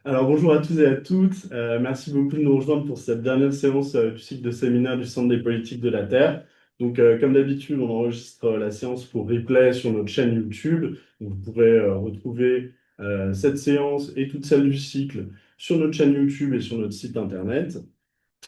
Alors bonjour à tous et à toutes. Merci beaucoup de nous rejoindre pour cette dernière séance du cycle de séminaire du Centre des politiques de la Terre. Donc comme d'habitude, on enregistre la séance pour replay sur notre chaîne YouTube. Donc, vous pourrez retrouver cette séance et toutes celles du cycle sur notre chaîne YouTube et sur notre site internet.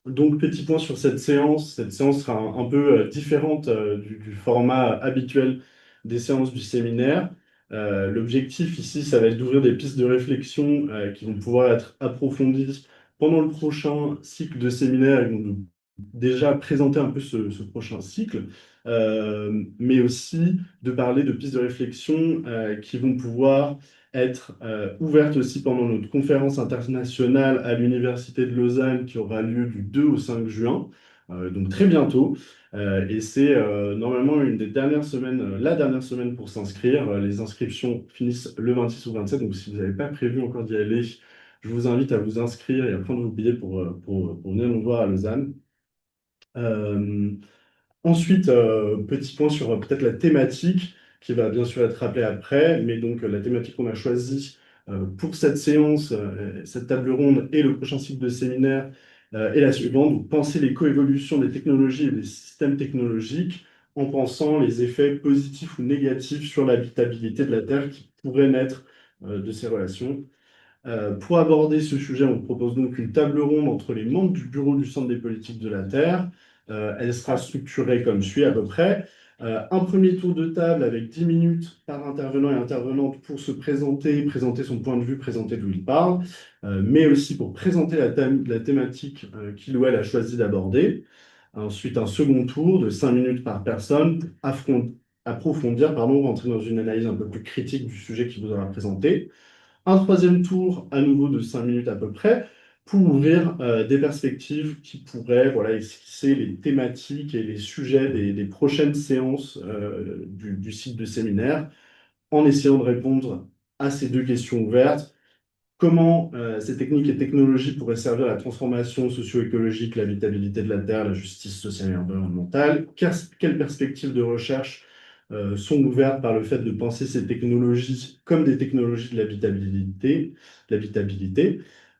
Donc, petit point sur cette séance. Cette séance sera un peu différente du format habituel des séances du séminaire. L'objectif ici, ça va être d'ouvrir des pistes de réflexion qui vont pouvoir être approfondies pendant le prochain cycle de séminaire. Ils vont nous déjà présenter un peu ce prochain cycle, mais aussi de parler de pistes de réflexion qui vont pouvoir être ouverte aussi pendant notre conférence internationale à l'Université de Lausanne qui aura lieu du 2 au 5 juin, donc très bientôt. Et c'est normalement une des dernières semaines, la dernière semaine pour s'inscrire. Les inscriptions finissent le 26 ou 27, donc si vous n'avez pas prévu encore d'y aller, je vous invite à vous inscrire et à prendre vos billets pour venir nous voir à Lausanne. Euh, Ensuite, petit point sur peut-être la thématique qui va bien sûr être rappelée après, mais donc la thématique qu'on a choisie pour cette séance, cette table ronde et le prochain cycle de séminaire est la suivante. Donc, penser les coévolutions des technologies et des systèmes technologiques en pensant les effets positifs ou négatifs sur l'habitabilité de la Terre qui pourraient naître de ces relations. Pour aborder ce sujet, on propose donc une table ronde entre les membres du bureau du Centre des politiques de la Terre. Elle sera structurée comme suit à peu près. Un premier tour de table avec 10 minutes par intervenant et intervenante pour se présenter, présenter son point de vue, présenter d'où il parle, mais aussi pour présenter la thématique qu'il ou elle a choisi d'aborder. Ensuite, un second tour de 5 minutes par personne pour approfondir, pardon, rentrer dans une analyse un peu plus critique du sujet qui vous aura présenté. Un troisième tour, à nouveau de 5 minutes à peu près, pour ouvrir des perspectives qui pourraient voilà, esquisser les thématiques et les sujets des prochaines séances du cycle de séminaire, en essayant de répondre à ces deux questions ouvertes. Comment ces techniques et technologies pourraient servir à la transformation socio-écologique, l'habitabilité de la Terre, la justice sociale et environnementale? Quelles perspectives de recherche sont ouvertes par le fait de penser ces technologies comme des technologies de l'habitabilité?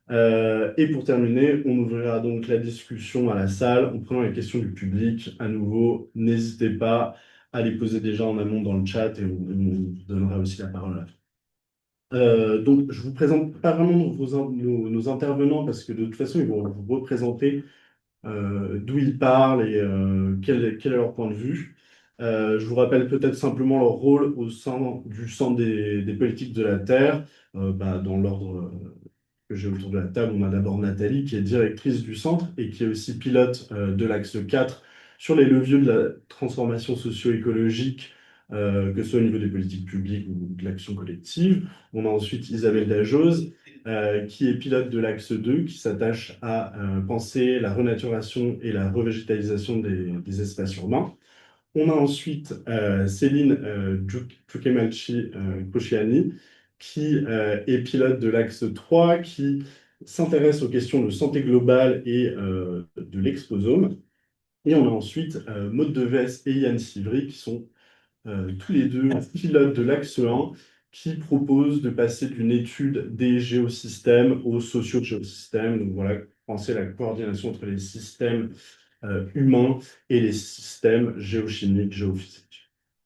Et pour terminer, on ouvrira donc la discussion à la salle en prenant les questions du public. À nouveau, n'hésitez pas à les poser déjà en amont dans le chat et on vous donnera aussi la parole à la fin. Donc, je vous présente pas vraiment nos intervenants parce que de toute façon, ils vont vous représenter d'où ils parlent et quel est leur point de vue. Je vous rappelle peut-être simplement leur rôle au sein du Centre des politiques de la Terre. Dans l'ordre que j'ai autour de la table, on a d'abord Nathalie qui est directrice du centre et qui est aussi pilote de l'axe 4 sur les leviers de la transformation socio-écologique, que ce soit au niveau des politiques publiques ou de l'action collective. On a ensuite Isabelle Dajose, qui est pilote de l'axe 2, qui s'attache à penser la renaturation et la revégétalisation des espaces urbains. On a ensuite Céline Czukemalchi-Kosciani, qui est pilote de l'axe 3, qui s'intéresse aux questions de santé globale et de l'exposome. Et on a ensuite Maud Deves et Yann Sivry, qui sont tous les deux pilotes de l'axe 1, qui proposent de passer d'une étude des géosystèmes aux socio-géosystèmes. Donc voilà, penser la coordination entre les systèmes humains et les systèmes géochimiques, géophysiques.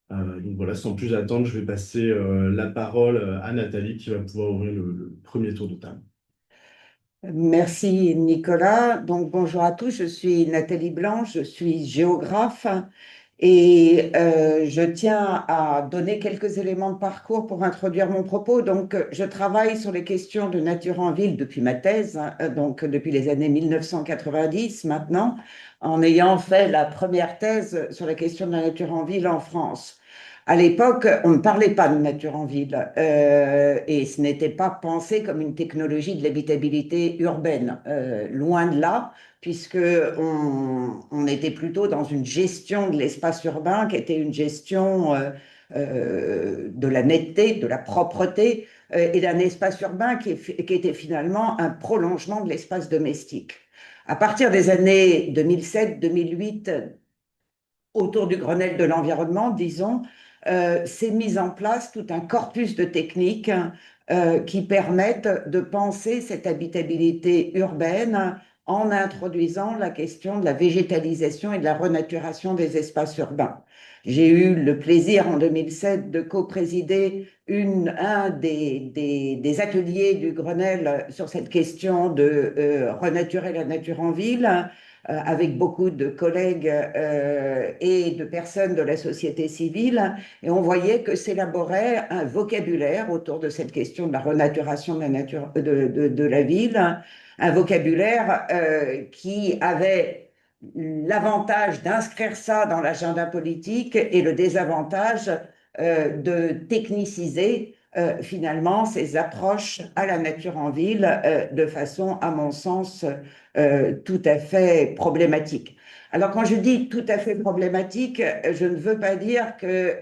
Donc voilà, sans plus attendre, je vais passer la parole à Nathalie qui va pouvoir ouvrir le premier tour de table. Merci Nicolas. Donc bonjour à tous, je suis Nathalie Blanche, je suis géographe et je tiens à donner quelques éléments de parcours pour introduire mon propos. Donc je travaille sur les questions de nature en ville depuis ma thèse, donc depuis les années 1990 maintenant, en ayant fait la première thèse sur la question de la nature en ville en France. À l'époque, on ne parlait pas de nature en ville et ce n'était pas pensé comme une technologie de l'habitabilité urbaine. Loin de là, puisque on était plutôt dans une gestion de l'espace urbain qui était une gestion de la netteté, de la propreté et d'un espace urbain qui était finalement un prolongement de l'espace domestique. À partir des années 2007-2008, autour du Grenelle de l'environnement, disons, s'est mis en place tout un corpus de techniques qui permettent de penser cette habitabilité urbaine en introduisant la question de la végétalisation et de la renaturation des espaces urbains. J'ai eu le plaisir en 2007 de co-présider un des ateliers du Grenelle sur cette question de renaturer la nature en ville, avec beaucoup de collègues et de personnes de la société civile, et on voyait que s'élaborait un vocabulaire autour de cette question de la renaturation de la nature de la ville, un vocabulaire qui avait l'avantage d'inscrire ça dans l'agenda politique et le désavantage de techniciser finalement ces approches à la nature en ville de façon, à mon sens, tout à fait problématique. Alors, quand je dis tout à fait problématique, je ne veux pas dire que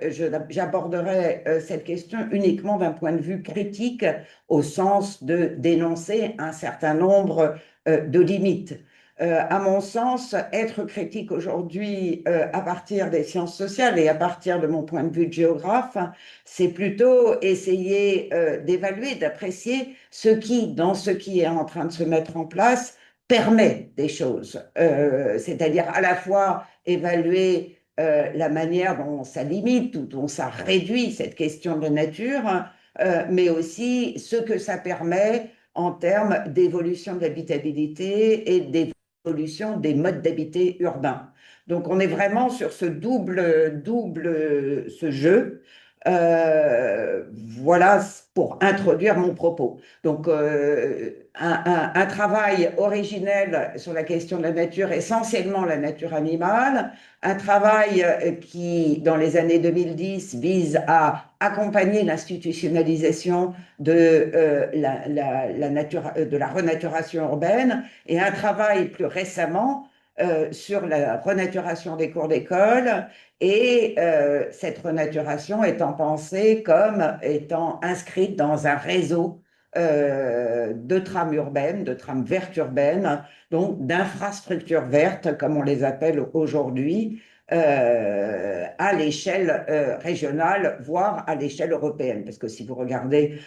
j'aborderai cette question uniquement d'un point de vue critique, au sens de dénoncer un certain nombre de limites. À mon sens, être critique aujourd'hui à partir des sciences sociales et à partir de mon point de vue de géographe, c'est plutôt essayer d'évaluer, d'apprécier dans ce qui est en train de se mettre en place, permet des choses. C'est-à-dire à la fois évaluer la manière dont ça limite ou dont ça réduit cette question de la nature, mais aussi ce que ça permet en termes d'évolution de l'habitabilité et d'évolution des modes d'habiter urbains. Donc on est vraiment sur ce ce jeu. Voilà pour introduire mon propos. Donc, un travail originel sur la question de la nature, essentiellement la nature animale, un travail qui, dans les années 2010, vise à accompagner l'institutionnalisation de de la renaturation urbaine, et un travail plus récemment sur la renaturation des cours d'école, et cette renaturation étant pensée comme étant inscrite dans un réseau de trames urbaines, de trames vertes urbaines, donc d'infrastructures vertes, comme on les appelle aujourd'hui, à l'échelle régionale, voire à l'échelle européenne. Parce que si vous regardez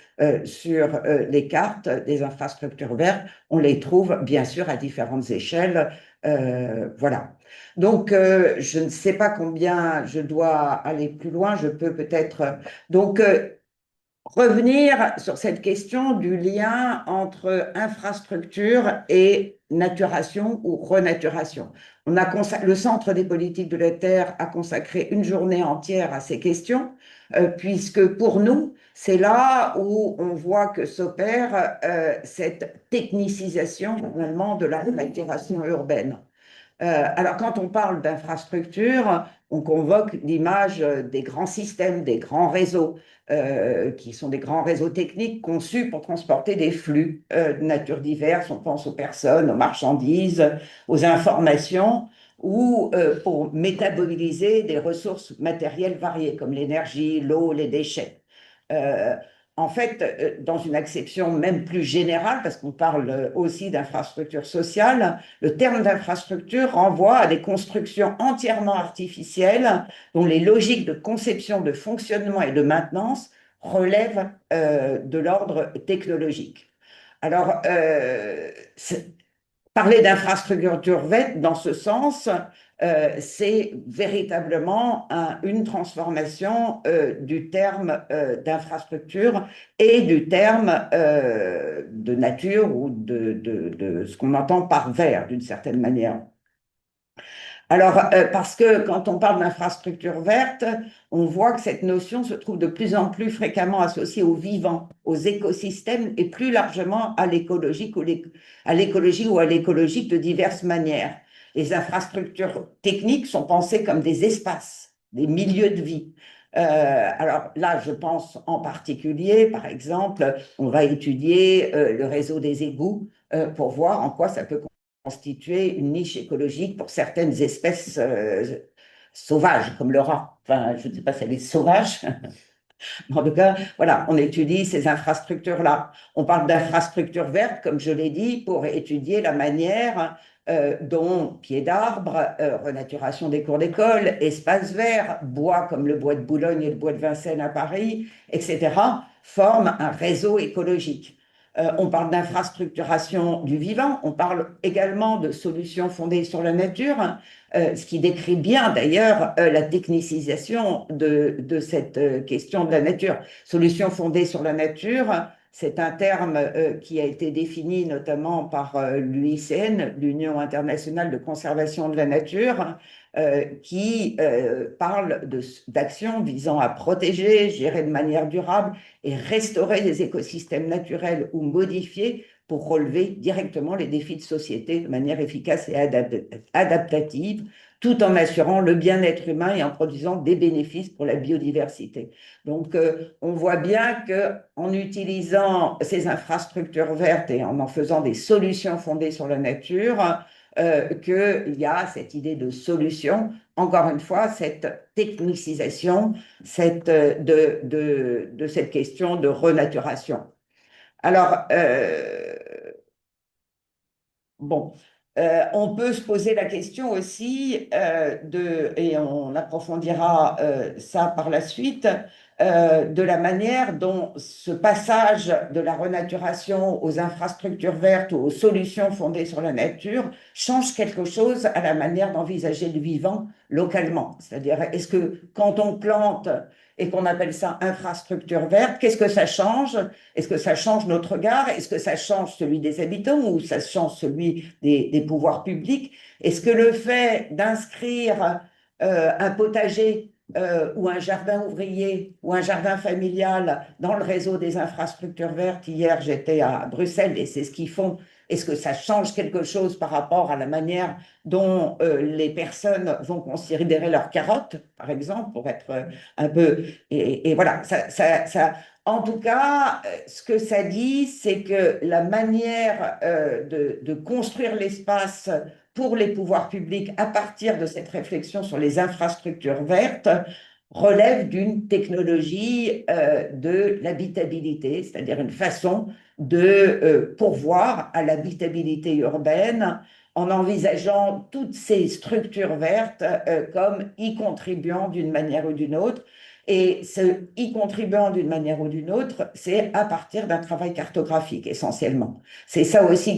sur les cartes des infrastructures vertes, on les trouve bien sûr à différentes échelles. Voilà. Donc, je ne sais pas combien je dois aller plus loin. Je peux peut-être. Donc, revenir sur cette question du lien entre infrastructure et naturation ou renaturation. Le Centre des politiques de la Terre a consacré une journée entière à ces questions, puisque pour nous, c'est là où on voit que s'opère cette technicisation finalement de la renaturation urbaine. Alors, quand on parle d'infrastructure, on convoque l'image des grands systèmes, des grands réseaux, qui sont des grands réseaux techniques conçus pour transporter des flux de nature diverse. On pense aux personnes, aux marchandises, aux informations, ou pour métaboliser des ressources matérielles variées, comme l'énergie, l'eau, les déchets. Euh, En fait, dans une acception même plus générale, parce qu'on parle aussi d'infrastructure sociale, le terme d'infrastructure renvoie à des constructions entièrement artificielles dont les logiques de conception, de fonctionnement et de maintenance relèvent de l'ordre technologique. Alors, parler d'infrastructure verte dans ce sens, c'est véritablement une transformation du terme d'infrastructure et du terme de nature ou de ce qu'on entend par vert d'une certaine manière. Alors, parce que quand on parle d'infrastructure verte, on voit que cette notion se trouve de plus en plus fréquemment associée au vivant, aux écosystèmes et plus largement à l'écologique ou à l'écologique de diverses manières. Les infrastructures techniques sont pensées comme des espaces, des milieux de vie. Alors là, je pense en particulier, par exemple, on va étudier le réseau des égouts pour voir en quoi ça peut constituer une niche écologique pour certaines espèces sauvages, comme le rat. Enfin, je ne sais pas si elle est sauvage. En tout cas, voilà, on étudie ces infrastructures-là. On parle d'infrastructures vertes, comme je l'ai dit, pour étudier la manière dont pieds d'arbres, renaturation des cours d'école, espaces verts, bois comme le bois de Boulogne et le bois de Vincennes à Paris, etc., forment un réseau écologique. On parle d'infrastructuration du vivant, on parle également de solutions fondées sur la nature, ce qui décrit bien d'ailleurs la technicisation de cette question de la nature. Solutions fondées sur la nature, c'est un terme qui a été défini notamment par l'UICN, l'Union internationale de conservation de la nature, qui parle d'actions visant à protéger, gérer de manière durable et restaurer des écosystèmes naturels ou modifiés pour relever directement les défis de société de manière efficace et adaptative, tout en assurant le bien-être humain et en produisant des bénéfices pour la biodiversité. Donc, on voit bien qu'en utilisant ces infrastructures vertes et en faisant des solutions fondées sur la nature, qu'il y a cette idée de solution, encore une fois, cette technicisation de cette question de renaturation. Alors, bon, on peut se poser la question aussi et on approfondira ça par la suite, de la manière dont ce passage de la renaturation aux infrastructures vertes ou aux solutions fondées sur la nature change quelque chose à la manière d'envisager le vivant localement. C'est-à-dire, est-ce que quand on plante et qu'on appelle ça infrastructure verte, qu'est-ce que ça change? Est-ce que ça change notre regard? Est-ce que ça change celui des habitants ou ça change celui des pouvoirs publics? Est-ce que le fait d'inscrire un potager ou un jardin ouvrier ou un jardin familial dans le réseau des infrastructures vertes, hier j'étais à Bruxelles et c'est ce qu'ils font, est-ce que ça change quelque chose par rapport à la manière dont les personnes vont considérer leurs carottes, par exemple, pour être un peu... Et voilà, en tout cas, ce que ça dit, c'est que la manière de construire l'espace pour les pouvoirs publics à partir de cette réflexion sur les infrastructures vertes relève d'une technologie de l'habitabilité, c'est-à-dire une façon de pourvoir à l'habitabilité urbaine en envisageant toutes ces structures vertes comme y contribuant d'une manière ou d'une autre. Et ce y contribuant d'une manière ou d'une autre, c'est à partir d'un travail cartographique essentiellement. C'est ça aussi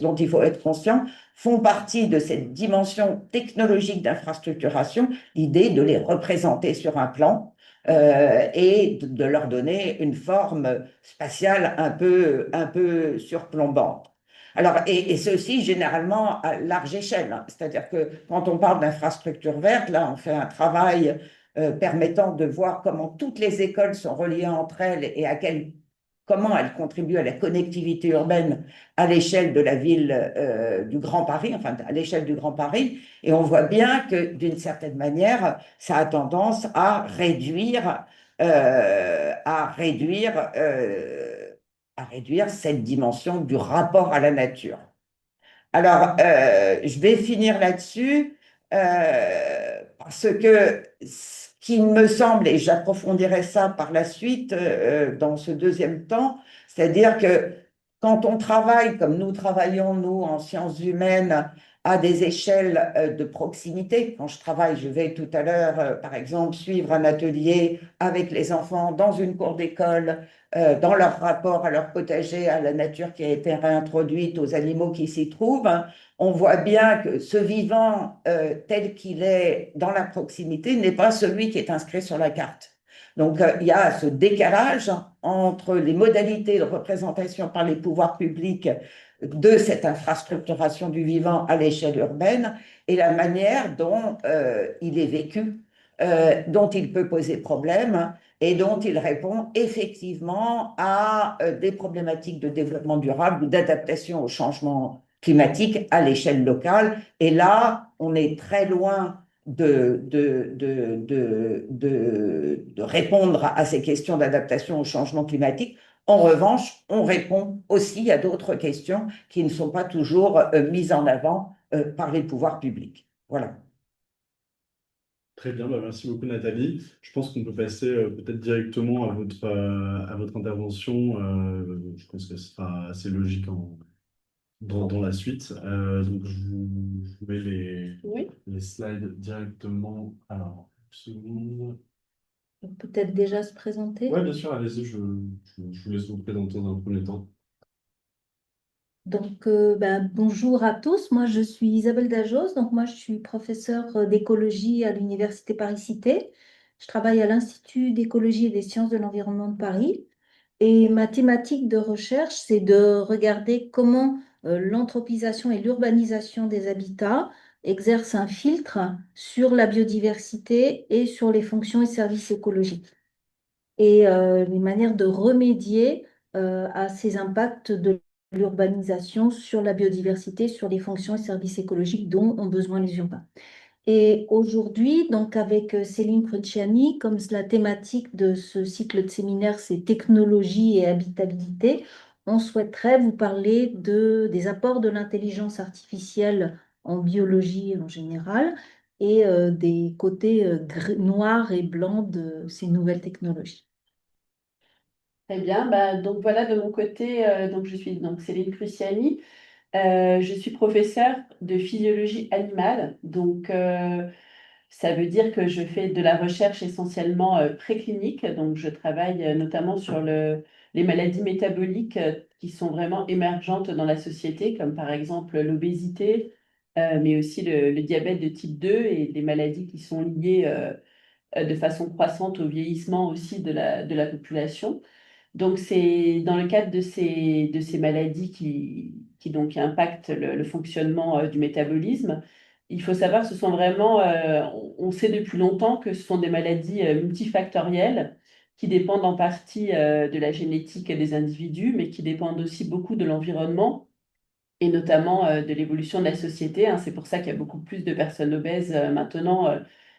dont il faut être conscient, font partie de cette dimension technologique d'infrastructuration, l'idée de les représenter sur un plan et de leur donner une forme spatiale un peu surplombante. Alors, et ceci généralement à large échelle, hein. C'est-à-dire que quand on parle d'infrastructure verte, là, on fait un travail permettant de voir comment toutes les écoles sont reliées entre elles et comment elles contribuent à la connectivité urbaine à l'échelle de la ville du Grand Paris, enfin à l'échelle du Grand Paris. Et on voit bien que d'une certaine manière, ça a tendance à réduire cette dimension du rapport à la nature. Alors, je vais finir là-dessus parce que ce qui me semble, et j'approfondirai ça par la suite dans ce deuxième temps, c'est-à-dire que quand on travaille comme nous travaillons, nous, en sciences humaines, à des échelles de proximité, quand je travaille, je vais tout à l'heure, par exemple, suivre un atelier avec les enfants dans une cour d'école, dans leur rapport à leur potager, à la nature qui a été réintroduite, aux animaux qui s'y trouvent, on voit bien que ce vivant tel qu'il est dans la proximité n'est pas celui qui est inscrit sur la carte. Donc, il y a ce décalage entre les modalités de représentation par les pouvoirs publics de cette infrastructuration du vivant à l'échelle urbaine et la manière dont il est vécu, dont il peut poser problème et dont il répond effectivement à des problématiques de développement durable ou d'adaptation au changement climatique à l'échelle locale. Et là, on est très loin de répondre à ces questions d'adaptation au changement climatique. En revanche, on répond aussi à d'autres questions qui ne sont pas toujours mises en avant par les pouvoirs publics. Voilà. Très bien, bah, merci beaucoup Nathalie. Je pense qu'on peut passer peut-être directement à votre intervention. Je pense que ce sera assez logique dans la suite. Donc, je vous mets Oui, les slides directement. Alors, une seconde. peut-être déjà se Ouais, présenter. bien sûr, allez-y, je vous laisse vous présenter dans un premier temps. Donc, bonjour à tous. Moi, je suis Isabelle Dajos. Donc, moi, je suis professeure d'écologie à l'Université Paris-Cité. Je travaille à l'Institut d'écologie et des sciences de l'environnement de Paris. Et ma thématique de recherche, c'est de regarder comment l'anthropisation et l'urbanisation des habitats exercent un filtre sur la biodiversité et sur les fonctions et services écologiques. Et les manières de remédier à ces impacts de l'urbanisation sur la biodiversité, sur les fonctions et services écologiques dont ont besoin les urbains. Et aujourd'hui, donc avec Céline Cruciani, comme la thématique de ce cycle de séminaire, c'est technologie et habitabilité, on souhaiterait vous parler des apports de l'intelligence artificielle en biologie en général et des côtés noirs et blancs de ces nouvelles technologies. Très bien. Donc voilà, de mon côté, donc je suis donc Céline Cruciani. Je suis professeure de physiologie animale. Donc ça veut dire que je fais de la recherche essentiellement préclinique. Donc je travaille notamment sur les maladies métaboliques qui sont vraiment émergentes dans la société, comme par exemple l'obésité, mais aussi le diabète de type 2 et les maladies qui sont liées de façon croissante au vieillissement aussi de la population. Donc, c'est dans le cadre de ces maladies qui donc impactent le fonctionnement du métabolisme. Il faut savoir, ce sont vraiment, on sait depuis longtemps que ce sont des maladies multifactorielles qui dépendent en partie de la génétique des individus, mais qui dépendent aussi beaucoup de l'environnement et notamment de l'évolution de la société, hein. C'est pour ça qu'il y a beaucoup plus de personnes obèses maintenant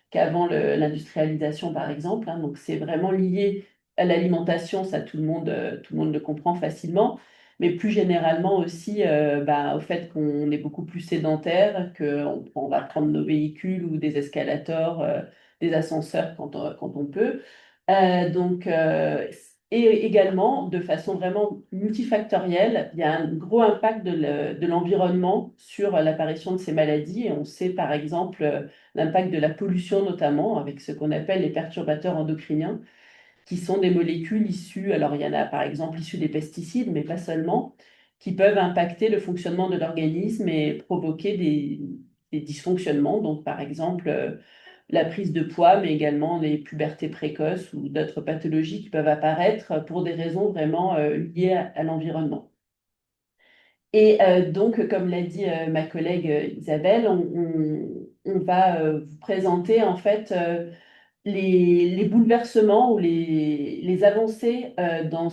qu'avant l'industrialisation, par exemple, hein. Donc c'est vraiment lié à l'alimentation, ça tout le monde le comprend facilement, mais plus généralement aussi au fait qu'on est beaucoup plus sédentaire, on va prendre nos véhicules ou des escalators, des ascenseurs quand on peut. Donc, et également, de façon vraiment multifactorielle, il y a un gros impact de l'environnement sur l'apparition de ces maladies. Et on sait par exemple l'impact de la pollution, notamment avec ce qu'on appelle les perturbateurs endocriniens, qui sont des molécules issues, alors il y en a par exemple issues des pesticides, mais pas seulement, qui peuvent impacter le fonctionnement de l'organisme et provoquer des dysfonctionnements. Donc par exemple, la prise de poids, mais également les pubertés précoces ou d'autres pathologies qui peuvent apparaître pour des raisons vraiment liées à l'environnement. Et donc, comme l'a dit ma collègue Isabelle, on va vous présenter en fait les bouleversements ou les avancées dans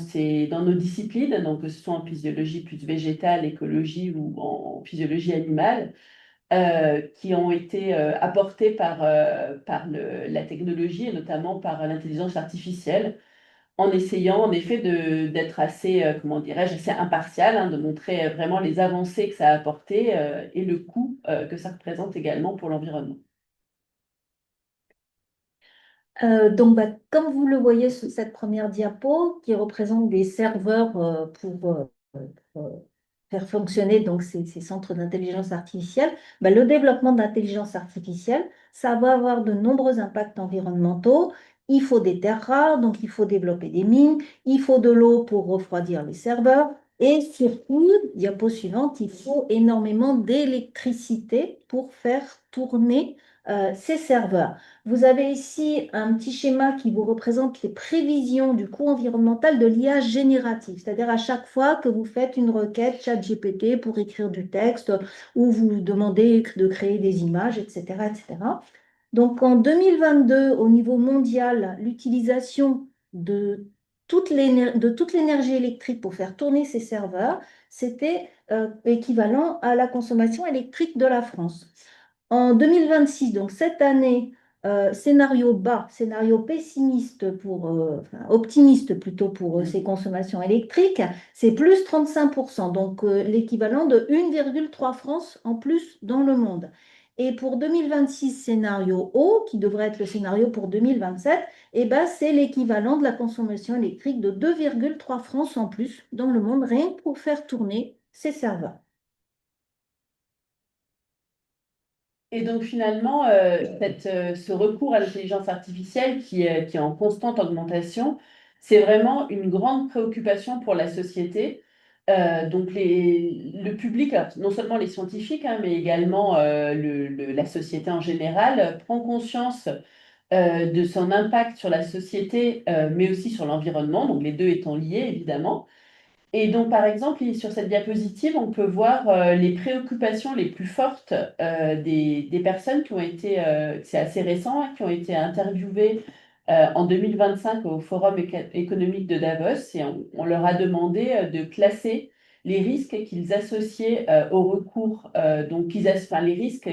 nos disciplines, donc que ce soit en physiologie plus végétale, écologie ou en physiologie animale, qui ont été apportés par la technologie et notamment par l'intelligence artificielle, en essayant en effet d'être assez, comment dirais-je, assez impartial, hein, de montrer vraiment les avancées que ça a apporté et le coût que ça représente également pour l'environnement. Comme vous le voyez sur cette première diapo, qui représente des serveurs pour faire fonctionner donc ces centres d'intelligence artificielle, le développement d'intelligence artificielle, ça va avoir de nombreux impacts environnementaux. Il faut des terres rares, donc il faut développer des mines, il faut de l'eau pour refroidir les serveurs, et surtout, diapo suivante, il faut énormément d'électricité pour faire tourner ces serveurs. Vous avez ici un petit schéma qui vous représente les prévisions du coût environnemental de l'IA générative, c'est-à-dire à chaque fois que vous faites une requête ChatGPT pour écrire du texte ou vous demandez de créer des images, etc., etc. Donc en 2022, au niveau mondial, l'utilisation de toute l'énergie électrique pour faire tourner ces serveurs, c'était équivalent à la consommation électrique de la France. En 2026, donc cette année, scénario bas, scénario pessimiste optimiste plutôt pour ces consommations électriques, c'est plus 35%, donc l'équivalent de 1,3 France en plus dans le monde. Et pour 2026, scénario haut, qui devrait être le scénario pour 2027, c'est l'équivalent de la consommation électrique de 2,3 France en plus dans le monde, rien que pour faire tourner ces serveurs. Et donc finalement, ce recours à l'intelligence artificielle qui est en constante augmentation, c'est vraiment une grande préoccupation pour la société. Donc le public, alors, non seulement les scientifiques, hein, mais également la société en général, prend conscience de son impact sur la société, mais aussi sur l'environnement, donc les deux étant liés évidemment. Et donc, par exemple, sur cette diapositive, on peut voir les préoccupations les plus fortes des personnes qui ont été, c'est assez récent, hein, qui ont été interviewées en 2025 au Forum économique de Davos, et on leur a demandé de classer les risques qu'ils associaient au recours, donc enfin, les risques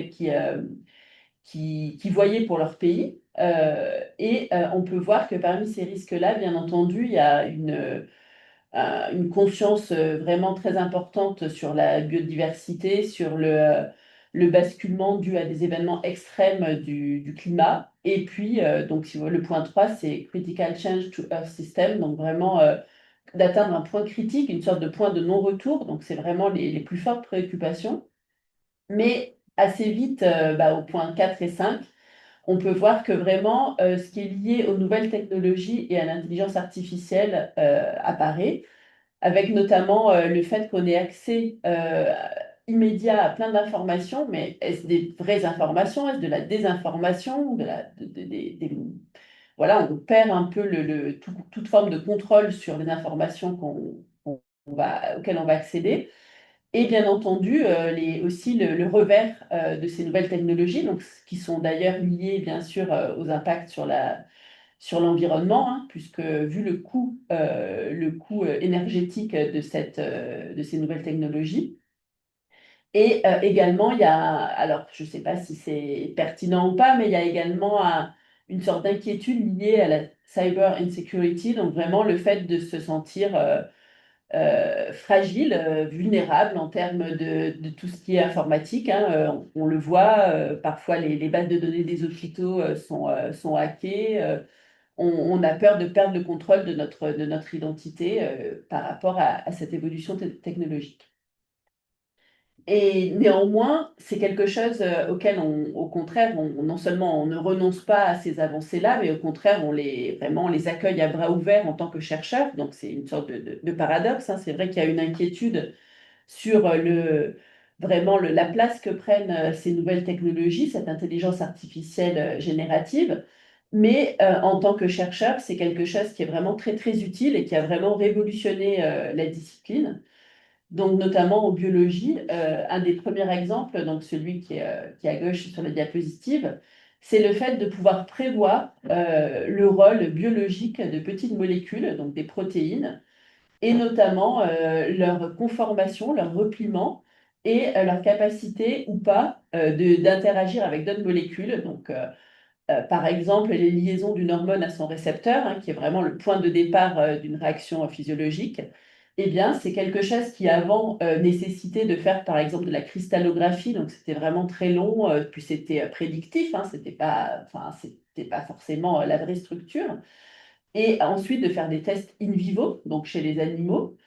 qu'ils voyaient pour leur pays. On peut voir que parmi ces risques-là, bien entendu, il y a une conscience vraiment très importante sur la biodiversité, sur le basculement dû à des événements extrêmes du climat. Et puis, donc, si vous voyez, le point 3 c'est Critical Change to Earth System, donc vraiment d'atteindre un point critique, une sorte de point de non-retour. Donc, c'est vraiment les plus fortes préoccupations. Mais assez vite, au point 4 et 5, on peut voir que vraiment, ce qui est lié aux nouvelles technologies et à l'intelligence artificielle apparaît avec notamment le fait qu'on ait accès immédiat à plein d'informations, mais est-ce des vraies informations, est-ce de la désinformation, voilà, on perd un peu toute forme de contrôle sur les informations auxquelles on va accéder. Et bien entendu, aussi le revers de ces nouvelles technologies, donc, qui sont d'ailleurs liées bien sûr aux impacts sur l'environnement, hein, puisque vu le coût énergétique de ces nouvelles technologies. Et également, il y a, alors je ne sais pas si c'est pertinent ou pas, mais il y a également une sorte d'inquiétude liée à la cyber insecurity, donc vraiment le fait de se sentir fragile, vulnérable en termes de tout ce qui est informatique, hein. On le voit, parfois les bases de données des hôpitaux sont hackées. On a peur de perdre le contrôle de notre identité par rapport à cette évolution technologique. Et néanmoins, c'est quelque chose auquel au contraire, non seulement on ne renonce pas à ces avancées-là, mais au contraire, vraiment, on les accueille à bras ouverts en tant que chercheurs. Donc c'est une sorte de paradoxe, hein. C'est vrai qu'il y a une inquiétude sur vraiment la place que prennent ces nouvelles technologies, cette intelligence artificielle générative. Mais en tant que chercheur, c'est quelque chose qui est vraiment très, très utile et qui a vraiment révolutionné la discipline. Donc, notamment en biologie, un des premiers exemples, donc celui qui est à gauche sur la diapositive, c'est le fait de pouvoir prévoir le rôle biologique de petites molécules, donc des protéines, et notamment leur conformation, leur repliement et leur capacité ou pas d'interagir avec d'autres molécules. Donc, par exemple, les liaisons d'une hormone à son récepteur, hein, qui est vraiment le point de départ d'une réaction physiologique, eh bien, c'est quelque chose qui avant nécessitait de faire, par exemple, de la cristallographie, donc c'était vraiment très long, puis c'était prédictif, hein, c'était pas forcément la vraie structure. Et ensuite de faire des tests in vivo, donc chez les animaux,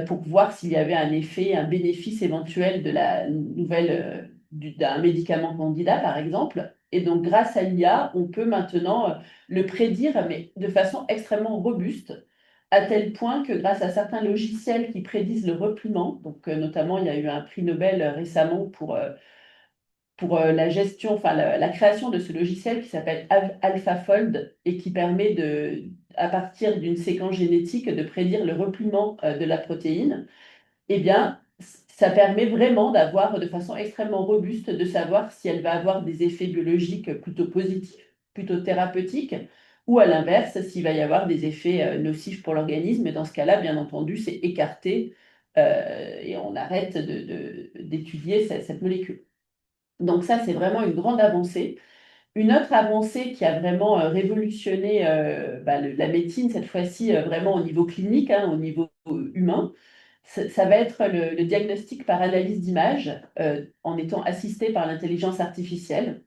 pour voir s'il y avait un effet, un bénéfice éventuel de la nouvelle, d'un médicament candidat, par exemple. Et donc, grâce à l'IA, on peut maintenant le prédire, mais de façon extrêmement robuste, à tel point que grâce à certains logiciels qui prédisent le repliement, donc notamment il y a eu un prix Nobel récemment pour la gestion, enfin la création de ce logiciel qui s'appelle AlphaFold et qui permet à partir d'une séquence génétique, de prédire le repliement de la protéine. Eh bien, ça permet vraiment d'avoir de façon extrêmement robuste de savoir si elle va avoir des effets biologiques plutôt positifs, plutôt thérapeutiques, ou à l'inverse, s'il va y avoir des effets nocifs pour l'organisme. Et dans ce cas-là, bien entendu, c'est écarté et on arrête d'étudier cette molécule. Donc ça, c'est vraiment une grande avancée. Une autre avancée qui a vraiment révolutionné la médecine, cette fois-ci vraiment au niveau clinique, hein, au niveau humain, ça va être le diagnostic par analyse d'image en étant assisté par l'intelligence artificielle.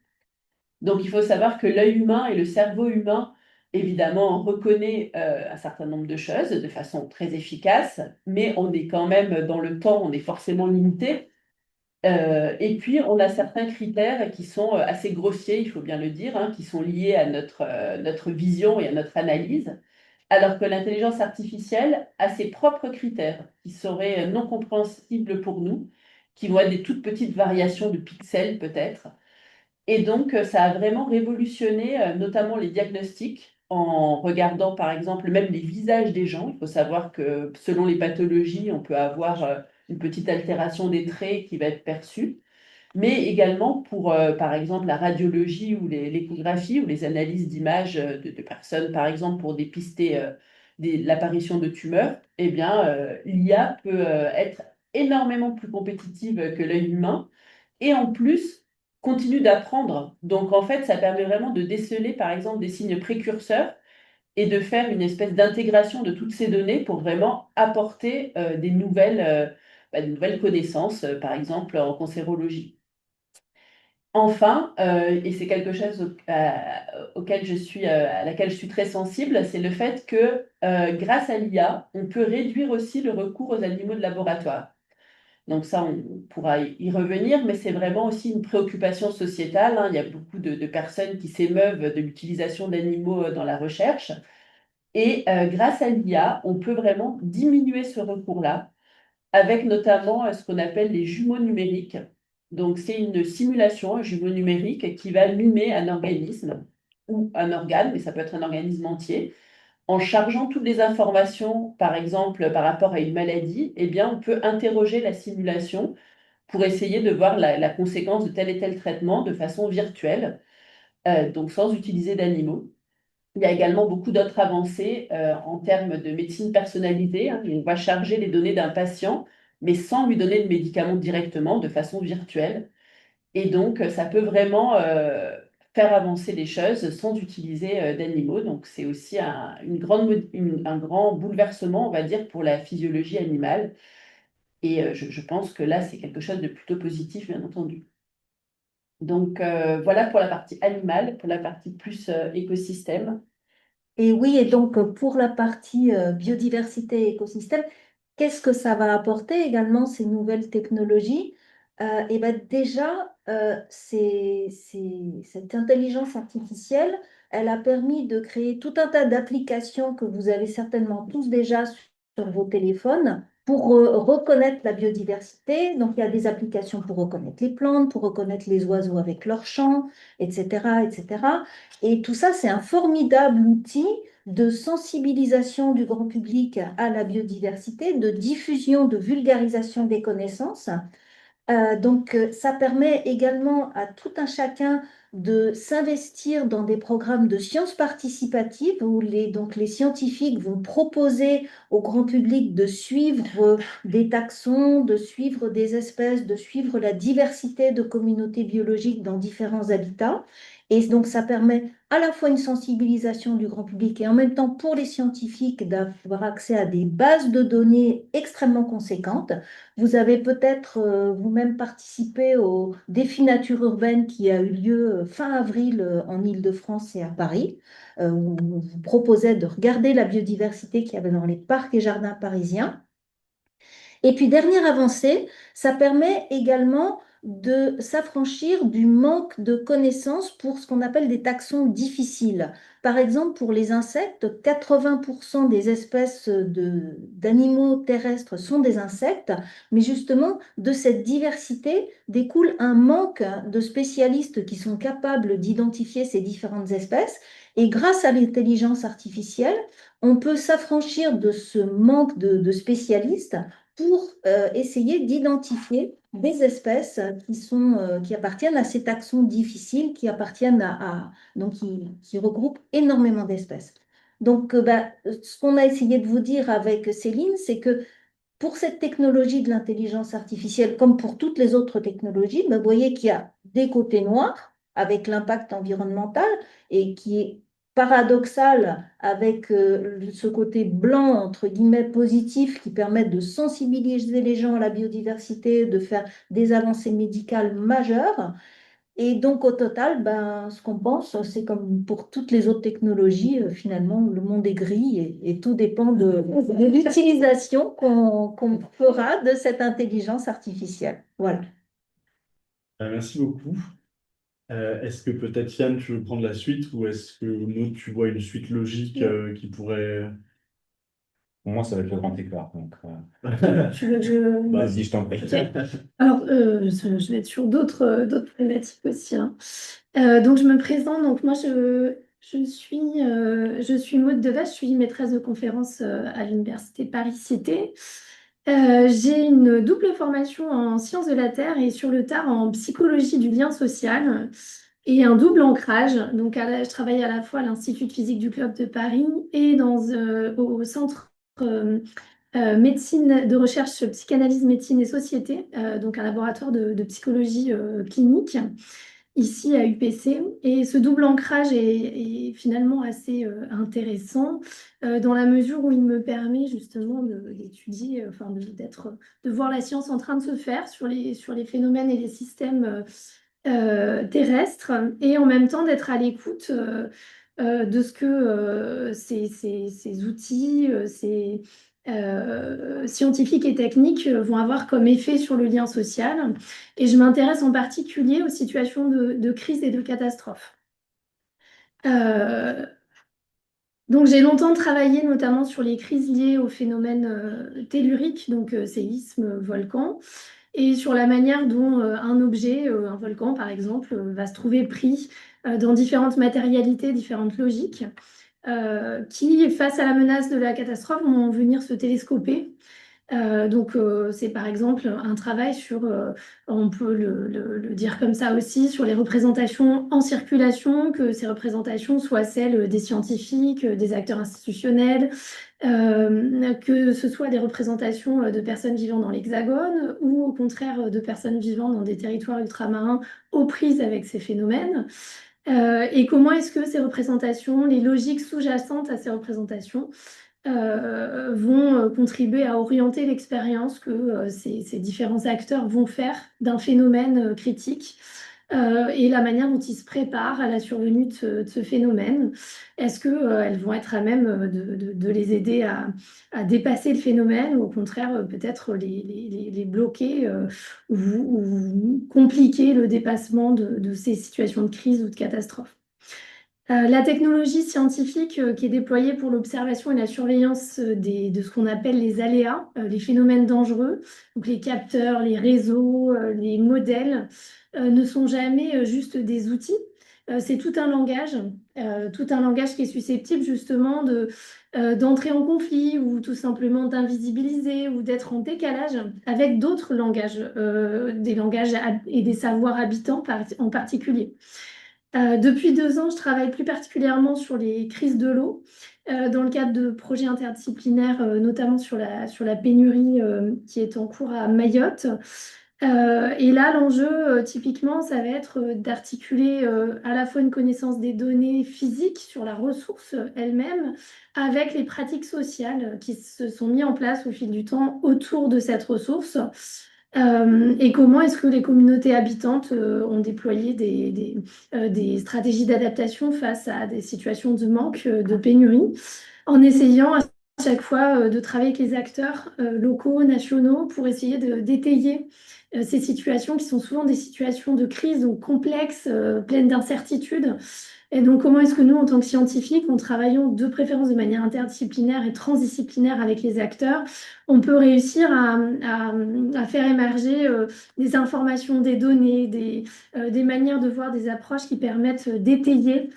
Donc il faut savoir que l'œil humain et le cerveau humain, évidemment, reconnaît un certain nombre de choses de façon très efficace, mais on est quand même dans le temps, on est forcément limité. Et puis, on a certains critères qui sont assez grossiers, il faut bien le dire, hein, qui sont liés à notre vision et à notre analyse, alors que l'intelligence artificielle a ses propres critères qui seraient non compréhensibles pour nous, qui vont être des toutes petites variations de pixels peut-être. Et donc, ça a vraiment révolutionné notamment les diagnostics en regardant par exemple même les visages des gens. Il faut savoir que selon les pathologies, on peut avoir une petite altération des traits qui va être perçue, mais également pour par exemple la radiologie ou l'échographie ou les analyses d'images de personnes, par exemple pour dépister l'apparition de tumeurs, eh bien, l'IA peut être énormément plus compétitive que l'œil humain et en plus continue d'apprendre. Donc en fait, ça permet vraiment de déceler par exemple des signes précurseurs et de faire une espèce d'intégration de toutes ces données pour vraiment apporter des nouvelles connaissances, par exemple en cancérologie. Enfin, et c'est quelque chose à laquelle je suis très sensible, c'est le fait que grâce à l'IA, on peut réduire aussi le recours aux animaux de laboratoire. Donc ça, on pourra y revenir, mais c'est vraiment aussi une préoccupation sociétale, hein. Il y a beaucoup de personnes qui s'émeuvent de l'utilisation d'animaux dans la recherche. Et grâce à l'IA, on peut vraiment diminuer ce recours-là avec notamment ce qu'on appelle les jumeaux numériques. Donc, c'est une simulation, un jumeau numérique qui va mimer un organisme ou un organe, mais ça peut être un organisme entier. En chargeant toutes les informations, par exemple, par rapport à une maladie, eh bien, on peut interroger la simulation pour essayer de voir la conséquence de tel et tel traitement de façon virtuelle, donc sans utiliser d'animaux. Il y a également beaucoup d'autres avancées en termes de médecine personnalisée, hein. On va charger les données d'un patient, mais sans lui donner de médicaments directement, de façon virtuelle. Et donc, ça peut vraiment faire avancer les choses sans utiliser d'animaux. Donc, c'est aussi un grand bouleversement, on va dire, pour la physiologie animale. Et je pense que là, c'est quelque chose de plutôt positif, bien entendu. Donc, voilà pour la partie animale, pour la partie plus écosystème. Et oui, et donc pour la partie biodiversité et écosystème, qu'est-ce que ça va apporter également ces nouvelles technologies? Et ben déjà, cette intelligence artificielle, elle a permis de créer tout un tas d'applications que vous avez certainement tous déjà sur vos téléphones pour reconnaître la biodiversité. Donc, il y a des applications pour reconnaître les plantes, pour reconnaître les oiseaux avec leur chant, etc., etc. Et tout ça, c'est un formidable outil de sensibilisation du grand public à la biodiversité, de diffusion, de vulgarisation des connaissances. Ça permet également à tout un chacun de s'investir dans des programmes de sciences participatives où les scientifiques vont proposer au grand public de suivre des taxons, de suivre des espèces, de suivre la diversité de communautés biologiques dans différents habitats. Et donc, ça permet à la fois une sensibilisation du grand public et en même temps pour les scientifiques d'avoir accès à des bases de données extrêmement conséquentes. Vous avez peut-être vous-même participé au défi nature urbaine qui a eu lieu fin avril en Île-de-France et à Paris, où on vous proposait de regarder la biodiversité qu'il y avait dans les parcs et jardins parisiens. Et puis, dernière avancée, ça permet également de s'affranchir du manque de connaissances pour ce qu'on appelle des taxons difficiles. Par exemple, pour les insectes, 80% des espèces d'animaux terrestres sont des insectes, mais justement, de cette diversité découle un manque de spécialistes qui sont capables d'identifier ces différentes espèces. Et grâce à l'intelligence artificielle, on peut s'affranchir de ce manque de spécialistes pour essayer d'identifier des espèces qui appartiennent à ces taxons difficiles, qui appartiennent donc qui regroupent énormément d'espèces. Donc, ce qu'on a essayé de vous dire avec Céline, c'est que pour cette technologie de l'intelligence artificielle, comme pour toutes les autres technologies, vous voyez qu'il y a des côtés noirs avec l'impact environnemental et qui est paradoxal avec ce côté blanc, entre guillemets, positif qui permet de sensibiliser les gens à la biodiversité, de faire des avancées médicales majeures. Et donc, au total, ce qu'on pense, c'est comme pour toutes les autres technologies, finalement, le monde est gris et tout dépend de l'utilisation qu'on fera de cette intelligence artificielle. Voilà. Merci beaucoup. Est-ce que peut-être Yann, tu veux prendre la suite ou est-ce que Maud, tu vois une suite logique qui pourrait... Pour moi, ça va être le grand écart. Donc, Tu veux que je... Bah, vas-y, je t'en prie. Ok. Alors, je vais être sur d'autres problématiques aussi, hein. Donc, je me présente. Donc, moi, je suis Maud Devache, je suis maîtresse de conférence à l'Université Paris-Cité. J'ai une double formation en sciences de la Terre et sur le tard en psychologie du lien social et un double ancrage. Donc, je travaille à la fois à l'Institut de physique du Club de Paris et au centre médecine de recherche, psychanalyse, médecine et société, donc un laboratoire de psychologie clinique ici à UPC. Et ce double ancrage est finalement assez intéressant dans la mesure où il me permet justement d'étudier, enfin de voir la science en train de se faire sur les phénomènes et les systèmes terrestres et en même temps d'être à l'écoute de ce que ces outils, ces scientifiques et techniques vont avoir comme effet sur le lien social. Et je m'intéresse en particulier aux situations de crise et de catastrophe. Euh, donc j'ai longtemps travaillé notamment sur les crises liées aux phénomènes telluriques, donc séisme, volcan, et sur la manière dont un objet, un volcan par exemple, va se trouver pris dans différentes matérialités, différentes logiques, qui, face à la menace de la catastrophe, vont venir se télescoper. Donc, c'est par exemple un travail sur, on peut le dire comme ça aussi, sur les représentations en circulation, que ces représentations soient celles des scientifiques, des acteurs institutionnels, que ce soit des représentations de personnes vivant dans l'Hexagone ou au contraire de personnes vivant dans des territoires ultramarins aux prises avec ces phénomènes. Et comment est-ce que ces représentations, les logiques sous-jacentes à ces représentations, vont contribuer à orienter l'expérience que ces différents acteurs vont faire d'un phénomène critique et la manière dont ils se préparent à la survenue de ce phénomène. Est-ce qu'elles vont être à même de les aider à dépasser le phénomène ou au contraire peut-être les bloquer ou compliquer le dépassement de ces situations de crise ou de catastrophe? La technologie scientifique qui est déployée pour l'observation et la surveillance de ce qu'on appelle les aléas, les phénomènes dangereux, donc les capteurs, les réseaux, les modèles, ne sont jamais juste des outils. C'est tout un langage qui est susceptible justement d'entrer en conflit ou tout simplement d'invisibiliser ou d'être en décalage avec d'autres langages, des langages et des savoirs habitants en particulier. Depuis 2 ans, je travaille plus particulièrement sur les crises de l'eau, dans le cadre de projets interdisciplinaires, notamment sur la pénurie qui est en cours à Mayotte. Et là, l'enjeu, typiquement, ça va être d'articuler à la fois une connaissance des données physiques sur la ressource elle-même, avec les pratiques sociales qui se sont mises en place au fil du temps autour de cette ressource. Et comment est-ce que les communautés habitantes ont déployé des stratégies d'adaptation face à des situations de manque, de pénurie, en essayant à chaque fois de travailler avec les acteurs locaux, nationaux, pour essayer d'étayer ces situations qui sont souvent des situations de crise, donc complexes, pleines d'incertitudes. Et donc, comment est-ce que nous, en tant que scientifiques, en travaillant de préférence de manière interdisciplinaire et transdisciplinaire avec les acteurs, on peut réussir à faire émerger des informations, des données, des manières de voir, des approches qui permettent d'étayer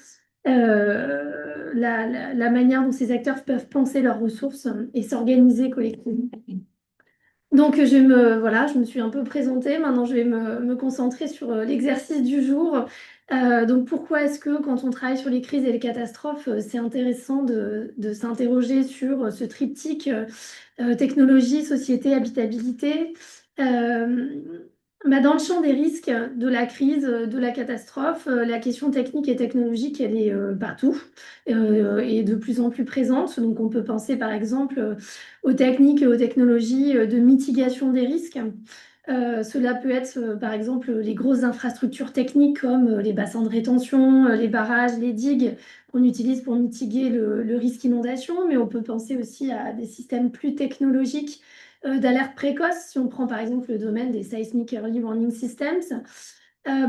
la manière dont ces acteurs peuvent penser leurs ressources et s'organiser collectivement. Donc, je me suis un peu présentée. Maintenant, je vais me concentrer sur l'exercice du jour. Donc, pourquoi est-ce que quand on travaille sur les crises et les catastrophes, c'est intéressant de s'interroger sur ce triptyque technologie, société, habitabilité? Dans le champ des risques de la crise, de la catastrophe, la question technique et technologique, elle est partout et de plus en plus présente. Donc, on peut penser par exemple aux techniques et aux technologies de mitigation des risques. Cela peut être par exemple les grosses infrastructures techniques comme les bassins de rétention, les barrages, les digues qu'on utilise pour mitiguer le risque inondation, mais on peut penser aussi à des systèmes plus technologiques d'alerte précoce, si on prend par exemple le domaine des Seismic Early Warning Systems,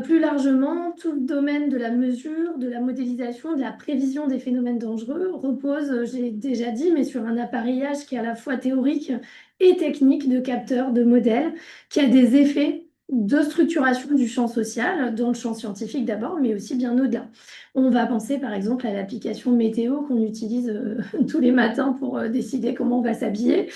Plus largement, tout le domaine de la mesure, de la modélisation, de la prévision des phénomènes dangereux repose, j'ai déjà dit, mais sur un appareillage qui est à la fois théorique et technique de capteurs, de modèles, qui a des effets de structuration du champ social, dans le champ scientifique d'abord, mais aussi bien au-delà. On va penser par exemple à l'application météo qu'on utilise tous les matins pour décider comment on va s'habiller.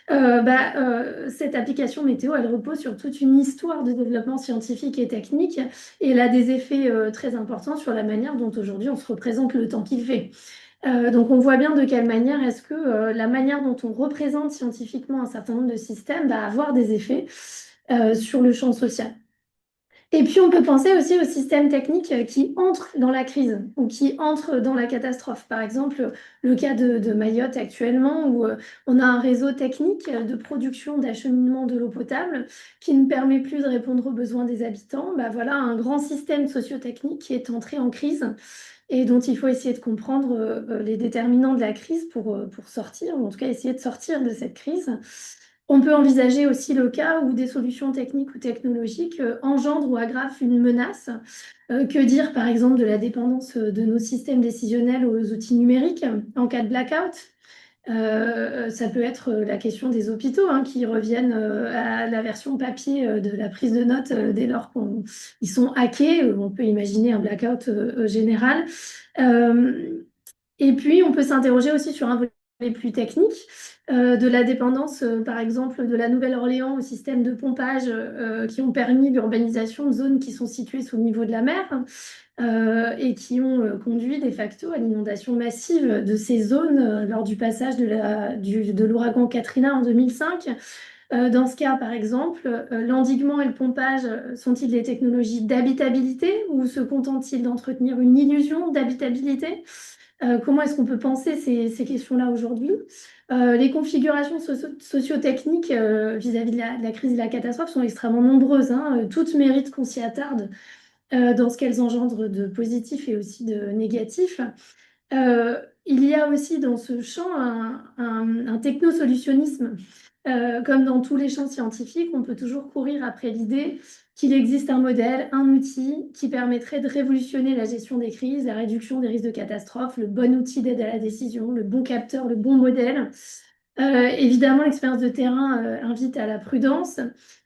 Cette application météo, elle repose sur toute une histoire de développement scientifique et technique, et elle a des effets très importants sur la manière dont aujourd'hui on se représente le temps qu'il fait. Donc on voit bien de quelle manière est-ce que la manière dont on représente scientifiquement un certain nombre de systèmes va avoir des effets sur le champ social. Et puis, on peut penser aussi aux systèmes techniques qui entrent dans la crise ou qui entrent dans la catastrophe. Par exemple, le cas de Mayotte actuellement, où on a un réseau technique de production, d'acheminement de l'eau potable qui ne permet plus de répondre aux besoins des habitants. Bah, voilà un grand système socio-technique qui est entré en crise et dont il faut essayer de comprendre les déterminants de la crise pour sortir, ou en tout cas essayer de sortir de cette crise. On peut envisager aussi le cas où des solutions techniques ou technologiques engendrent ou aggravent une menace. Que dire par exemple de la dépendance de nos systèmes décisionnels aux outils numériques en cas de blackout? Ça peut être la question des hôpitaux hein, qui reviennent à la version papier de la prise de notes dès lors qu'ils sont hackés. On peut imaginer un blackout général. Et puis, on peut s'interroger aussi sur un volet plus technique, de la dépendance, par exemple, de la Nouvelle-Orléans au système de pompage qui ont permis l'urbanisation de zones qui sont situées sous le niveau de la mer et qui ont conduit de facto à l'inondation massive de ces zones lors du passage de l'ouragan Katrina en 2005. Dans ce cas, par exemple, l'endiguement et le pompage sont-ils des technologies d'habitabilité ou se contentent-ils d'entretenir une illusion d'habitabilité? Comment est-ce qu'on peut penser ces questions-là aujourd'hui? Les configurations socio-techniques vis-à-vis de la crise et de la catastrophe sont extrêmement nombreuses, hein. Toutes méritent qu'on s'y attarde dans ce qu'elles engendrent de positif et aussi de négatif. Il y a aussi dans ce champ un technosolutionnisme. Comme dans tous les champs scientifiques, on peut toujours courir après l'idée qu'il existe un modèle, un outil qui permettrait de révolutionner la gestion des crises, la réduction des risques de catastrophe, le bon outil d'aide à la décision, le bon capteur, le bon modèle. Évidemment, l'expérience de terrain invite à la prudence.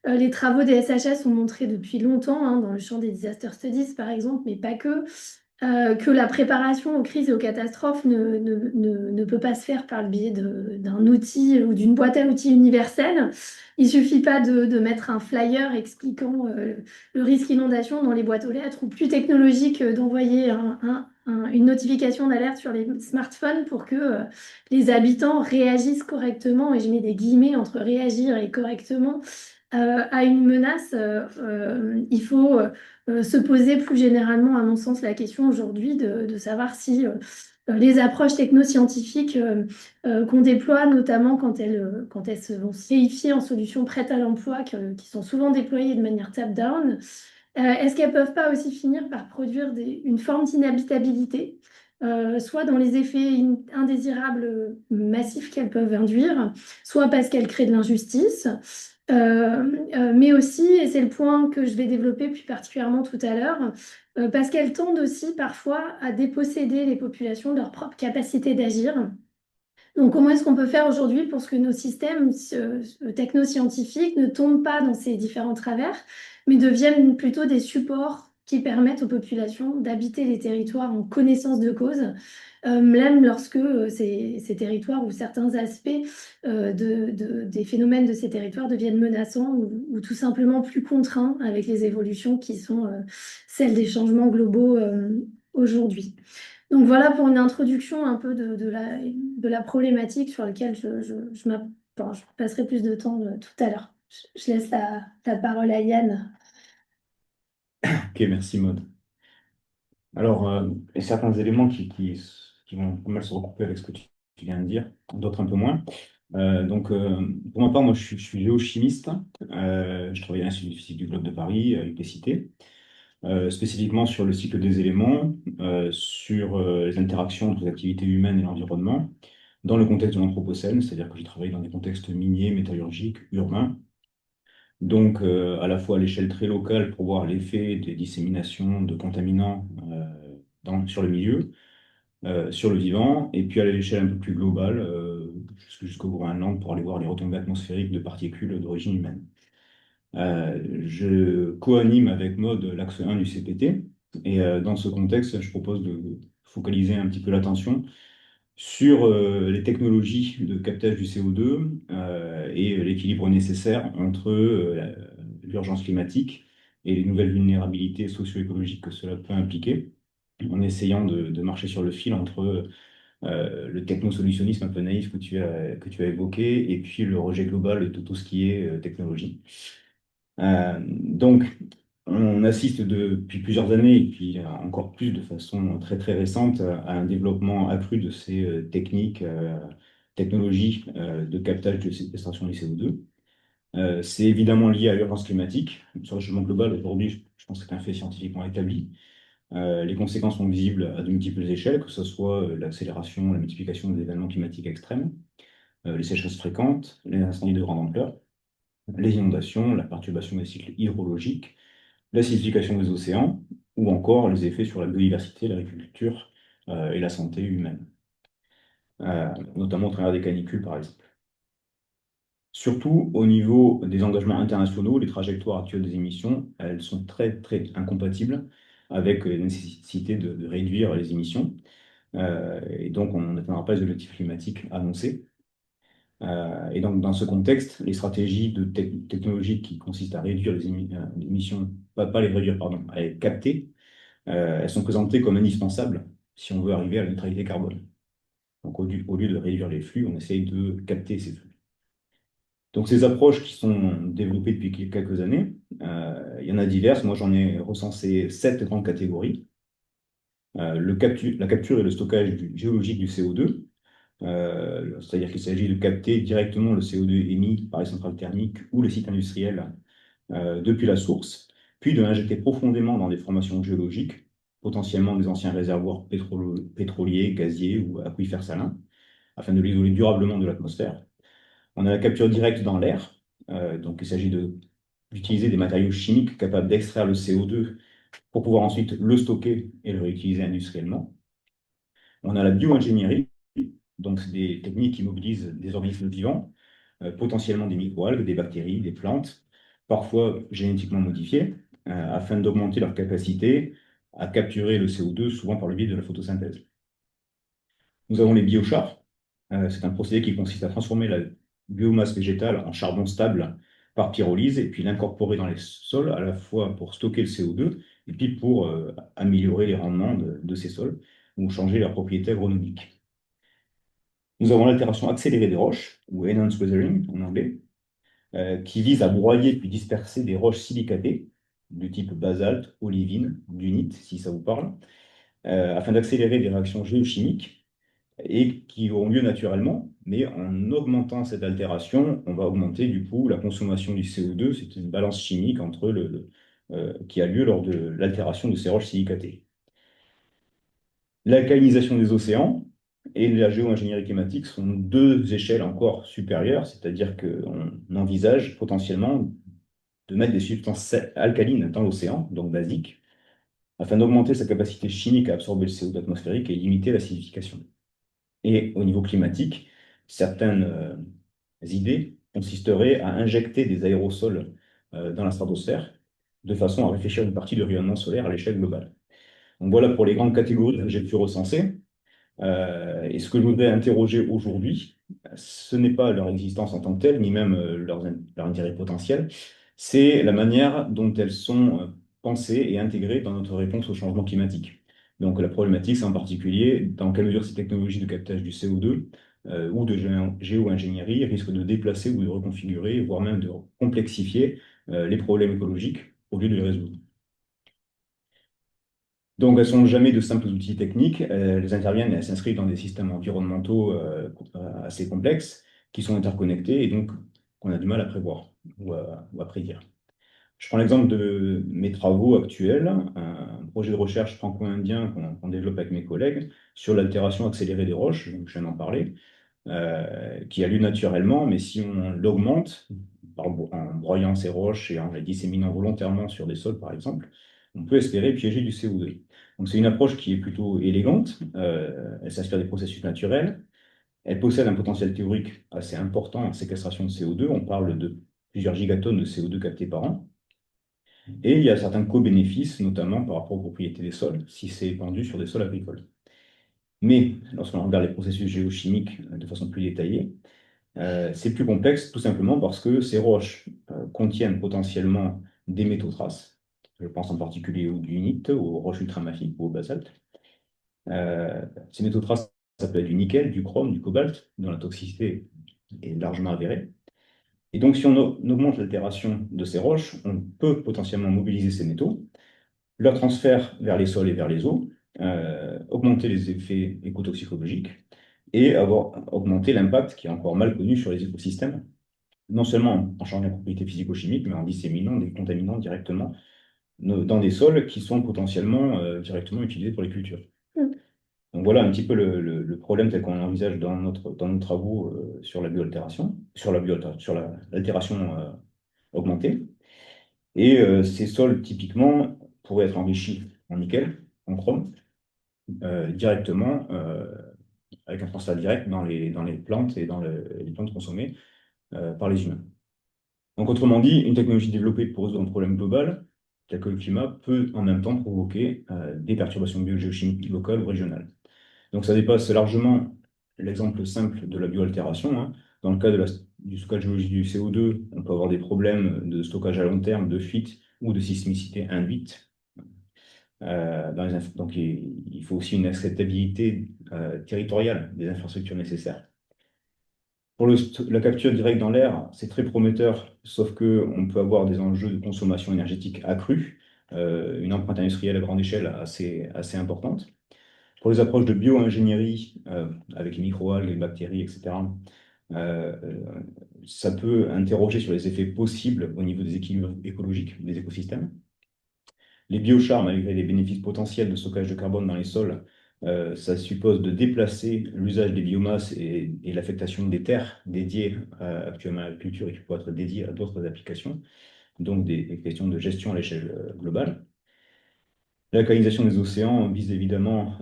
Les travaux des SHS ont montré depuis longtemps, hein, dans le champ des disaster studies par exemple, mais pas que la préparation aux crises et aux catastrophes ne peut pas se faire par le biais d'un outil ou d'une boîte à outils universelle. Il ne suffit pas de mettre un flyer expliquant le risque inondation dans les boîtes aux lettres ou plus technologique d'envoyer une notification d'alerte sur les smartphones pour que les habitants réagissent correctement, et je mets des guillemets entre réagir et correctement, à une menace. Il faut se poser plus généralement, à mon sens, la question aujourd'hui de savoir si les approches technoscientifiques qu'on déploie, notamment quand elles se vont se réifier en solutions prêtes à l'emploi, qui sont souvent déployées de manière top-down, est-ce qu'elles ne peuvent pas aussi finir par produire une forme d'inhabitabilité, soit dans les effets indésirables massifs qu'elles peuvent induire, soit parce qu'elles créent de l'injustice, mais aussi, et c'est le point que je vais développer plus particulièrement tout à l'heure, parce qu'elles tendent aussi parfois à déposséder les populations de leur propre capacité d'agir. Donc, comment est-ce qu'on peut faire aujourd'hui pour que nos systèmes technoscientifiques ne tombent pas dans ces différents travers, mais deviennent plutôt des supports qui permettent aux populations d'habiter les territoires en connaissance de cause, même lorsque ces territoires ou certains aspects des phénomènes de ces territoires deviennent menaçants ou tout simplement plus contraints avec les évolutions qui sont celles des changements globaux aujourd'hui. Donc voilà pour une introduction un peu de la problématique sur laquelle je passerai plus de temps tout à l'heure. Je laisse la parole à Yann. Ok, merci Maud. Alors, il y a certains éléments qui vont pas mal se recouper avec ce que tu viens de dire, d'autres un peu moins. Pour ma part, moi, je suis géochimiste. Je travaille à l'Institut de physique du Globe de Paris, à l'UPCité, spécifiquement sur le cycle des éléments, sur les interactions entre les activités humaines et l'environnement, dans le contexte de l'Anthropocène, c'est-à-dire que j'ai travaillé dans des contextes miniers, métallurgiques, urbains. Donc, à la fois à l'échelle très locale pour voir l'effet des disséminations de contaminants sur le milieu, sur le vivant, et puis à l'échelle un peu plus globale, jusqu'au Groenland pour aller voir les retombées atmosphériques de particules d'origine humaine. Je co-anime avec Maud l'axe 1 du CPT, et dans ce contexte, je propose de focaliser un petit peu l'attention sur les technologies de captage du CO2 et l'équilibre nécessaire entre l'urgence climatique et les nouvelles vulnérabilités socio-écologiques que cela peut impliquer, en essayant de marcher sur le fil entre le technosolutionnisme un peu naïf que tu as évoqué et puis le rejet global de tout ce qui est technologie. Donc, on assiste depuis plusieurs années, et puis encore plus de façon très très récente, à un développement accru de ces technologies de captage de séquestration du CO2. C'est évidemment lié à l'urgence climatique. Sur le changement global, aujourd'hui, je pense que c'est un fait scientifiquement établi. Les conséquences sont visibles à de multiples échelles, que ce soit l'accélération, la multiplication des événements climatiques extrêmes, les sécheresses fréquentes, les incendies de grande ampleur, les inondations, la perturbation des cycles hydrologiques, l'acidification des océans, ou encore les effets sur la biodiversité, l'agriculture et la santé humaine, notamment au travers des canicules, par exemple. Surtout, au niveau des engagements internationaux, les trajectoires actuelles des émissions, elles sont très, très incompatibles avec la nécessité de réduire les émissions. Et donc, on n'atteindra pas les objectifs climatiques annoncés. Et donc, dans ce contexte, les stratégies technologiques qui consistent à réduire les émissions, pas les réduire, pardon, à les capter, elles sont présentées comme indispensables si on veut arriver à la neutralité carbone. Donc, au lieu de réduire les flux, on essaye de capter ces flux. Donc, ces approches qui sont développées depuis quelques années, il y en a diverses. Moi, j'en ai recensé 7 grandes catégories. La capture et le stockage géologique du CO2, c'est-à-dire qu'il s'agit de capter directement le CO2 émis par les centrales thermiques ou les sites industriels depuis la source, puis de l'injecter profondément dans des formations géologiques, potentiellement des anciens réservoirs pétroliers, gaziers ou aquifères salins, afin de l'isoler durablement de l'atmosphère. On a la capture directe dans l'air, donc il s'agit d'utiliser des matériaux chimiques capables d'extraire le CO2 pour pouvoir ensuite le stocker et le réutiliser industriellement. On a la bio-ingénierie, donc c'est des techniques qui mobilisent des organismes vivants, potentiellement des microalgues, des bactéries, des plantes, parfois génétiquement modifiées, afin d'augmenter leur capacité à capturer le CO2, souvent par le biais de la photosynthèse. Nous avons les biochars. C'est un procédé qui consiste à transformer la biomasse végétale en charbon stable par pyrolyse et puis l'incorporer dans les sols, à la fois pour stocker le CO2 et puis pour améliorer les rendements de ces sols ou changer leurs propriétés agronomiques. Nous avons l'altération accélérée des roches, ou enhanced weathering en anglais, qui vise à broyer puis disperser des roches silicatées du type basalte, olivine, dunite, si ça vous parle, afin d'accélérer des réactions géochimiques et qui auront lieu naturellement, mais en augmentant cette altération, on va augmenter du coup la consommation du CO2. C'est une balance chimique entre qui a lieu lors de l'altération de ces roches silicatées. L'alcalinisation des océans et la géo-ingénierie climatique sont deux échelles encore supérieures, c'est-à-dire qu'on envisage potentiellement de mettre des substances alcalines dans l'océan, donc basiques, afin d'augmenter sa capacité chimique à absorber le CO2 atmosphérique et limiter l'acidification. Et au niveau climatique, certaines idées consisteraient à injecter des aérosols dans la stratosphère de façon à réfléchir une partie du rayonnement solaire à l'échelle globale. Donc voilà pour les grandes catégories que j'ai pu recenser. Et ce que je voudrais interroger aujourd'hui, ce n'est pas leur existence en tant que telle, ni même leur intérêt potentiel, c'est la manière dont elles sont pensées et intégrées dans notre réponse au changement climatique. Donc la problématique, c'est en particulier dans quelle mesure ces technologies de captage du CO2 ou de géo-ingénierie risquent de déplacer ou de reconfigurer, voire même de complexifier les problèmes écologiques au lieu de les résoudre. Donc, elles ne sont jamais de simples outils techniques. Elles interviennent et elles s'inscrivent dans des systèmes environnementaux assez complexes qui sont interconnectés et donc qu'on a du mal à prévoir ou à prédire. Je prends l'exemple de mes travaux actuels, un projet de recherche franco-indien qu'on développe avec mes collègues sur l'altération accélérée des roches, donc je viens d'en parler, qui a lieu naturellement, mais si on l'augmente en broyant ces roches et en les disséminant volontairement sur des sols, par exemple, on peut espérer piéger du CO2. Donc c'est une approche qui est plutôt élégante, elle s'inspire des processus naturels, elle possède un potentiel théorique assez important en séquestration de CO2, on parle de plusieurs gigatonnes de CO2 captés par an, et il y a certains co-bénéfices, notamment par rapport aux propriétés des sols, si c'est épandu sur des sols agricoles. Mais lorsqu'on regarde les processus géochimiques de façon plus détaillée, c'est plus complexe tout simplement parce que ces roches contiennent potentiellement des métaux traces. Je pense en particulier au dunite, aux roches ultramafiques ou au basalte. Ces métaux traces, ça peut être du nickel, du chrome, du cobalt, dont la toxicité est largement avérée. Et donc, si on augmente l'altération de ces roches, on peut potentiellement mobiliser ces métaux, leur transfert vers les sols et vers les eaux, augmenter les effets écotoxicologiques et avoir augmenté l'impact qui est encore mal connu sur les écosystèmes, non seulement en changeant les propriétés physico-chimiques, mais en disséminant des contaminants directement dans des sols qui sont potentiellement directement utilisés pour les cultures. Mm. Donc voilà un petit peu le problème tel qu'on l'envisage dans nos travaux sur la bioaltération, sur l'altération augmentée. Et ces sols, typiquement, pourraient être enrichis en nickel, en chrome, directement, avec un transfert direct dans les plantes et dans les plantes consommées par les humains. Donc, autrement dit, une technologie développée pour résoudre un problème global, tel que le climat, peut en même temps provoquer des perturbations biogéochimiques locales ou régionales. Donc, ça dépasse largement l'exemple simple de la bioaltération, hein. Dans le cas du stockage géologique du CO2, on peut avoir des problèmes de stockage à long terme, de fuite ou de sismicité induite. Donc, il faut aussi une acceptabilité territoriale des infrastructures nécessaires. Pour la capture directe dans l'air, c'est très prometteur, sauf qu'on peut avoir des enjeux de consommation énergétique accrue, une empreinte industrielle à grande échelle assez importante. Pour les approches de bio-ingénierie, avec les microalgues, les bactéries, etc., ça peut interroger sur les effets possibles au niveau des équilibres écologiques des écosystèmes. Les biochars, malgré les bénéfices potentiels de stockage de carbone dans les sols, ça suppose de déplacer l'usage des biomasses et l'affectation des terres dédiées actuellement à l'agriculture et qui pourraient être dédiées à d'autres applications, donc des questions de gestion à l'échelle globale. L'alcalinisation des océans vise évidemment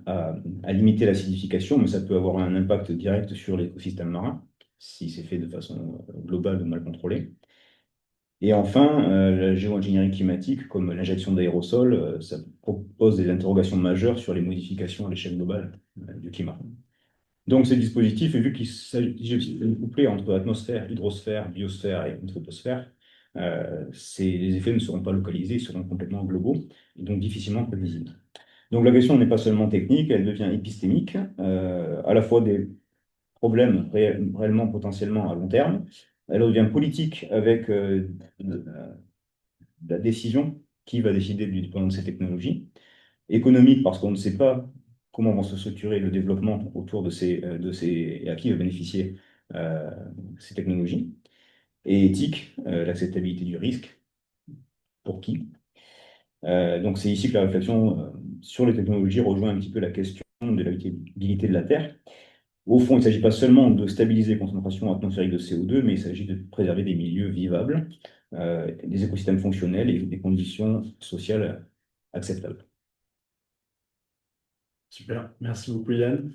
à limiter l'acidification, mais ça peut avoir un impact direct sur l'écosystème marin si c'est fait de façon globale ou mal contrôlée. Et enfin, la géo-ingénierie climatique, comme l'injection d'aérosols, ça pose des interrogations majeures sur les modifications à l'échelle globale du climat. Donc ces dispositifs, vu qu'il s'agit aussi d'une couplée entre atmosphère, hydrosphère, biosphère et troposphère, les effets ne seront pas localisés, ils seront complètement globaux, et donc difficilement prévisibles. Donc la question n'est pas seulement technique, elle devient épistémique, à la fois des problème réellement potentiellement à long terme. Elle devient politique avec la décision qui va décider du déploiement de ces technologies. Économique parce qu'on ne sait pas comment vont se structurer le développement autour et à qui va bénéficier ces technologies. Et éthique, l'acceptabilité du risque, pour qui. Donc c'est ici que la réflexion sur les technologies rejoint un petit peu la question de l'habitabilité de la Terre. Au fond, il ne s'agit pas seulement de stabiliser les concentrations atmosphériques de CO2, mais il s'agit de préserver des milieux vivables, des écosystèmes fonctionnels et des conditions sociales acceptables. Super, merci beaucoup Yann.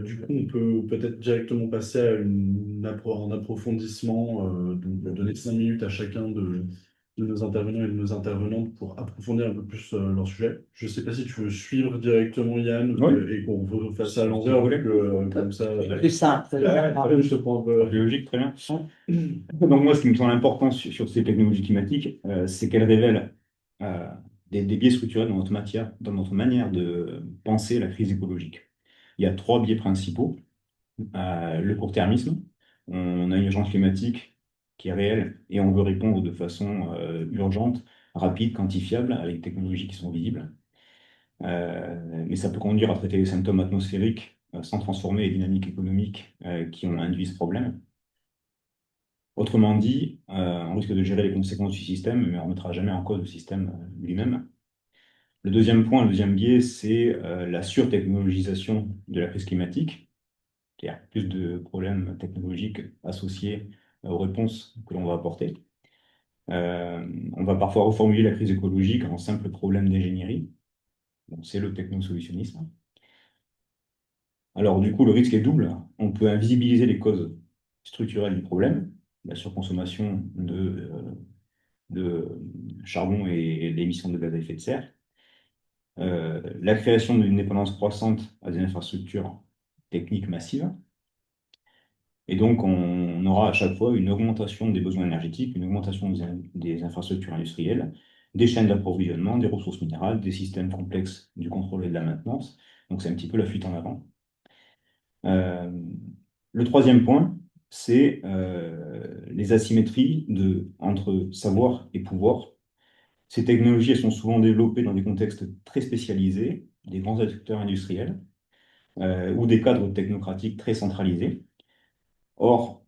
Du coup, on peut peut-être directement passer à un approfondissement, donc donner 5 minutes à chacun de nos intervenants et de nos intervenantes pour approfondir un peu plus leur sujet. Je ne sais pas si tu veux suivre directement Yann Oui. Et qu'on refasse ça à l'envers, vu que comme ça. Plus simple. Je te prends un peu. Biologique, très bien. Donc moi, ce qui me semble important sur ces technologies climatiques, c'est qu'elles révèlent des biais structurels dans notre manière de penser la crise écologique. Il y a 3 biais principaux. Le court-termisme. On a une urgence climatique qui est réelle et on veut répondre de façon urgente, rapide, quantifiable, avec des technologies qui sont visibles. Mais ça peut conduire à traiter les symptômes atmosphériques sans transformer les dynamiques économiques qui ont induit ce problème. Autrement dit, on risque de gérer les conséquences du système, mais on ne remettra jamais en cause le système lui-même. Le deuxième point, le deuxième biais, c'est la surtechnologisation de la crise climatique, c'est-à-dire plus de problèmes technologiques associés aux réponses que l'on va apporter. On va parfois reformuler la crise écologique en simple problème d'ingénierie. Donc, c'est le technosolutionnisme. Alors, du coup, le risque est double. On peut invisibiliser les causes structurelles du problème, la surconsommation de charbon et l'émission de gaz à effet de serre, la création d'une dépendance croissante à des infrastructures techniques massives. Et donc, on aura à chaque fois une augmentation des besoins énergétiques, une augmentation des infrastructures industrielles, des chaînes d'approvisionnement, des ressources minérales, des systèmes complexes du contrôle et de la maintenance. Donc, c'est un petit peu la fuite en avant. Le troisième point, c'est les asymétries entre savoir et pouvoir. Ces technologies, elles sont souvent développées dans des contextes très spécialisés, des grands acteurs industriels, ou des cadres technocratiques très centralisés. Or,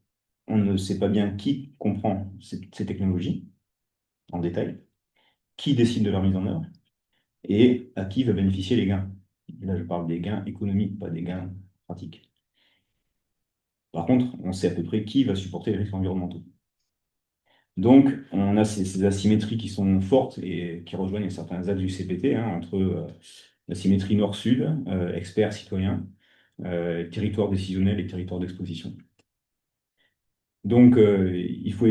on ne sait pas bien qui comprend ces technologies en détail, qui décide de leur mise en œuvre, et à qui va bénéficier les gains. Là, je parle des gains économiques, pas des gains pratiques. Par contre, on sait à peu près qui va supporter les risques environnementaux. Donc, on a ces asymétries qui sont fortes et qui rejoignent certains axes du CPT, hein, entre l'asymétrie nord-sud, experts-citoyens, territoire décisionnel et territoire d'exposition. Donc, il faut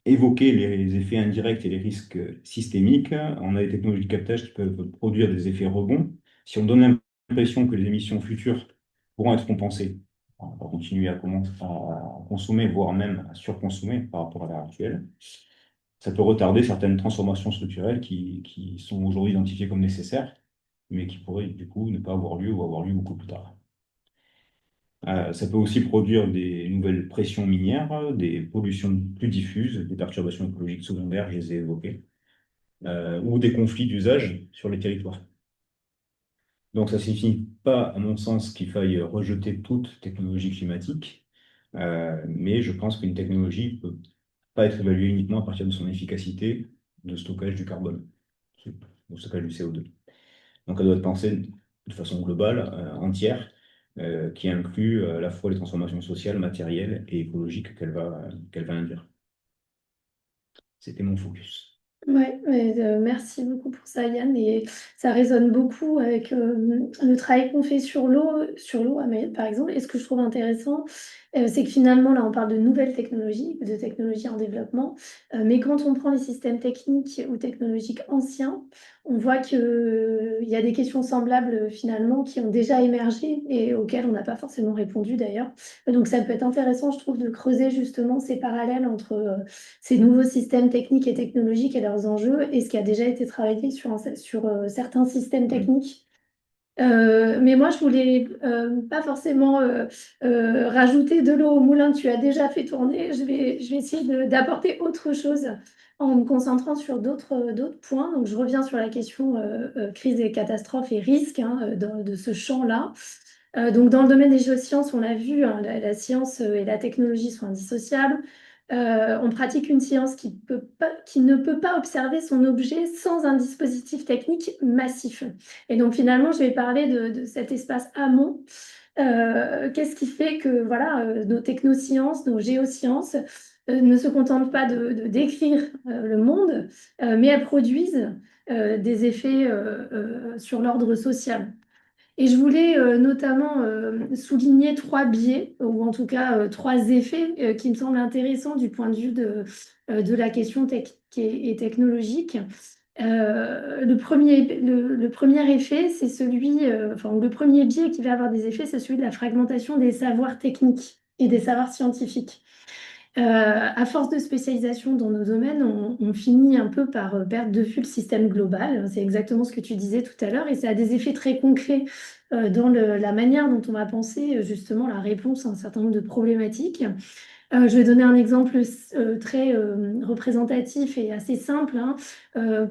évoquer les effets indirects et les risques systémiques. On a des technologies de captage qui peuvent produire des effets rebonds. Si on donne l'impression que les émissions futures pourront être compensées, on va continuer à consommer, voire même à surconsommer par rapport à l'ère actuelle. Ça peut retarder certaines transformations structurelles qui sont aujourd'hui identifiées comme nécessaires, mais qui pourraient du coup ne pas avoir lieu ou avoir lieu beaucoup plus tard. Ça peut aussi produire des nouvelles pressions minières, des pollutions plus diffuses, des perturbations écologiques secondaires, je les ai évoquées, ou des conflits d'usage sur les territoires. Donc ça ne signifie pas, à mon sens, qu'il faille rejeter toute technologie climatique, mais je pense qu'une technologie ne peut pas être évaluée uniquement à partir de son efficacité de stockage du carbone, de stockage du CO2. Donc elle doit être pensée de façon globale, entière, qui inclut à la fois les transformations sociales, matérielles et écologiques qu'elle va induire. C'était mon focus. Ouais, merci beaucoup pour ça, Yann. Et ça résonne beaucoup avec le travail qu'on fait sur l'eau à Mayotte, par exemple. Et ce que je trouve intéressant, c'est que finalement, là, on parle de nouvelles technologies, de technologies en développement. Mais quand on prend les systèmes techniques ou technologiques anciens, on voit qu'il y a des questions semblables finalement qui ont déjà émergé et auxquelles on n'a pas forcément répondu d'ailleurs. Donc ça peut être intéressant, je trouve, de creuser justement ces parallèles entre ces nouveaux systèmes techniques et technologiques et leurs enjeux et ce qui a déjà été travaillé sur certains systèmes techniques. Mais moi, je voulais pas forcément rajouter de l'eau au moulin que tu as déjà fait tourner. Je vais essayer d'apporter autre chose en me concentrant sur d'autres points. Donc, je reviens sur la question crise et catastrophes et risques hein, de ce champ-là. Donc, dans le domaine des géosciences, on l'a vu, hein, la science et la technologie sont indissociables. On pratique une science qui ne peut pas observer son objet sans un dispositif technique massif. Et donc finalement, je vais parler de cet espace amont. Qu'est-ce qui fait que voilà, nos technosciences, nos géosciences ne se contentent pas de décrire le monde, mais elles produisent des effets sur l'ordre social. Et je voulais notamment souligner trois biais, ou en tout cas trois effets qui me semblent intéressants du point de vue de la question et technologique. Le premier effet, c'est le premier biais qui va avoir des effets, c'est celui de la fragmentation des savoirs techniques et des savoirs scientifiques. À force de spécialisation dans nos domaines, on finit un peu par perdre de vue le système global. C'est exactement ce que tu disais tout à l'heure et ça a des effets très concrets dans la manière dont on va penser justement la réponse à un certain nombre de problématiques. Je vais donner un exemple très représentatif et assez simple. Hein.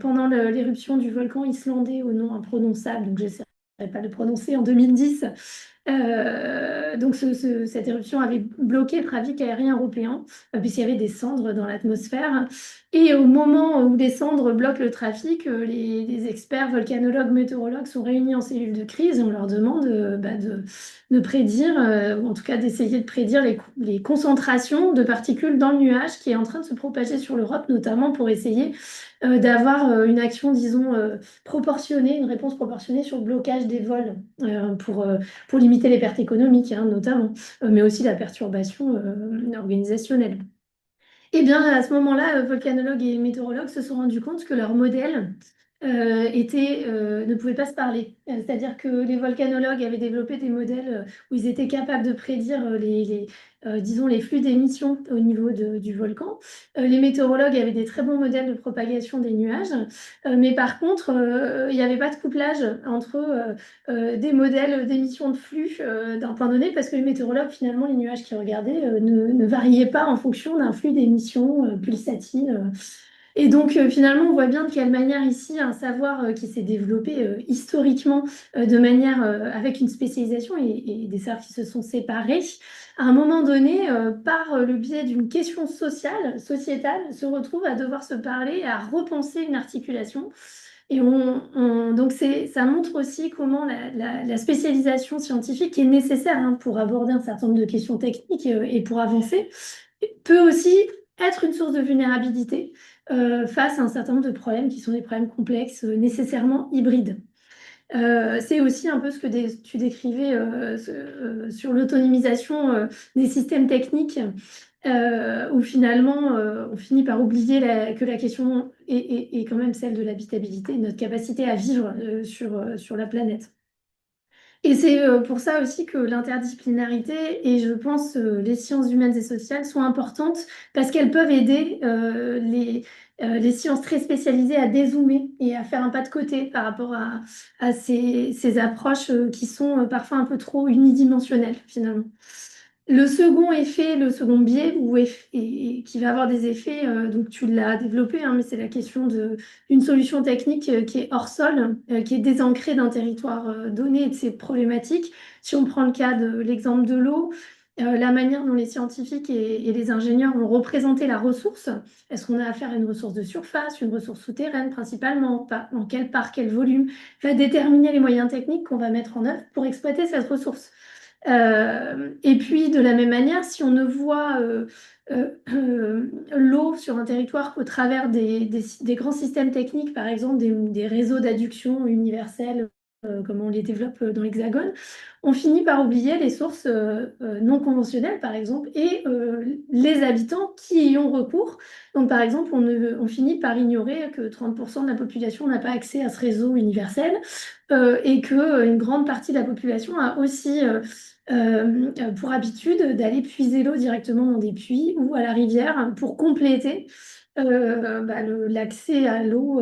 Pendant l'éruption du volcan islandais au nom imprononçable, donc je n'essaierai pas de le prononcer, en 2010, Donc cette éruption avait bloqué le trafic aérien européen, puisqu'il y avait des cendres dans l'atmosphère. Et au moment où les cendres bloquent le trafic, les experts volcanologues, météorologues sont réunis en cellule de crise et on leur demande de prédire, ou en tout cas d'essayer de prédire les concentrations de particules dans le nuage qui est en train de se propager sur l'Europe, notamment pour essayer d'avoir une action, disons, proportionnée, une réponse proportionnée sur le blocage des vols pour limiter les pertes économiques, hein, notamment, mais aussi la perturbation organisationnelle. Et bien, à ce moment-là, volcanologues et météorologues se sont rendus compte que leurs modèles ne pouvaient pas se parler. C'est-à-dire que les volcanologues avaient développé des modèles où ils étaient capables de prédire disons, les flux d'émissions au niveau du volcan. Les météorologues avaient des très bons modèles de propagation des nuages. Mais par contre, il n'y avait pas de couplage entre des modèles d'émissions de flux d'un point donné, parce que les météorologues, finalement, les nuages qu'ils regardaient ne variaient pas en fonction d'un flux d'émissions pulsatiles. Et donc, finalement, on voit bien de quelle manière ici, un savoir qui s'est développé historiquement de manière avec une spécialisation et des savoirs qui se sont séparés, à un moment donné, par le biais d'une question sociale, sociétale, se retrouve à devoir se parler, à repenser une articulation. Et donc ça montre aussi comment la spécialisation scientifique est nécessaire, hein, pour aborder un certain nombre de questions techniques et pour avancer, peut aussi être une source de vulnérabilité face à un certain nombre de problèmes qui sont des problèmes complexes, nécessairement hybrides. C'est aussi un peu ce que tu décrivais sur l'autonomisation des systèmes techniques, où finalement on finit par oublier que la question est quand même celle de l'habitabilité, de notre capacité à vivre sur la planète. Et c'est pour ça aussi que l'interdisciplinarité et je pense les sciences humaines et sociales sont importantes parce qu'elles peuvent aider les sciences très spécialisées à dézoomer et à faire un pas de côté par rapport à ces approches qui sont parfois un peu trop unidimensionnelles finalement. Le second effet, le second biais, et qui va avoir des effets, donc tu l'as développé, hein, mais c'est la question d'une solution technique qui est hors sol, qui est désancrée d'un territoire donné et de ses problématiques. Si on prend le cas de l'exemple de l'eau, la manière dont les scientifiques et les ingénieurs vont représenter la ressource, est-ce qu'on a affaire à une ressource de surface, une ressource souterraine principalement, en quelle part, quel volume, va déterminer les moyens techniques qu'on va mettre en œuvre pour exploiter cette ressource. Et puis, de la même manière, si on ne voit l'eau sur un territoire qu'au travers des grands systèmes techniques, par exemple des réseaux d'adduction universels, comme on les développe dans l'Hexagone, on finit par oublier les sources non conventionnelles, par exemple, et les habitants qui y ont recours. Donc, par exemple, on finit par ignorer que 30% de la population n'a pas accès à ce réseau universel et qu'une grande partie de la population a aussi pour habitude d'aller puiser l'eau directement dans des puits ou à la rivière pour compléter l'accès à l'eau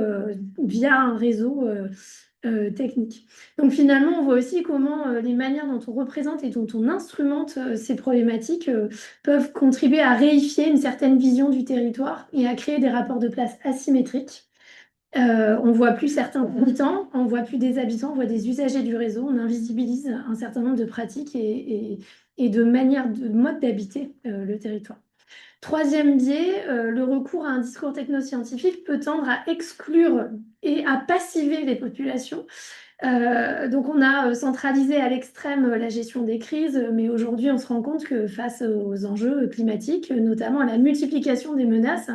via un réseau technique. Donc finalement, on voit aussi comment les manières dont on représente et dont on instrumente ces problématiques peuvent contribuer à réifier une certaine vision du territoire et à créer des rapports de place asymétriques. On voit plus certains habitants, on voit plus des habitants, on voit des usagers du réseau, on invisibilise un certain nombre de pratiques et de manières, de modes d'habiter le territoire. Troisième biais, le recours à un discours technoscientifique peut tendre à exclure et à passiver les populations. Donc on a centralisé à l'extrême la gestion des crises, mais aujourd'hui on se rend compte que face aux enjeux climatiques, notamment à la multiplication des menaces,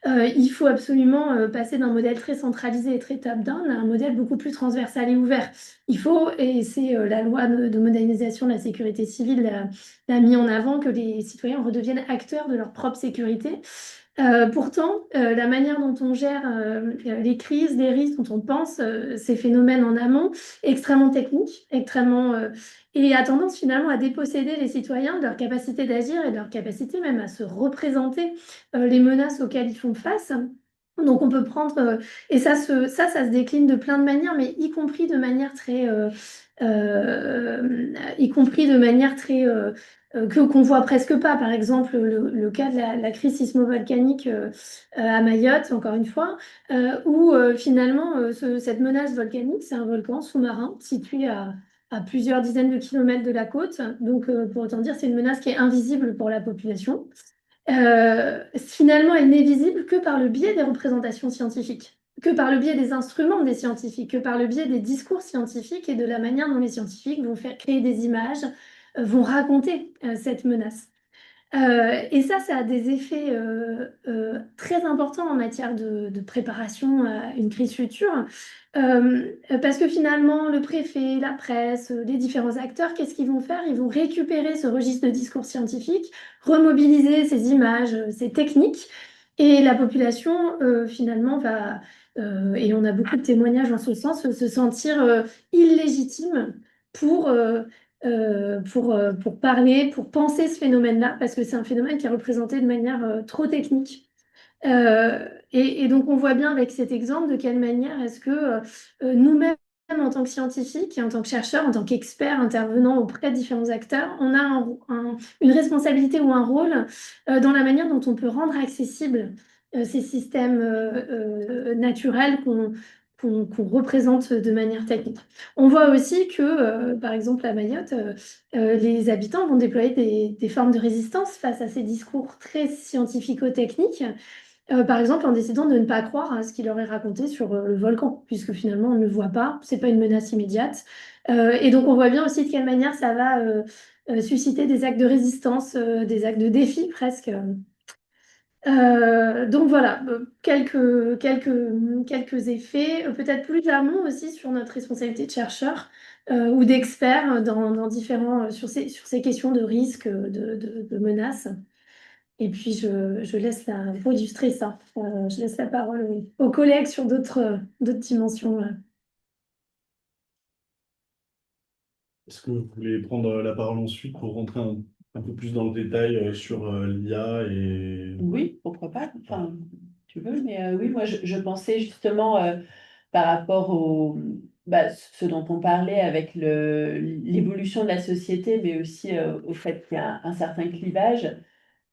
il faut absolument passer d'un modèle très centralisé et très top-down à un modèle beaucoup plus transversal et ouvert. Il faut, et c'est la loi de modernisation de la sécurité civile l'a mis en avant, que les citoyens redeviennent acteurs de leur propre sécurité. Pourtant, la manière dont on gère les crises, les risques, dont on pense ces phénomènes en amont, est extrêmement technique, et a tendance finalement à déposséder les citoyens de leur capacité d'agir et de leur capacité même à se représenter les menaces auxquelles ils font face. Donc on peut prendre, et ça se décline de plein de manières, mais y compris de manière très qu'on voit presque pas. Par exemple, le cas de la crise sismo-volcanique à Mayotte, encore une fois, où finalement cette menace volcanique, c'est un volcan sous-marin situé à à plusieurs dizaines de kilomètres de la côte. Donc, pour autant dire, c'est une menace qui est invisible pour la population. Finalement, elle n'est visible que par le biais des représentations scientifiques, que par le biais des instruments des scientifiques, que par le biais des discours scientifiques et de la manière dont les scientifiques vont faire créer des images, vont raconter cette menace. Et ça a des effets très importants en matière de préparation à une crise future, parce que finalement, le préfet, la presse, les différents acteurs, qu'est-ce qu'ils vont faire? Ils vont récupérer ce registre de discours scientifique, remobiliser ces images, ces techniques, et la population, finalement, va, et on a beaucoup de témoignages en ce sens, se sentir illégitime pour... pour parler, pour penser ce phénomène-là, parce que c'est un phénomène qui est représenté de manière trop technique. Et donc, on voit bien avec cet exemple de quelle manière est-ce que nous-mêmes, en tant que scientifiques et en tant que chercheurs, en tant qu'experts intervenant auprès de différents acteurs, on a une responsabilité ou un rôle dans la manière dont on peut rendre accessibles ces systèmes naturels qu'on représente de manière technique. On voit aussi que, par exemple, à Mayotte, les habitants vont déployer des formes de résistance face à ces discours très scientifico-techniques, par exemple en décidant de ne pas croire à ce qu'il leur est raconté sur le volcan, puisque finalement on ne le voit pas, c'est pas une menace immédiate. Et donc on voit bien aussi de quelle manière ça va susciter des actes de résistance, des actes de défi presque. Donc voilà, quelques effets, peut-être plus d'amont aussi sur notre responsabilité de chercheur ou d'expert dans différents, sur ces questions de risque, de menaces. Et puis je laisse pour illustrer ça, je laisse la parole aux collègues sur d'autres dimensions. Est-ce que vous voulez prendre la parole ensuite pour rentrer un peu plus dans le détail sur l'IA et... Oui, pourquoi pas, enfin, tu veux, mais oui, moi je pensais justement par rapport ce dont on parlait avec l'évolution de la société, mais aussi au fait qu'il y a un certain clivage.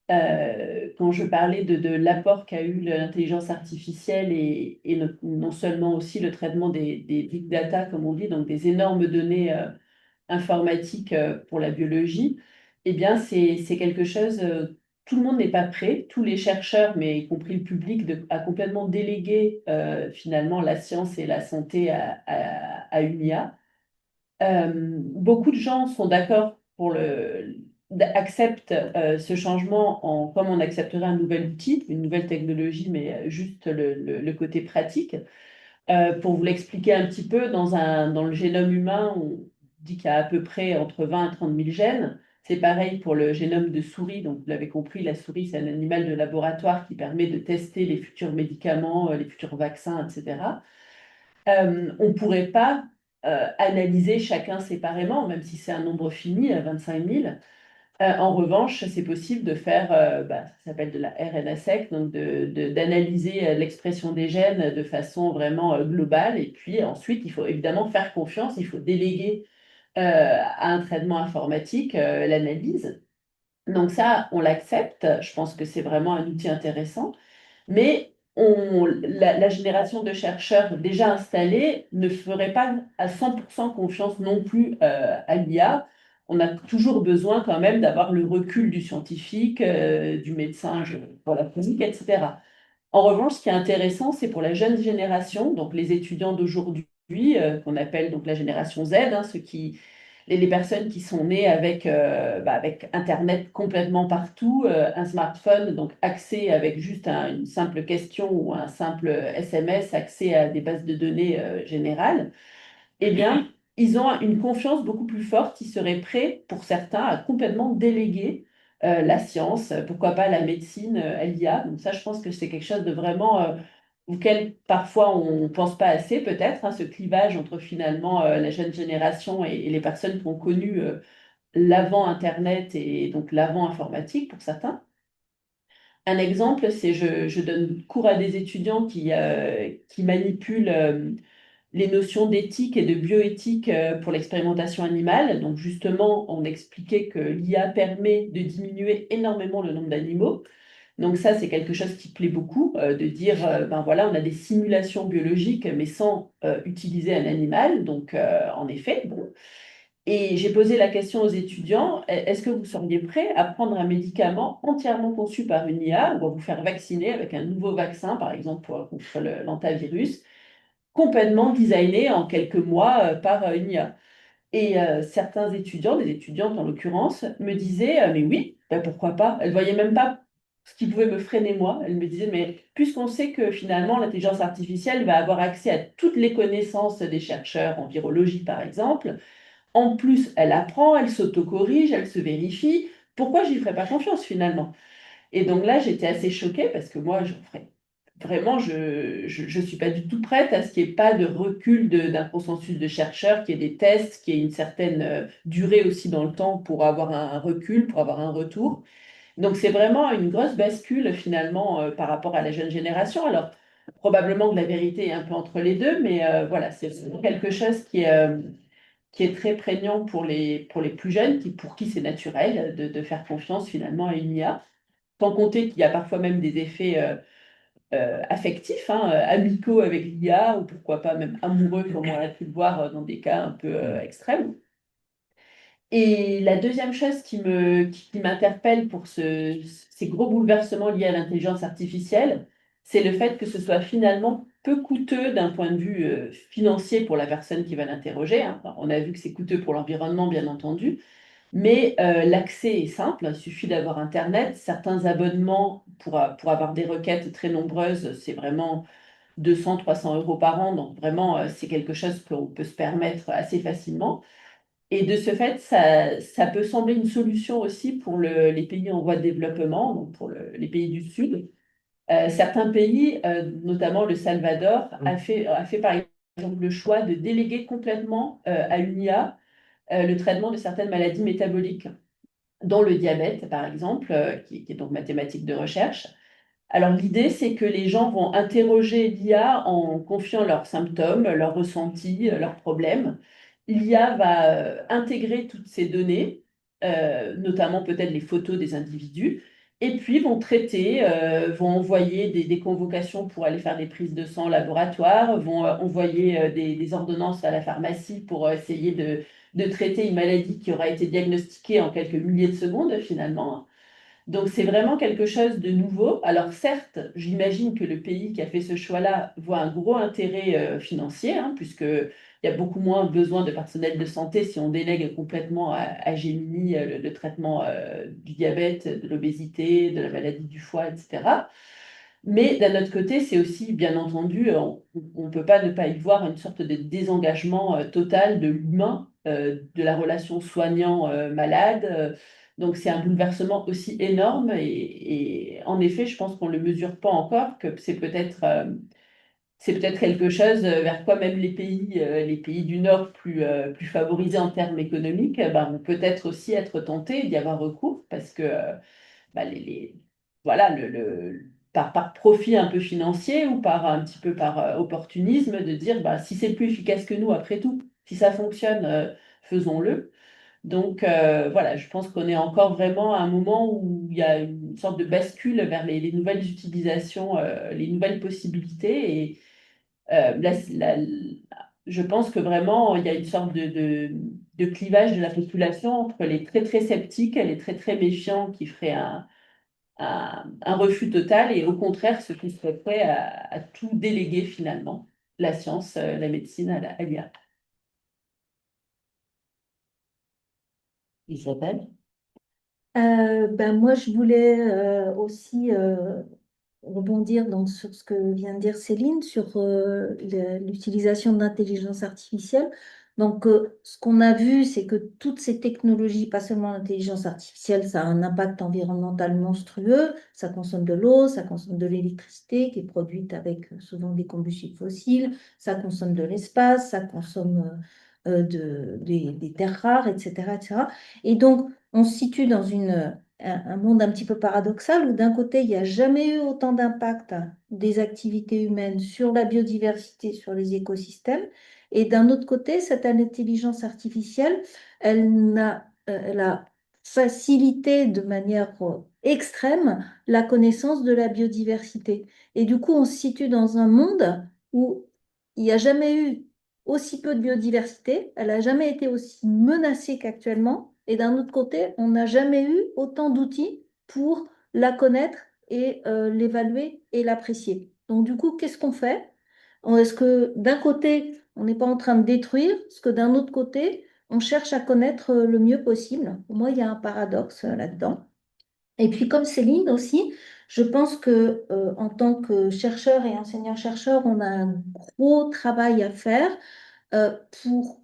Quand je parlais de l'apport qu'a eu l'intelligence artificielle et non seulement aussi le traitement des big data, comme on dit, donc des énormes données informatique pour la biologie, eh bien, c'est quelque chose, tout le monde n'est pas prêt, tous les chercheurs, mais y compris le public, à complètement déléguer finalement la science et la santé à une IA. Beaucoup de gens sont d'accord acceptent ce changement comme on accepterait un nouvel outil, une nouvelle technologie, mais juste le côté pratique. Pour vous l'expliquer un petit peu, dans le génome humain, on dit qu'il y a à peu près entre 20 et 30 000 gènes. C'est pareil pour le génome de souris. Donc, vous l'avez compris, la souris, c'est un animal de laboratoire qui permet de tester les futurs médicaments, les futurs vaccins, etc. On ne pourrait pas analyser chacun séparément, même si c'est un nombre fini, 25 000. En revanche, c'est possible de faire, ça s'appelle de la RNA-seq, donc d'analyser l'expression des gènes de façon vraiment globale. Et puis ensuite, il faut évidemment faire confiance, il faut déléguer à un traitement informatique l'analyse. Donc ça, on l'accepte. Je pense que c'est vraiment un outil intéressant. Mais la génération de chercheurs déjà installés ne ferait pas à 100% confiance non plus à l'IA. On a toujours besoin quand même d'avoir le recul du scientifique, du médecin pour la clinique, etc. En revanche, ce qui est intéressant, c'est pour la jeune génération, donc les étudiants d'aujourd'hui, qu'on appelle donc la génération Z, hein, les personnes qui sont nées avec Internet complètement partout, un smartphone, donc accès avec juste une simple question ou un simple SMS, accès à des bases de données générales, eh bien, ils ont une confiance beaucoup plus forte. Ils seraient prêts, pour certains, à complètement déléguer la science, pourquoi pas la médecine, à l'IA. Donc ça, je pense que c'est quelque chose de vraiment auquel parfois on ne pense pas assez, peut-être, hein, ce clivage entre finalement la jeune génération et les personnes qui ont connu l'avant-Internet et donc l'avant-informatique pour certains. Un exemple, c'est je donne cours à des étudiants qui manipulent les notions d'éthique et de bioéthique pour l'expérimentation animale. Donc justement, on expliquait que l'IA permet de diminuer énormément le nombre d'animaux. Donc ça, c'est quelque chose qui plaît beaucoup, de dire, ben voilà, on a des simulations biologiques, mais sans utiliser un animal. Donc en effet, bon. Et j'ai posé la question aux étudiants, est-ce que vous seriez prêts à prendre un médicament entièrement conçu par une IA ou à vous faire vacciner avec un nouveau vaccin, par exemple contre l'antavirus, complètement designé en quelques mois par une IA? Et certains étudiants, des étudiantes en l'occurrence, me disaient, mais oui, ben pourquoi pas? Elles ne voyaient même pas ce qui pouvait me freiner moi. Elles me disaient, mais puisqu'on sait que finalement l'intelligence artificielle va avoir accès à toutes les connaissances des chercheurs en virologie, par exemple, en plus elle apprend, elle s'autocorrige, elle se vérifie, pourquoi j'y ferais pas confiance finalement? Et donc là, j'étais assez choquée parce que moi, vraiment, je suis pas du tout prête à ce qu'il n'y ait pas de recul d'un consensus de chercheurs, qu'il y ait des tests, qu'il y ait une certaine durée aussi dans le temps pour avoir un recul, pour avoir un retour. Donc c'est vraiment une grosse bascule finalement par rapport à la jeune génération. Alors probablement que la vérité est un peu entre les deux, mais voilà, c'est quelque chose qui est très prégnant pour les plus jeunes, pour qui c'est naturel de faire confiance finalement à une IA. Sans compter qu'il y a parfois même des effets affectifs, hein, amicaux avec l'IA, ou pourquoi pas même amoureux, comme on a pu le voir dans des cas un peu extrêmes. Et la deuxième chose qui m'interpelle pour ces gros bouleversements liés à l'intelligence artificielle, c'est le fait que ce soit finalement peu coûteux d'un point de vue financier pour la personne qui va l'interroger, hein. Alors, on a vu que c'est coûteux pour l'environnement, bien entendu, mais l'accès est simple, il suffit d'avoir Internet. Certains abonnements pour avoir des requêtes très nombreuses, c'est vraiment 200, 300 euros par an. Donc vraiment, c'est quelque chose qu'on peut se permettre assez facilement. Et de ce fait, ça peut sembler une solution aussi pour les pays en voie de développement, donc pour les pays du Sud. Certains pays, notamment le Salvador, a fait par exemple le choix de déléguer complètement à une IA le traitement de certaines maladies métaboliques, dont le diabète, par exemple, qui est donc mathématique de recherche. Alors l'idée, c'est que les gens vont interroger l'IA en confiant leurs symptômes, leurs ressentis, leurs problèmes. L'IA va intégrer toutes ces données, notamment peut-être les photos des individus, et puis vont traiter, vont envoyer des convocations pour aller faire des prises de sang au laboratoire, vont envoyer des ordonnances à la pharmacie pour essayer de traiter une maladie qui aura été diagnostiquée en quelques milliers de secondes finalement, hein. Donc c'est vraiment quelque chose de nouveau. Alors certes, j'imagine que le pays qui a fait ce choix-là voit un gros intérêt financier, hein, puisqu'il y a beaucoup moins besoin de personnel de santé si on délègue complètement à Gemini le traitement du diabète, de l'obésité, de la maladie du foie, etc. Mais d'un autre côté, c'est aussi, bien entendu, on ne peut pas ne pas y voir une sorte de désengagement total de l'humain, de la relation soignant-malade. Donc c'est un bouleversement aussi énorme et en effet, je pense qu'on ne le mesure pas encore, que c'est peut-être quelque chose vers quoi même les pays du Nord plus favorisés en termes économiques vont peut-être aussi être tentés d'y avoir recours parce que bah, voilà, par profit un peu financier ou par un petit peu par opportunisme, de dire bah, si c'est plus efficace que nous, après tout, si ça fonctionne, faisons-le. Donc voilà, je pense qu'on est encore vraiment à un moment où il y a une sorte de bascule vers les nouvelles utilisations, les nouvelles possibilités. Et je pense que vraiment, il y a une sorte de clivage de la population entre les très très sceptiques et les très très méfiants qui feraient un refus total et au contraire ceux qui seraient prêts à tout déléguer finalement, la science, la médecine à l'IA. Isabelle? Ben moi, je voulais aussi rebondir sur ce que vient de dire Céline, sur l'utilisation de l'intelligence artificielle. Donc, ce qu'on a vu, c'est que toutes ces technologies, pas seulement l'intelligence artificielle, ça a un impact environnemental monstrueux. Ça consomme de l'eau, ça consomme de l'électricité qui est produite avec souvent des combustibles fossiles, ça consomme de l'espace, ça consomme des terres rares, etc., etc. Et donc, on se situe dans un monde un petit peu paradoxal où d'un côté, il n'y a jamais eu autant d'impact des activités humaines sur la biodiversité, sur les écosystèmes. Et d'un autre côté, cette intelligence artificielle, elle a facilité de manière extrême la connaissance de la biodiversité. Et du coup, on se situe dans un monde où il n'y a jamais eu aussi peu de biodiversité, elle n'a jamais été aussi menacée qu'actuellement. Et d'un autre côté, on n'a jamais eu autant d'outils pour la connaître et l'évaluer et l'apprécier. Donc du coup, qu'est-ce qu'on fait? Est-ce que d'un côté, on n'est pas en train de détruire, est-ce que d'un autre côté, on cherche à connaître le mieux possible? Pour moi, il y a un paradoxe là-dedans. Et puis, comme Céline aussi, je pense que en tant que chercheur et enseignant-chercheur, on a un gros travail à faire pour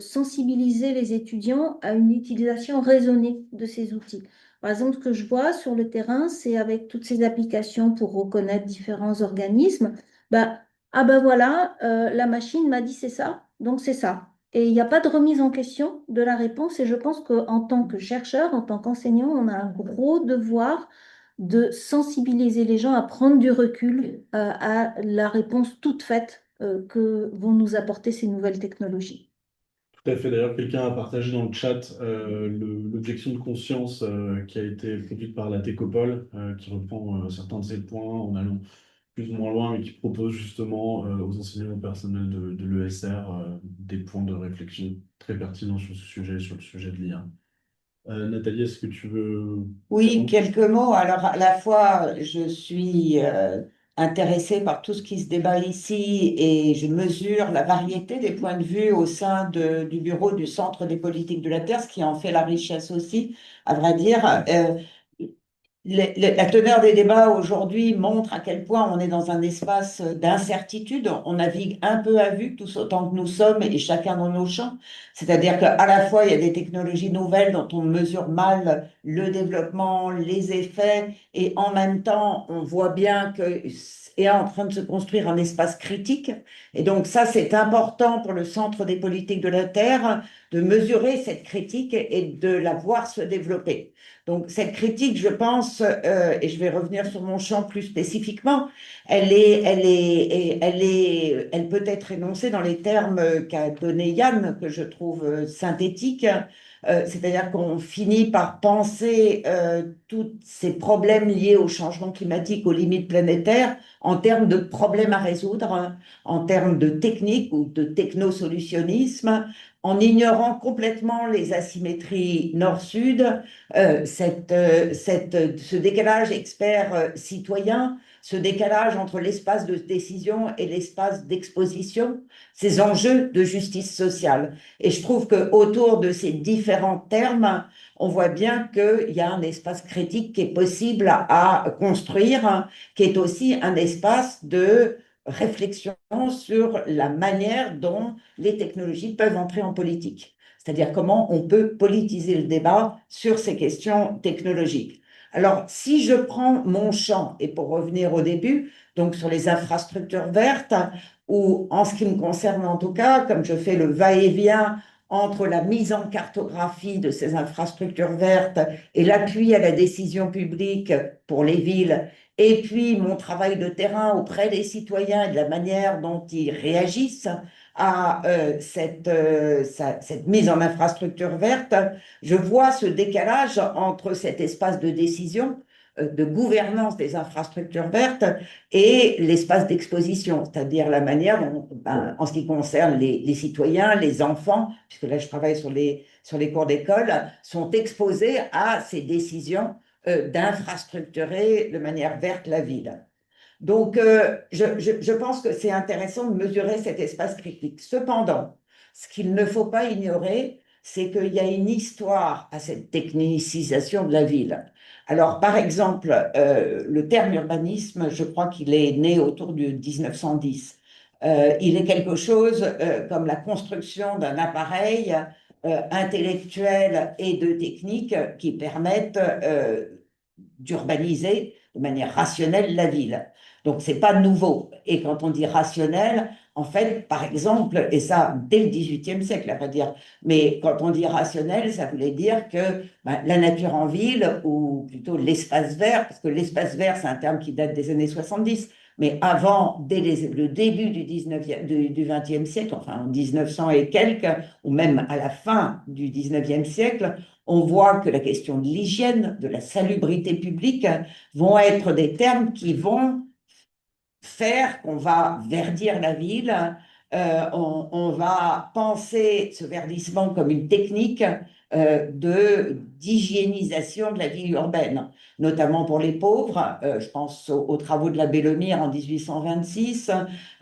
sensibiliser les étudiants à une utilisation raisonnée de ces outils. Par exemple, ce que je vois sur le terrain, c'est avec toutes ces applications pour reconnaître différents organismes, bah, ah ben voilà, la machine m'a dit c'est ça, donc c'est ça. Et il n'y a pas de remise en question de la réponse. Et je pense qu'en tant que chercheur, en tant qu'enseignant, on a un gros devoir de sensibiliser les gens à prendre du recul à la réponse toute faite que vont nous apporter ces nouvelles technologies. Tout à fait. D'ailleurs, quelqu'un a partagé dans le chat l'objection de conscience qui a été produite par la Técopole, qui reprend certains de ces points en allant plus ou moins loin, mais qui propose justement aux enseignants personnels de l'ESR des points de réflexion très pertinents sur le sujet de l'IA. Nathalie, est-ce que tu veux... Oui, quelques mots. Alors, à la fois, je suis intéressée par tout ce qui se débat ici et je mesure la variété des points de vue au sein du bureau du Centre des politiques de la Terre, ce qui en fait la richesse aussi, à vrai dire. La teneur des débats aujourd'hui montre à quel point on est dans un espace d'incertitude. On navigue un peu à vue, tous autant que nous sommes, et chacun dans nos champs. C'est-à-dire qu'à la fois, il y a des technologies nouvelles dont on mesure mal le développement, les effets, et en même temps, on voit bien que est en train de se construire un espace critique. Et donc ça, c'est important pour le Centre des politiques de la Terre de mesurer cette critique et de la voir se développer. Donc, cette critique, je pense, et je vais revenir sur mon champ plus spécifiquement, elle peut être énoncée dans les termes qu'a donné Yann, que je trouve synthétiques. C'est-à-dire qu'on finit par penser tous ces problèmes liés au changement climatique, aux limites planétaires, en termes de problèmes à résoudre, hein, en termes de technique ou de technosolutionnisme, en ignorant complètement les asymétries nord-sud, ce décalage expert-citoyen, ce décalage entre l'espace de décision et l'espace d'exposition, ces enjeux de justice sociale. Et je trouve qu'autour de ces différents termes, on voit bien qu'il y a un espace critique qui est possible à construire, hein, qui est aussi un espace de réflexion sur la manière dont les technologies peuvent entrer en politique. C'est-à-dire comment on peut politiser le débat sur ces questions technologiques. Alors, si je prends mon champ, et pour revenir au début, donc sur les infrastructures vertes, ou en ce qui me concerne en tout cas, comme je fais le va-et-vient entre la mise en cartographie de ces infrastructures vertes et l'appui à la décision publique pour les villes, et puis mon travail de terrain auprès des citoyens et de la manière dont ils réagissent à cette mise en infrastructure verte, je vois ce décalage entre cet espace de décision, de gouvernance des infrastructures vertes et l'espace d'exposition, c'est-à-dire la manière dont, en ce qui concerne les citoyens, les enfants, puisque là je travaille sur les cours d'école, sont exposés à ces décisions d'infrastructurer de manière verte la ville. Donc, je pense que c'est intéressant de mesurer cet espace critique. Cependant, ce qu'il ne faut pas ignorer, c'est qu'il y a une histoire à cette technicisation de la ville. Alors, par exemple, le terme urbanisme, je crois qu'il est né autour du 1910. Il est quelque chose comme la construction d'un appareil intellectuel et de technique qui permettent d'urbaniser de manière rationnelle la ville. Donc, c'est pas nouveau. Et quand on dit rationnel, en fait, par exemple, et ça dès le XVIIIe siècle, à vrai dire, mais quand on dit rationnel, ça voulait dire que la nature en ville, ou plutôt l'espace vert, parce que l'espace vert, c'est un terme qui date des années 70, mais avant, dès le début du XXe siècle, enfin en 1900 et quelques, ou même à la fin du XIXe siècle, on voit que la question de l'hygiène, de la salubrité publique vont être des termes qui vont faire qu'on va verdir la ville On va penser ce verdissement comme une technique d'hygiénisation de la vie urbaine, notamment pour les pauvres. Je pense aux travaux de l'abbé Lemire en 1826.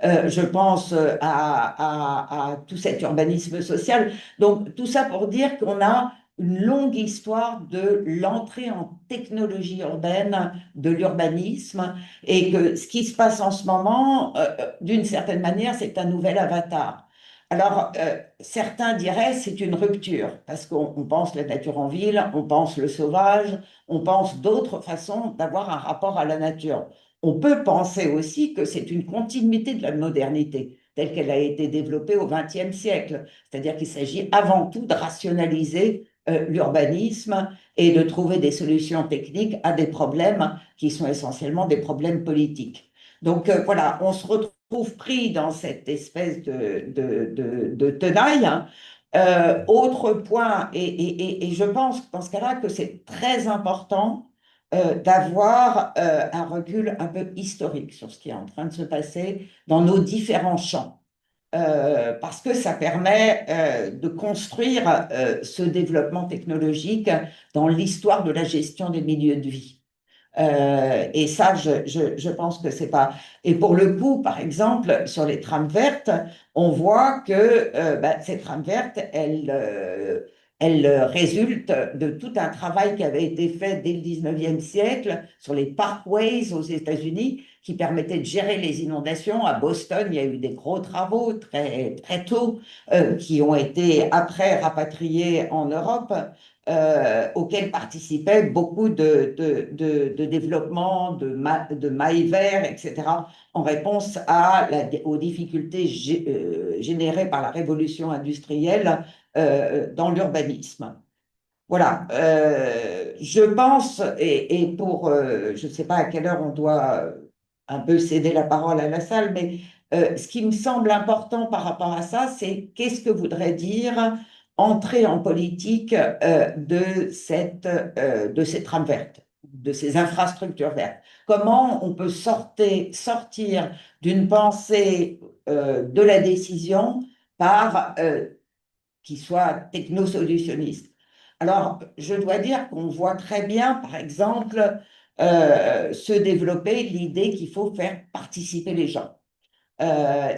Je pense à tout cet urbanisme social. Donc, tout ça pour dire qu'on a une longue histoire de l'entrée en technologie urbaine, de l'urbanisme, et que ce qui se passe en ce moment, d'une certaine manière, c'est un nouvel avatar. Alors, certains diraient c'est une rupture, parce qu'on pense la nature en ville, on pense le sauvage, on pense d'autres façons d'avoir un rapport à la nature. On peut penser aussi que c'est une continuité de la modernité, telle qu'elle a été développée au XXe siècle. C'est-à-dire qu'il s'agit avant tout de rationaliser l'urbanisme et de trouver des solutions techniques à des problèmes qui sont essentiellement des problèmes politiques. Donc voilà, on se retrouve pris dans cette espèce de tenaille, hein. Autre point, et je pense dans ce cas-là que c'est très important d'avoir un recul un peu historique sur ce qui est en train de se passer dans nos différents champs. Parce que ça permet de construire ce développement technologique dans l'histoire de la gestion des milieux de vie. Et ça, je pense que c'est pas. Et pour le coup, par exemple, sur les trames vertes, on voit que ces trames vertes, elles résultent de tout un travail qui avait été fait dès le 19e siècle sur les parkways aux États-Unis qui permettaient de gérer les inondations. À Boston, il y a eu des gros travaux très, très tôt qui ont été après rapatriés en Europe. Auxquels participaient beaucoup de développement, de mailles verts, etc., en réponse aux difficultés générées par la révolution industrielle dans l'urbanisme. Voilà, je pense, et pour, je ne sais pas à quelle heure on doit un peu céder la parole à la salle, mais ce qui me semble important par rapport à ça, c'est qu'est-ce que voudrait dire entrer en politique de ces trames vertes, de ces infrastructures vertes. Comment on peut sortir d'une pensée de la décision par qui soit technosolutionniste. Alors, je dois dire qu'on voit très bien, par exemple, se développer l'idée qu'il faut faire participer les gens.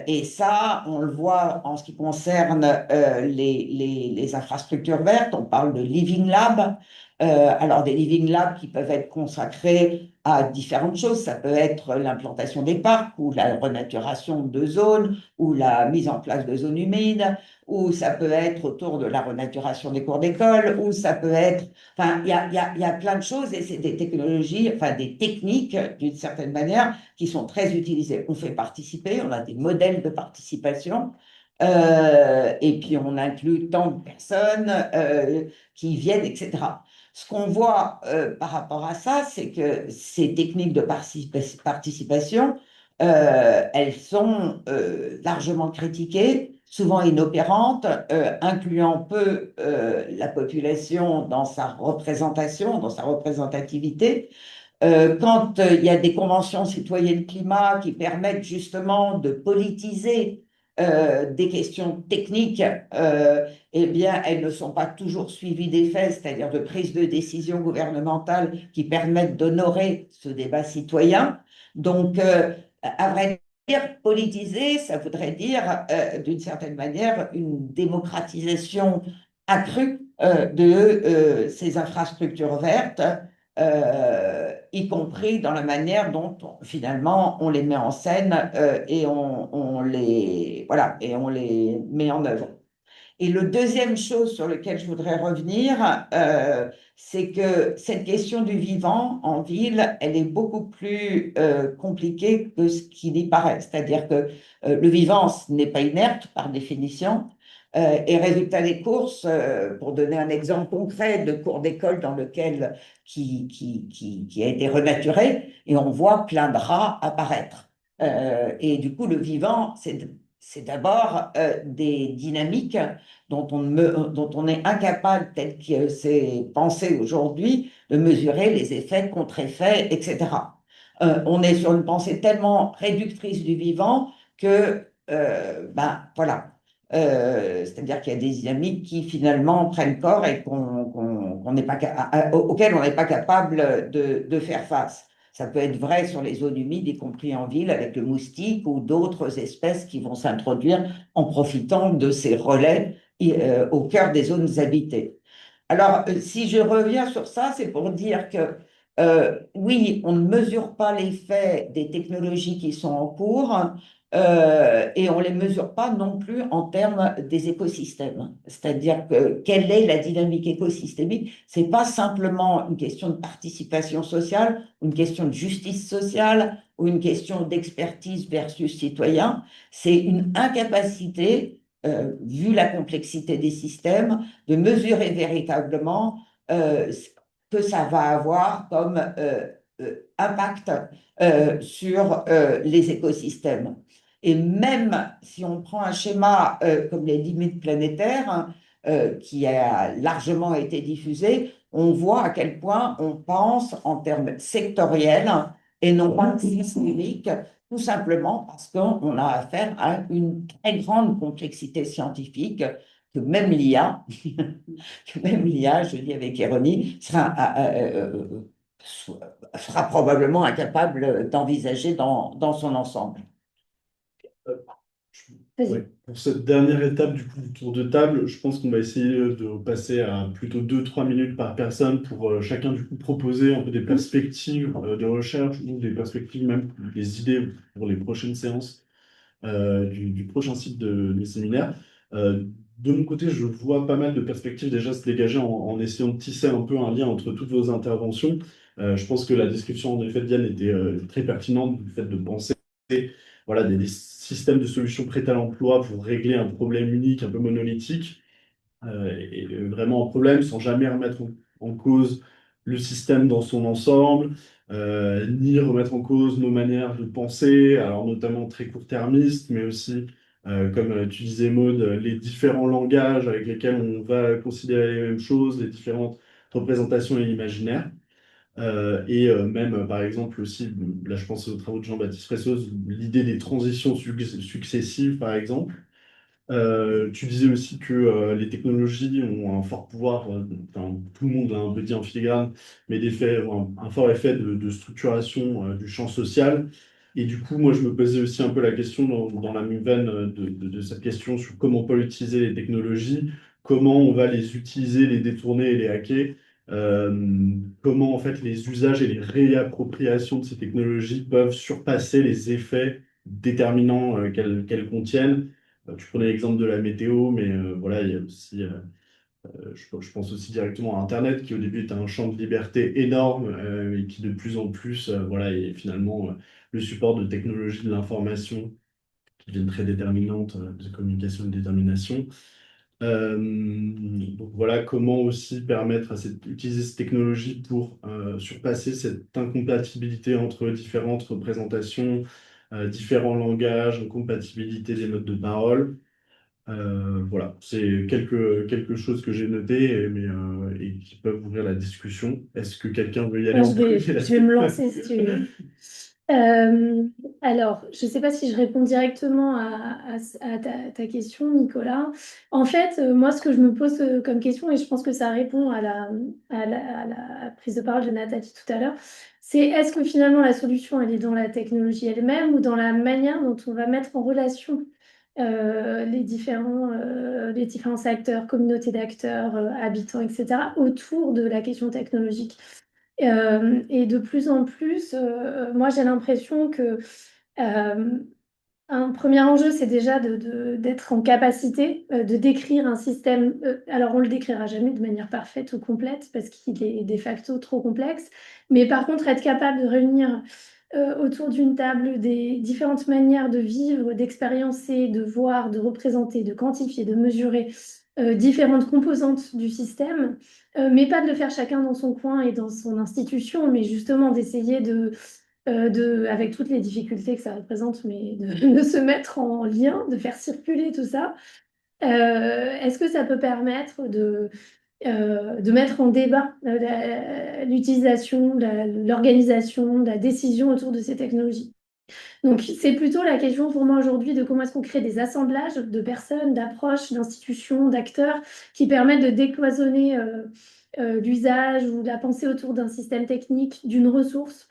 Et ça, on le voit en ce qui concerne les infrastructures vertes. On parle de Living Lab. Alors, des Living Labs qui peuvent être consacrés à différentes choses. Ça peut être l'implantation des parcs ou la renaturation de zones ou la mise en place de zones humides, ou ça peut être autour de la renaturation des cours d'école, ou ça peut être... Enfin, il y a plein de choses et c'est des technologies, enfin des techniques d'une certaine manière qui sont très utilisées. On fait participer, on a des modèles de participation. Et puis on inclut tant de personnes qui viennent, etc. Ce qu'on voit par rapport à ça, c'est que ces techniques de participation, elles sont largement critiquées, souvent inopérantes, incluant peu la population dans sa représentation, dans sa représentativité. Quand il y a des conventions citoyennes climat qui permettent justement de politiser des questions techniques, eh bien, elles ne sont pas toujours suivies des faits, c'est-à-dire de prise de décision gouvernementale qui permettent d'honorer ce débat citoyen. Donc, à vrai dire, politiser, ça voudrait dire, d'une certaine manière, une démocratisation accrue de ces infrastructures vertes, y compris dans la manière dont finalement on les met en scène et on les, voilà, et on les met en œuvre. Et le deuxième chose sur lequel je voudrais revenir, c'est que cette question du vivant en ville, elle est beaucoup plus compliquée que ce qui n'y paraît. C'est-à-dire que le vivant n'est pas inerte par définition. Et résultat des courses, pour donner un exemple concret de cours d'école dans lequel qui a été renaturé, et on voit plein de rats apparaître. Et du coup, le vivant, c'est d'abord des dynamiques dont on est incapable, tel que c'est pensé aujourd'hui, de mesurer les effets, contre-effets, etc. On est sur une pensée tellement réductrice du vivant que ben voilà. C'est-à-dire qu'il y a des dynamiques qui finalement prennent corps et qu'on n'est pas, auxquelles on n'est pas capable de faire face. Ça peut être vrai sur les zones humides, y compris en ville, avec le moustique ou d'autres espèces qui vont s'introduire en profitant de ces relais au cœur des zones habitées. Alors, si je reviens sur ça, c'est pour dire que oui, on ne mesure pas l'effet des technologies qui sont en cours et on ne les mesure pas non plus en termes des écosystèmes. C'est-à-dire que quelle est la dynamique écosystémique? C'est pas simplement une question de participation sociale, une question de justice sociale ou une question d'expertise versus citoyen. C'est une incapacité, vu la complexité des systèmes, de mesurer véritablement ce que ça va avoir comme impact sur les écosystèmes. Et même si on prend un schéma comme les limites planétaires, hein, qui a largement été diffusé, on voit à quel point on pense en termes sectoriels et non pas systémiques, tout simplement parce qu'on a affaire à une très grande complexité scientifique que même l'IA, que même l'IA, je dis avec ironie, sera probablement incapable d'envisager dans son ensemble. Vas-y. Ouais. Pour cette dernière étape du coup, du tour de table, je pense qu'on va essayer de passer à plutôt 2-3 minutes par personne pour chacun du coup proposer un peu des perspectives de recherche ou des perspectives même, des idées pour les prochaines séances du prochain site du séminaire. Euh, de mon côté, je vois pas mal de perspectives déjà se dégager en essayant de tisser un peu un lien entre toutes vos interventions. Je pense que la description en effet de Diane était très pertinente du fait de penser voilà, des systèmes de solutions prêtes à l'emploi pour régler un problème unique, un peu monolithique, vraiment un problème sans jamais remettre en cause le système dans son ensemble, ni remettre en cause nos manières de penser, alors notamment très court-termistes, mais aussi, comme tu disais Maud, les différents langages avec lesquels on va considérer les mêmes choses, les différentes représentations et imaginaires. Même, par exemple, aussi, là je pense aux travaux de Jean-Baptiste Fressoz, l'idée des transitions successives, par exemple. Tu disais aussi que les technologies ont un fort pouvoir, enfin, tout le monde l'a un peu dit en filigrane, mais un fort effet de structuration du champ social. Et du coup, moi, je me posais aussi un peu la question dans la même veine de cette question sur comment on peut utiliser les technologies, comment on va les utiliser, les détourner et les hacker, comment en fait les usages et les réappropriations de ces technologies peuvent surpasser les effets déterminants qu'elles contiennent. Tu prenais l'exemple de la météo, mais voilà, il y a aussi, je pense aussi directement à Internet, qui au début était un champ de liberté énorme et qui de plus en plus, voilà, est finalement le support de technologies de l'information qui deviennent très déterminantes, de communication et de détermination. Donc voilà, comment aussi permettre utiliser ces technologies pour surpasser cette incompatibilité entre différentes représentations, différents langages, incompatibilité des modes de parole. Voilà, c'est quelque chose que j'ai noté, et qui peuvent ouvrir la discussion. Est-ce que quelqu'un veut y aller Moi, en premier je vais me lancer si tu veux. Alors, je ne sais pas si je réponds directement à ta question, Nicolas. En fait, moi, ce que je me pose comme question, et je pense que ça répond à la prise de parole de Nathalie tout à l'heure, c'est est-ce que finalement la solution, elle est dans la technologie elle-même ou dans la manière dont on va mettre en relation les différents acteurs, communautés d'acteurs, habitants, etc., autour de la question technologique. Et de plus en plus, moi j'ai l'impression que un premier enjeu, c'est déjà d'être en capacité de décrire un système. Alors on le décrira jamais de manière parfaite ou complète parce qu'il est de facto trop complexe, mais par contre être capable de réunir autour d'une table des différentes manières de vivre, d'expériencer, de voir, de représenter, de quantifier, de mesurer différentes composantes du système, mais pas de le faire chacun dans son coin et dans son institution, mais justement d'essayer avec toutes les difficultés que ça représente, mais de se mettre en lien, de faire circuler tout ça. Est-ce que ça peut permettre de mettre en débat l'utilisation, l'organisation, la décision autour de ces technologies? Donc, c'est plutôt la question pour moi aujourd'hui de comment est-ce qu'on crée des assemblages de personnes, d'approches, d'institutions, d'acteurs qui permettent de décloisonner l'usage ou la pensée autour d'un système technique, d'une ressource,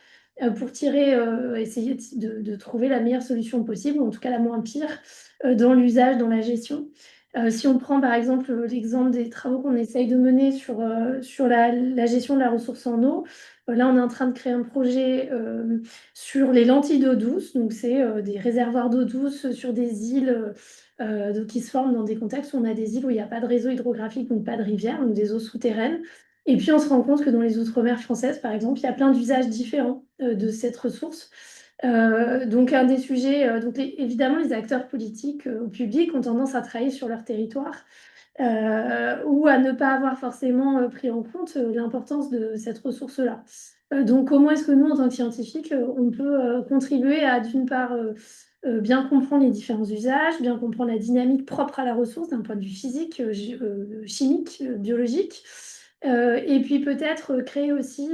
pour essayer de trouver la meilleure solution possible, ou en tout cas la moins pire, dans l'usage, dans la gestion. Si on prend par exemple l'exemple des travaux qu'on essaye de mener sur la gestion de la ressource en eau, là on est en train de créer un projet sur les lentilles d'eau douce. Donc c'est des réservoirs d'eau douce sur des îles qui se forment dans des contextes où on a des îles où il n'y a pas de réseau hydrographique, donc pas de rivière, donc des eaux souterraines. Et puis on se rend compte que dans les outre-mer françaises, par exemple, il y a plein d'usages différents de cette ressource. Donc un des sujets, évidemment, les acteurs politiques ou publics ont tendance à travailler sur leur territoire ou à ne pas avoir forcément pris en compte l'importance de cette ressource-là. Donc comment est-ce que nous, en tant que scientifiques, on peut contribuer à, d'une part, bien comprendre les différents usages, bien comprendre la dynamique propre à la ressource d'un point de vue physique, chimique, biologique, et puis peut-être créer aussi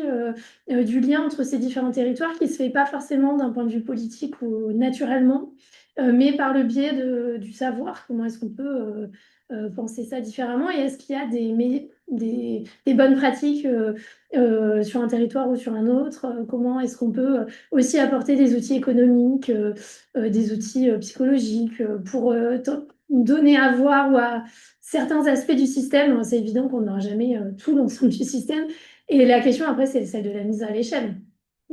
du lien entre ces différents territoires qui ne se fait pas forcément d'un point de vue politique ou naturellement, mais par le biais du savoir. Comment est-ce qu'on peut penser ça différemment et est-ce qu'il y a des bonnes pratiques sur un territoire ou sur un autre? Comment est-ce qu'on peut aussi apporter des outils économiques, des outils psychologiques pour donner à voir ou à certains aspects du système? C'est évident qu'on n'aura jamais tout l'ensemble du système. Et la question après, c'est celle de la mise à l'échelle.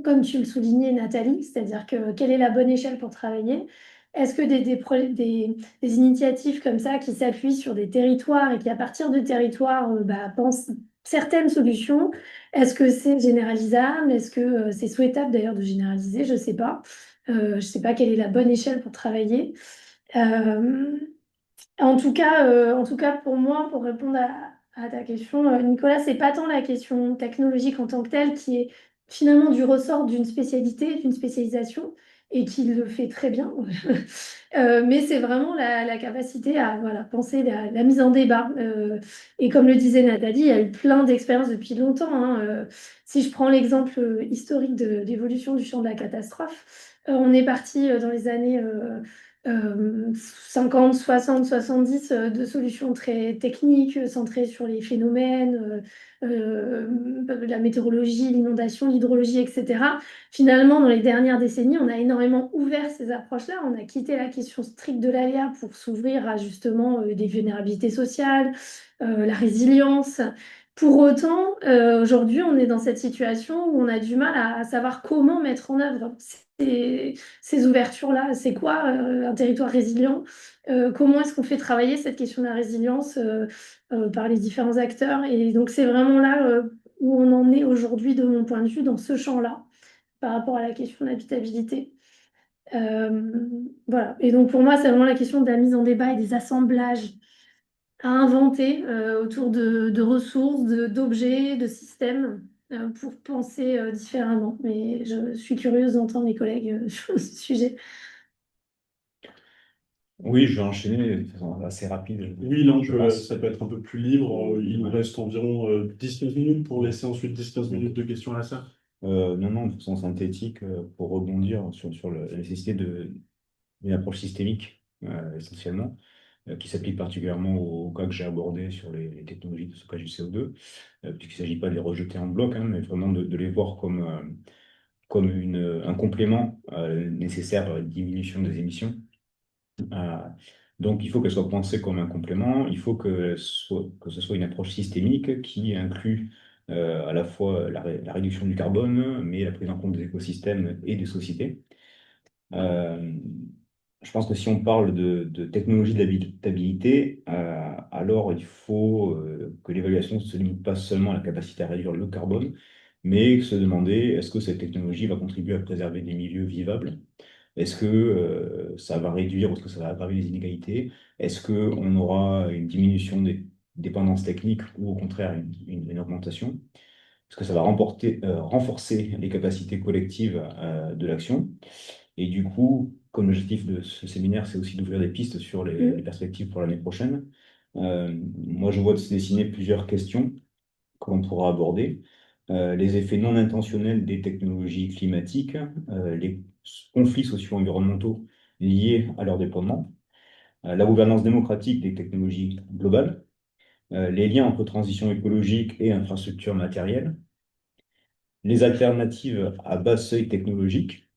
Comme tu le soulignais, Nathalie, c'est-à-dire que quelle est la bonne échelle pour travailler? Est-ce que des initiatives comme ça qui s'appuient sur des territoires et qui, à partir de territoires, pensent certaines solutions, est-ce que c'est généralisable? Est-ce que c'est souhaitable d'ailleurs de généraliser? Je ne sais pas. Je ne sais pas quelle est la bonne échelle pour travailler. Euh, en tout cas, pour moi, pour répondre à ta question, Nicolas, c'est pas tant la question technologique en tant que telle qui est finalement du ressort d'une spécialité, d'une spécialisation, et qui le fait très bien. Mais c'est vraiment la capacité à voilà, penser la mise en débat. Et comme le disait Nathalie, il y a eu plein d'expériences depuis longtemps, hein. Si je prends l'exemple historique de l'évolution du champ de la catastrophe, on est parti dans les années 50, 60, 70 de solutions très techniques, centrées sur les phénomènes, la météorologie, l'inondation, l'hydrologie, etc. Finalement, dans les dernières décennies, on a énormément ouvert ces approches-là. On a quitté la question stricte de l'aléa pour s'ouvrir à justement des vulnérabilités sociales, la résilience. Pour autant, aujourd'hui, on est dans cette situation où on a du mal à savoir comment mettre en œuvre ces ouvertures-là. C'est quoi un territoire résilient? Comment est-ce qu'on fait travailler cette question de la résilience par les différents acteurs? Et donc, c'est vraiment là où on en est aujourd'hui, de mon point de vue, dans ce champ-là, par rapport à la question de l'habitabilité. Voilà. Et donc, pour moi, c'est vraiment la question de la mise en débat et des assemblages à inventer autour de ressources, d'objets, de systèmes pour penser différemment. Mais je suis curieuse d'entendre mes collègues sur ce sujet. Oui, je vais enchaîner de façon assez rapide, Oui, non, je pense. ça peut être un peu plus libre. Il nous reste environ 10-15 minutes pour laisser ensuite 10-15 minutes de questions à la salle. Non, non, de façon synthétique, pour rebondir sur la nécessité d'une approche systémique, essentiellement, qui s'applique particulièrement au cas que j'ai abordé sur les technologies de stockage du CO2, puisqu'il ne s'agit pas de les rejeter en bloc, hein, mais vraiment de les voir comme un complément nécessaire à la diminution des émissions. Euh, donc, il faut qu'elle soit pensée comme un complément, il faut que ce soit une approche systémique qui inclut à la fois la réduction du carbone, mais la prise en compte des écosystèmes et des sociétés. Euh, je pense que si on parle de technologie d'habitabilité, alors il faut que l'évaluation ne se limite pas seulement à la capacité à réduire le carbone, mais se demander est-ce que cette technologie va contribuer à préserver des milieux vivables? Est-ce que ça va réduire ou est-ce que ça va aggraver les inégalités? Est-ce qu'on aura une diminution des dépendances techniques ou au contraire une augmentation? Est-ce que ça va renforcer les capacités collectives de l'action? Et du coup, comme l'objectif de ce séminaire, c'est aussi d'ouvrir des pistes sur les perspectives pour l'année prochaine, moi je vois se dessiner plusieurs questions que l'on pourra aborder. les effets non intentionnels des technologies climatiques, les conflits socio-environnementaux liés à leur déploiement, la gouvernance démocratique des technologies globales, les liens entre transition écologique et infrastructures matérielles, les alternatives à bas seuil technologique,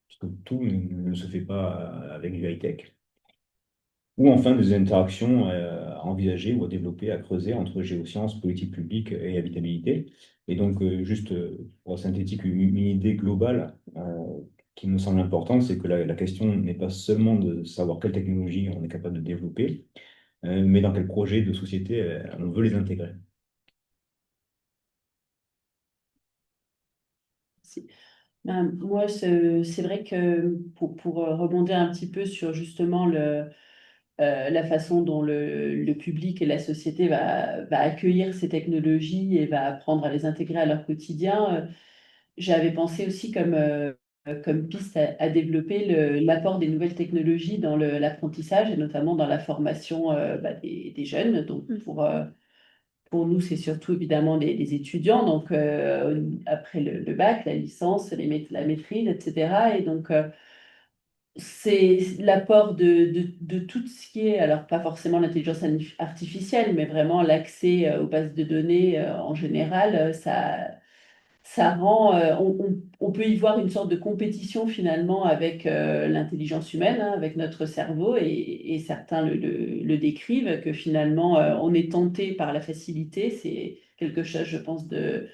puisque tout ne se fait pas avec du high-tech, ou enfin des interactions à envisager ou à développer, à creuser entre géosciences, politique publique et habitabilité. Et donc, juste pour synthétiser une idée globale qui me semble importante, c'est que la question n'est pas seulement de savoir quelle technologie on est capable de développer, mais dans quel projet de société on veut les intégrer. Moi, c'est vrai que pour rebondir un petit peu sur justement la façon dont le public et la société va accueillir ces technologies et va apprendre à les intégrer à leur quotidien, j'avais pensé aussi comme piste à développer l'apport des nouvelles technologies dans l'apprentissage et notamment dans la formation des jeunes. Donc pour nous, c'est surtout évidemment les étudiants, donc après le bac, la licence, la maîtrise, etc. Et donc, c'est l'apport de tout ce qui est, alors pas forcément l'intelligence artificielle, mais vraiment l'accès aux bases de données en général, ça rend, on peut y voir une sorte de compétition finalement avec l'intelligence humaine, hein, avec notre cerveau, et certains le décrivent, que finalement on est tenté par la facilité. C'est quelque chose, je pense, de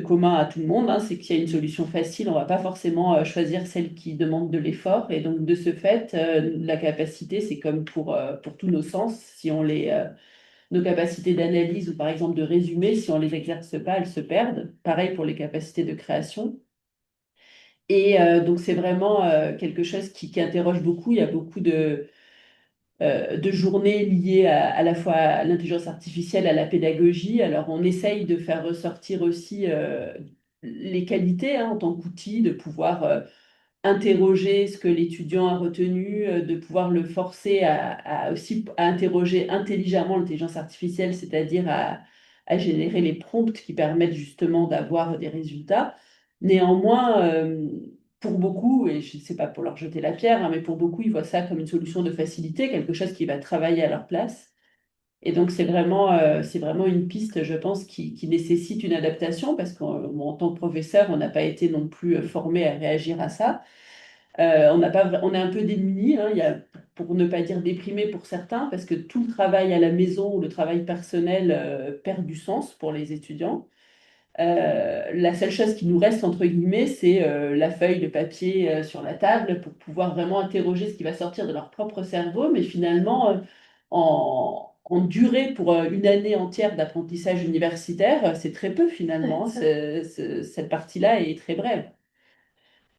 commun à tout le monde, hein, c'est qu'il y a une solution facile, on va pas forcément choisir celle qui demande de l'effort, et donc de ce fait, la capacité, c'est comme pour tous nos sens, si on nos capacités d'analyse ou par exemple de résumé, si on les exerce pas, elles se perdent. Pareil pour les capacités de création. Et donc c'est vraiment quelque chose qui interroge beaucoup. Il y a beaucoup de journées liées à la fois à l'intelligence artificielle, à la pédagogie. Alors on essaye de faire ressortir aussi les qualités, hein, en tant qu'outil, de pouvoir interroger ce que l'étudiant a retenu, de pouvoir le forcer aussi à interroger intelligemment l'intelligence artificielle, c'est-à-dire à générer les prompts qui permettent justement d'avoir des résultats. Néanmoins, pour beaucoup, et je ne sais pas pour leur jeter la pierre, hein, mais pour beaucoup, ils voient ça comme une solution de facilité, quelque chose qui va travailler à leur place. Et donc, c'est vraiment une piste, je pense, qui nécessite une adaptation, parce qu'en tant que professeur, on n'a pas été non plus formé à réagir à ça. On n'a pas, on est un peu démunis, hein, pour ne pas dire déprimé pour certains, parce que tout le travail à la maison ou le travail personnel perd du sens pour les étudiants. La seule chose qui nous reste, entre guillemets, c'est la feuille de papier sur la table pour pouvoir vraiment interroger ce qui va sortir de leur propre cerveau, mais finalement, en durée pour une année entière d'apprentissage universitaire, c'est très peu finalement, hein. Cette partie-là est très brève.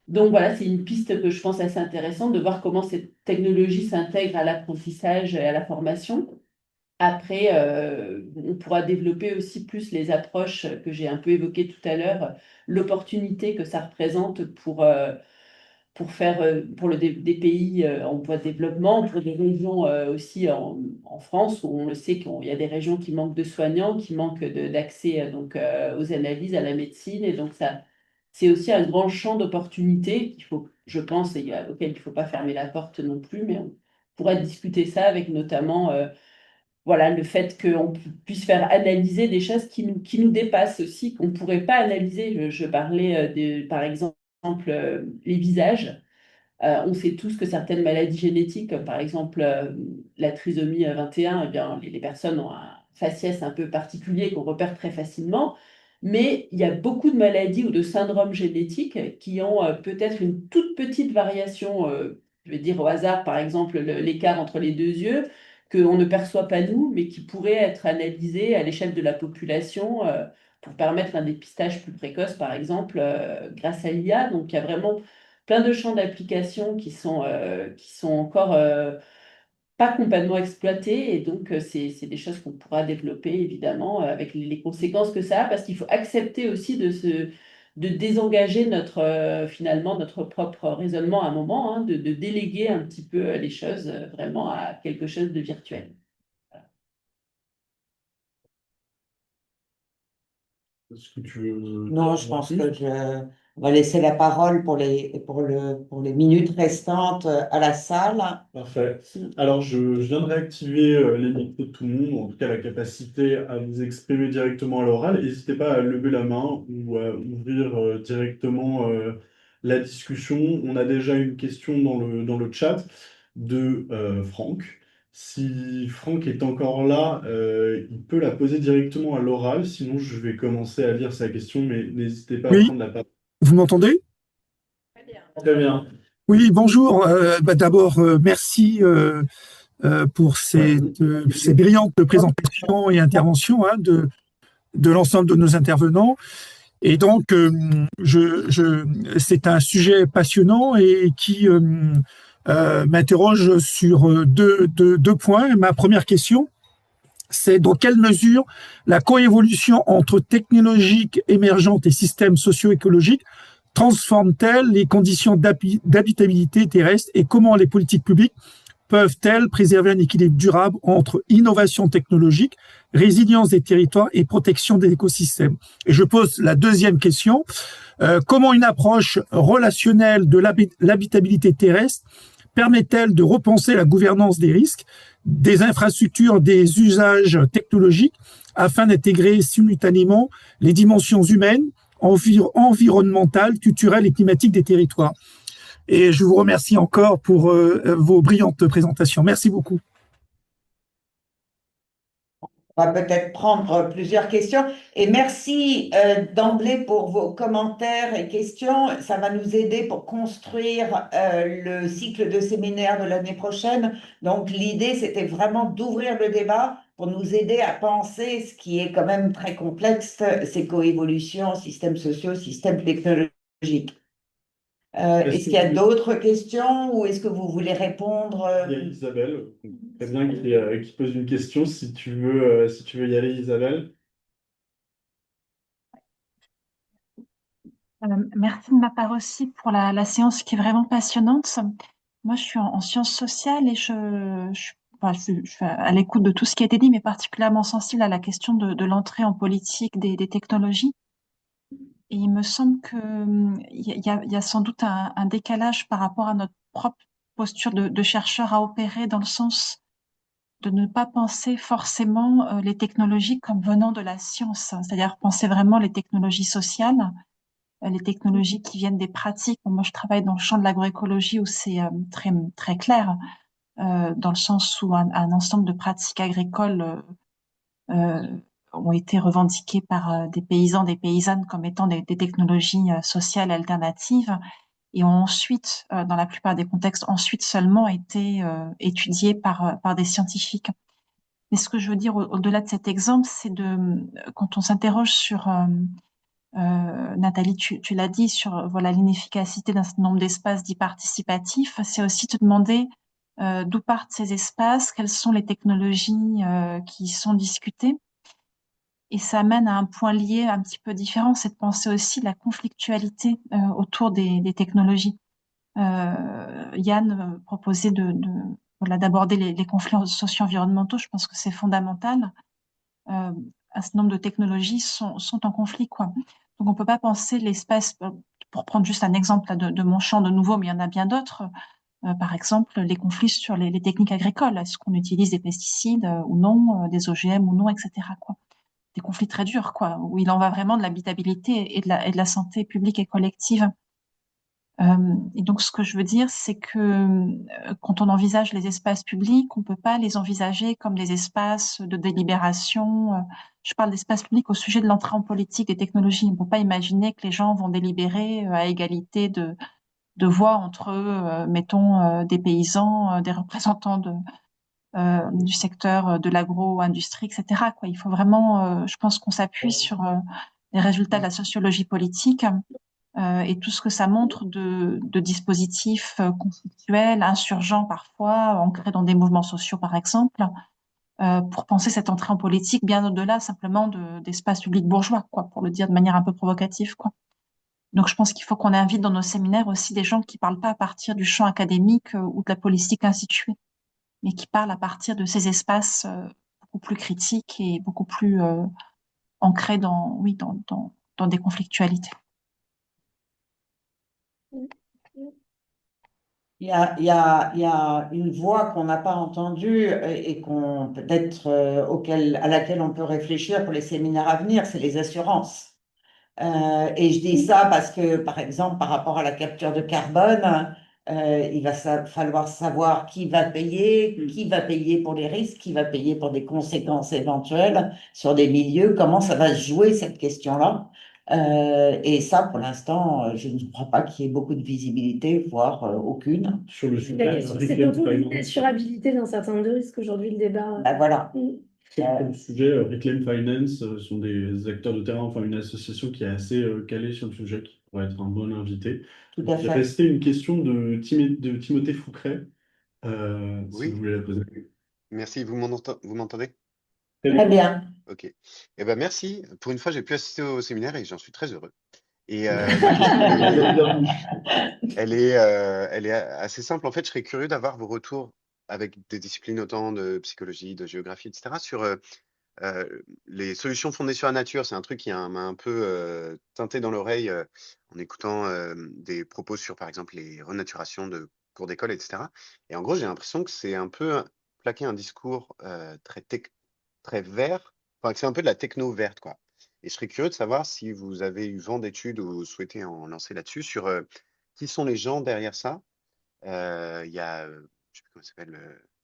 Donc voilà, c'est une piste que je pense assez intéressante de voir comment cette technologie s'intègre à l'apprentissage et à la formation. Après, on pourra développer aussi plus les approches que j'ai un peu évoquées tout à l'heure, l'opportunité que ça représente pour faire pour des pays en voie de développement, pour des régions aussi en France, où on le sait qu'il y a des régions qui manquent de soignants, qui manquent d'accès aux analyses, à la médecine, et donc ça, c'est aussi un grand champ d'opportunités qu'il faut, je pense, auquel il ne faut pas fermer la porte non plus, mais on pourrait discuter ça avec notamment voilà, le fait qu'on puisse faire analyser des choses qui nous dépassent aussi, qu'on ne pourrait pas analyser. Je parlais par exemple, les visages. On sait tous que certaines maladies génétiques, comme par exemple la trisomie 21, eh bien, les personnes ont un faciès un peu particulier qu'on repère très facilement. Mais il y a beaucoup de maladies ou de syndromes génétiques qui ont peut-être une toute petite variation, je vais dire au hasard, par exemple l'écart entre les deux yeux, qu'on ne perçoit pas nous, mais qui pourraient être analysés à l'échelle de la population pour permettre un dépistage plus précoce, par exemple, grâce à l'IA. Donc il y a vraiment plein de champs d'application qui sont encore pas complètement exploités. Et donc, c'est des choses qu'on pourra développer, évidemment, avec les conséquences que ça a, parce qu'il faut accepter aussi de désengager finalement, notre propre raisonnement à un moment, hein, de déléguer un petit peu les choses vraiment à quelque chose de virtuel. Est-ce que tu veux Non, je dire pense plus? que on va laisser la parole pour les minutes restantes à la salle. Parfait. Alors, je viens de réactiver les micros de tout le monde, en tout cas la capacité à vous exprimer directement à l'oral. N'hésitez pas à lever la main ou à ouvrir directement la discussion. On a déjà une question dans le chat de Franck. Si Franck est encore là, il peut la poser directement à l'oral. Sinon, je vais commencer à lire sa question, mais n'hésitez pas à Oui, prendre la parole. vous m'entendez? Très bien. Oui, bonjour. D'abord, merci pour ces brillantes présentations et interventions de l'ensemble de nos intervenants. Et donc, c'est un sujet passionnant et qui m'interroge sur deux points. Ma première question, c'est dans quelle mesure la coévolution entre technologies émergentes et systèmes socio-écologiques transforme-t-elle les conditions d'habitabilité terrestre et comment les politiques publiques peuvent-elles préserver un équilibre durable entre innovation technologique, résilience des territoires et protection des écosystèmes? Et je pose la deuxième question. Comment une approche relationnelle de l'habitabilité terrestre permet-elle de repenser la gouvernance des risques, des infrastructures, des usages technologiques afin d'intégrer simultanément les dimensions humaines, environnementales, culturelles et climatiques des territoires? Et je vous remercie encore pour vos brillantes présentations. Merci beaucoup. On va peut-être prendre plusieurs questions. Et merci d'emblée pour vos commentaires et questions. Ça va nous aider pour construire le cycle de séminaire de l'année prochaine. Donc l'idée, c'était vraiment d'ouvrir le débat pour nous aider à penser ce qui est quand même très complexe, ces coévolutions, systèmes sociaux, systèmes technologiques. Est-ce Est-ce que qu'il y a vous d'autres questions ou est-ce que vous voulez répondre? Il y a Isabelle, très bien, qui pose une question. Si tu veux y aller, Isabelle. Merci de ma part aussi pour la séance qui est vraiment passionnante. Moi, je suis en sciences sociales et je suis à l'écoute de tout ce qui a été dit, mais particulièrement sensible à la question de l'entrée en politique des technologies. Et il me semble que il y a sans doute un décalage par rapport à notre propre posture de chercheur à opérer dans le sens de ne pas penser forcément les technologies comme venant de la science, c'est-à-dire penser vraiment les technologies sociales, les technologies qui viennent des pratiques. Bon, moi, je travaille dans le champ de l'agroécologie où c'est très clair, dans le sens où un ensemble de pratiques agricoles ont été revendiquées par des paysans, des paysannes comme étant des technologies sociales alternatives et ont ensuite, dans la plupart des contextes, ensuite seulement été étudiées par des scientifiques. Mais ce que je veux dire au-delà de cet exemple, c'est quand on s'interroge sur Nathalie, tu l'as dit sur voilà l'inefficacité d'un certain nombre d'espaces dits participatifs, c'est aussi te demander d'où partent ces espaces, quelles sont les technologies qui y sont discutées. Et ça amène à un point lié un petit peu différent, c'est de penser aussi la conflictualité autour des technologies. Yann proposait voilà, d'aborder les conflits socio-environnementaux. Je pense que c'est fondamental. Un certain nombre de technologies sont en conflit, quoi. Donc, on peut pas penser l'espace, pour prendre juste un exemple là, de mon champ de nouveau, mais il y en a bien d'autres. Par exemple, les conflits sur les techniques agricoles. Est-ce qu'on utilise des pesticides ou non, des OGM ou non, etc., quoi. Des conflits très durs, quoi, où il en va vraiment de l'habitabilité et de la santé publique et collective. Et donc, ce que je veux dire, c'est que quand on envisage les espaces publics, on peut pas les envisager comme des espaces de délibération. Je parle d'espaces publics au sujet de l'entrée en politique des technologies. On peut pas imaginer que les gens vont délibérer à égalité de voix entre, mettons, des paysans, des représentants du secteur de l'agro-industrie, etc., quoi. Il faut vraiment, je pense qu'on s'appuie sur les résultats de la sociologie politique et tout ce que ça montre de dispositifs conflictuels, insurgents parfois, ancrés dans des mouvements sociaux par exemple, pour penser cette entrée en politique bien au-delà simplement d'espaces publics bourgeois, quoi, pour le dire de manière un peu provocative, quoi. Donc je pense qu'il faut qu'on invite dans nos séminaires aussi des gens qui parlent pas à partir du champ académique ou de la politique instituée, mais qui parlent à partir de ces espaces beaucoup plus critiques et beaucoup plus ancrées oui, dans des conflictualités. Il y a une voix qu'on n'a pas entendue et qu'on peut-être à laquelle on peut réfléchir pour les séminaires à venir, c'est les assurances. Et je dis ça parce que, par exemple, par rapport à la capture de carbone, il va falloir savoir qui va payer pour les risques, qui va payer pour des conséquences éventuelles sur des milieux, comment ça va se jouer cette question-là. Et ça, pour l'instant, je ne crois pas qu'il y ait beaucoup de visibilité, voire aucune. Sur le sujet, C'est Reclaim surtout Finance. l'assurabilité d'un certain nombre de risques aujourd'hui, le débat. Ben voilà. Sur le sujet, Reclaim Finance sont des acteurs de terrain, enfin une association qui est assez calée sur le sujet, qui pourrait être un bon invité. Tout à Il fait. restait une question de Timothée Foucret, si Oui, vous voulez la poser. merci. Vous m'entendez? Très bien. Ok. Eh ben merci. Pour une fois, j'ai pu assister au séminaire et j'en suis très heureux. Et ma question, elle est assez simple. En fait, je serais curieux d'avoir vos retours avec des disciplines autant de psychologie, de géographie, etc., sur les solutions fondées sur la nature. C'est un truc qui m'a un peu teinté dans l'oreille en écoutant des propos sur, par exemple, les renaturations de cours d'école, etc. Et en gros, j'ai l'impression que c'est un peu plaquer un discours très vert, enfin, que c'est un peu de la techno verte, quoi. Et je serais curieux de savoir si vous avez eu vent d'études ou souhaitez en lancer là-dessus, sur qui sont les gens derrière ça. Il y a, je sais plus comment il s'appelle,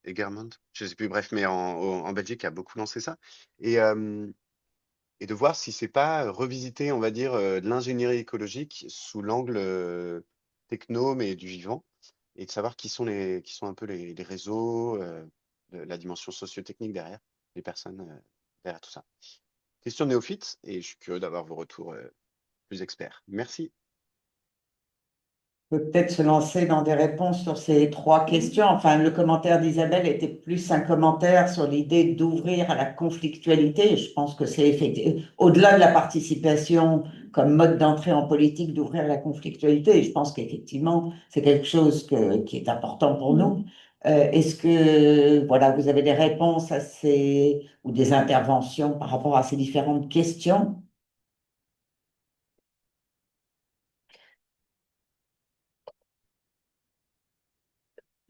Egermont, je sais plus, bref, mais en Belgique, a beaucoup lancé ça. Et, euh, et de voir si c'est pas revisiter, on va dire, de l'ingénierie écologique sous l'angle techno, mais du vivant, et de savoir qui sont un peu les réseaux, la dimension socio-technique derrière, les personnes derrière tout ça. Question néophyte, et je suis curieux d'avoir vos retours plus experts. Merci. Peut peut-être se lancer dans des réponses sur ces trois questions. Enfin, le commentaire d'Isabelle était plus un commentaire sur l'idée d'ouvrir à la conflictualité. Je pense que c'est effectivement, au-delà de la participation comme mode d'entrée en politique, d'ouvrir à la conflictualité. Et je pense qu'effectivement, c'est quelque chose qui est important pour nous. Est-ce que, voilà, vous avez des réponses ou des interventions par rapport à ces différentes questions?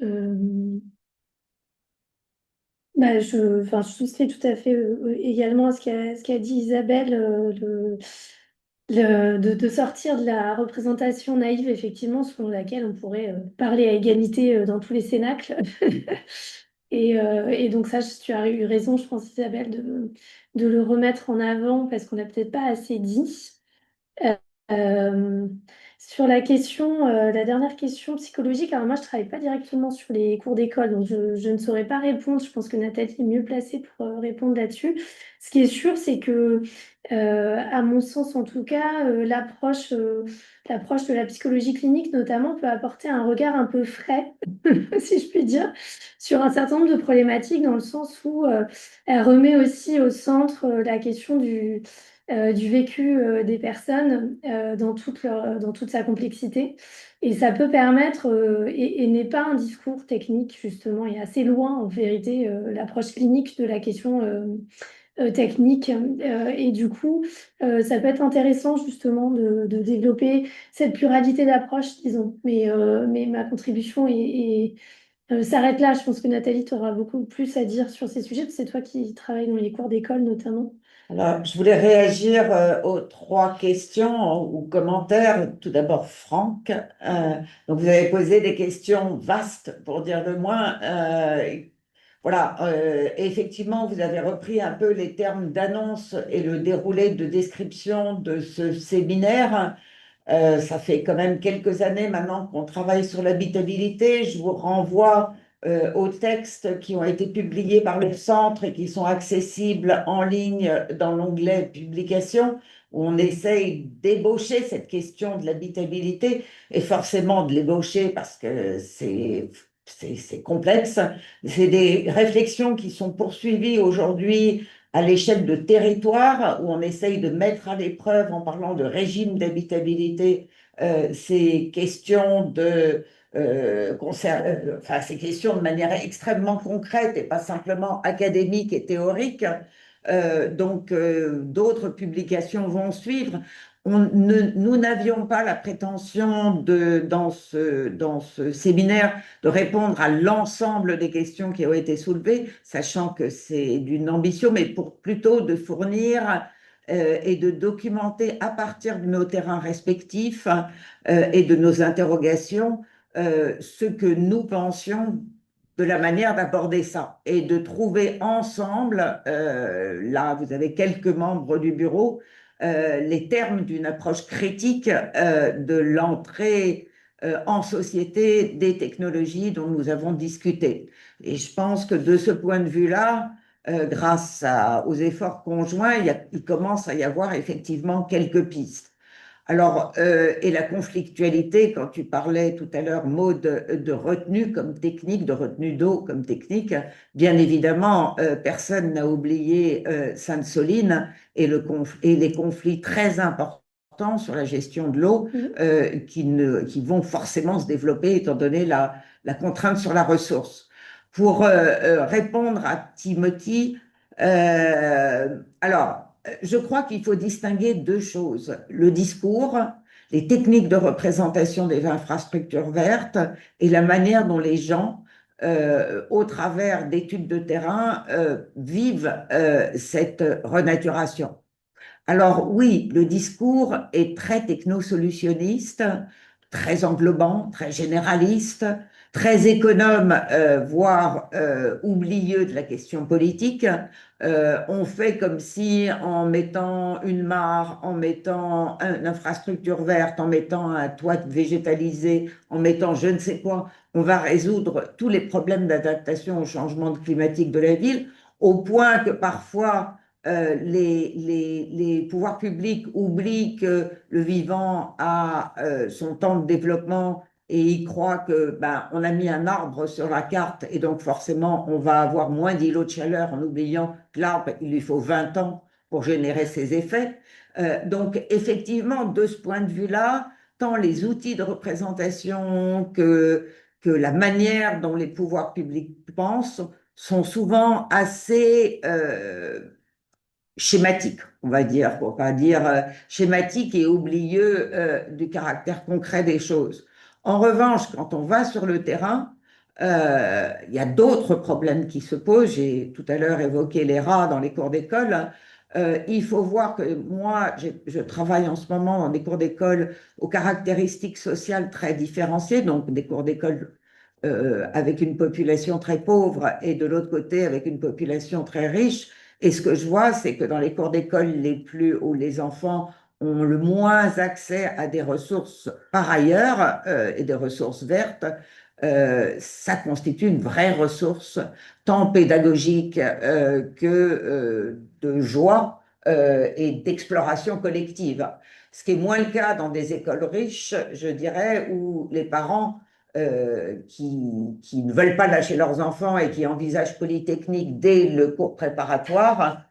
Euh, enfin, je souscris tout à fait également à ce qu'a dit Isabelle, de sortir de la représentation naïve, effectivement, selon laquelle on pourrait parler à égalité dans tous les cénacles. Et donc ça, tu as eu raison, je pense, Isabelle, de le remettre en avant parce qu'on n'a peut-être pas assez dit. Euh, Sur la question, la dernière question psychologique, alors moi je travaille pas directement sur les cours d'école, donc je ne saurais pas répondre. Je pense que Nathalie est mieux placée pour répondre là-dessus. Ce qui est sûr, c'est que, à mon sens en tout cas, l'approche de la psychologie clinique notamment peut apporter un regard un peu frais, si je puis dire, sur un certain nombre de problématiques, dans le sens où elle remet aussi au centre la question du vécu des personnes dans toute sa complexité. Et ça peut permettre, et n'est pas un discours technique, justement, et assez loin, en vérité, l'approche clinique de la question technique. Et du coup, ça peut être intéressant, justement, de développer cette pluralité d'approches, disons. Mais ma contribution s'arrête là. Je pense que Nathalie, tu auras beaucoup plus à dire sur ces sujets, parce que c'est toi qui travailles dans les cours d'école, notamment. Alors, je voulais réagir aux trois questions ou commentaires. Tout d'abord, Franck. Donc, vous avez posé des questions vastes, pour dire le moins. Voilà, effectivement, vous avez repris un peu les termes d'annonce et le déroulé de description de ce séminaire. Ça fait quand même quelques années maintenant qu'on travaille sur l'habitabilité. Je vous renvoie aux textes qui ont été publiés par le centre et qui sont accessibles en ligne dans l'onglet Publications, où on essaye d'ébaucher cette question de l'habitabilité et forcément de l'ébaucher parce que c'est complexe. C'est des réflexions qui sont poursuivies aujourd'hui à l'échelle de territoire, où on essaye de mettre à l'épreuve, en parlant de régime d'habitabilité, ces questions enfin, ces questions de manière extrêmement concrète et pas simplement académique et théorique. D'autres publications vont suivre. Nous n'avions pas la prétention dans ce séminaire de répondre à l'ensemble des questions qui ont été soulevées, sachant que c'est d'une ambition, mais plutôt de fournir et de documenter à partir de nos terrains respectifs et de nos interrogations ce que nous pensions de la manière d'aborder ça et de trouver ensemble, là vous avez quelques membres du bureau, les termes d'une approche critique de l'entrée en société des technologies dont nous avons discuté. Et je pense que de ce point de vue-là, grâce aux efforts conjoints, il commence à y avoir effectivement quelques pistes. Alors, et la conflictualité, quand tu parlais tout à l'heure, Maud, de retenue comme technique, de retenue d'eau comme technique, bien évidemment, personne n'a oublié Sainte-Soline et les conflits très importants sur la gestion de l'eau qui vont forcément se développer étant donné la contrainte sur la ressource. Pour répondre à Timothy, alors, je crois qu'il faut distinguer deux choses. Le discours, les techniques de représentation des infrastructures vertes et la manière dont les gens, au travers d'études de terrain, vivent cette renaturation. Alors oui, le discours est très technosolutionniste, très englobant, très généraliste, très économe, voire oublieux de la question politique. On fait comme si en mettant une mare, en mettant une infrastructure verte, en mettant un toit végétalisé, en mettant je ne sais quoi, on va résoudre tous les problèmes d'adaptation au changement climatique de la ville, au point que parfois les pouvoirs publics oublient que le vivant a son temps de développement et ils croient que on a mis un arbre sur la carte et donc forcément on va avoir moins d'îlots de chaleur en oubliant que l'arbre, il lui faut 20 ans pour générer ses effets. Donc effectivement, de ce point de vue-là, tant les outils de représentation que la manière dont les pouvoirs publics pensent sont souvent assez schématique, on va dire, pour pas dire schématique et oublieux du caractère concret des choses. En revanche, quand on va sur le terrain, il y a d'autres problèmes qui se posent. J'ai tout à l'heure évoqué les rats dans les cours d'école. Il faut voir que moi, je travaille en ce moment dans des cours d'école aux caractéristiques sociales très différenciées, donc des cours d'école avec une population très pauvre et de l'autre côté avec une population très riche. Et ce que je vois, c'est que dans les cours d'école où les enfants ont le moins accès à des ressources par ailleurs et des ressources vertes, ça constitue une vraie ressource, tant pédagogique que de joie et d'exploration collective. Ce qui est moins le cas dans des écoles riches, je dirais, où les parents qui ne veulent pas lâcher leurs enfants et qui envisagent Polytechnique dès le cours préparatoire,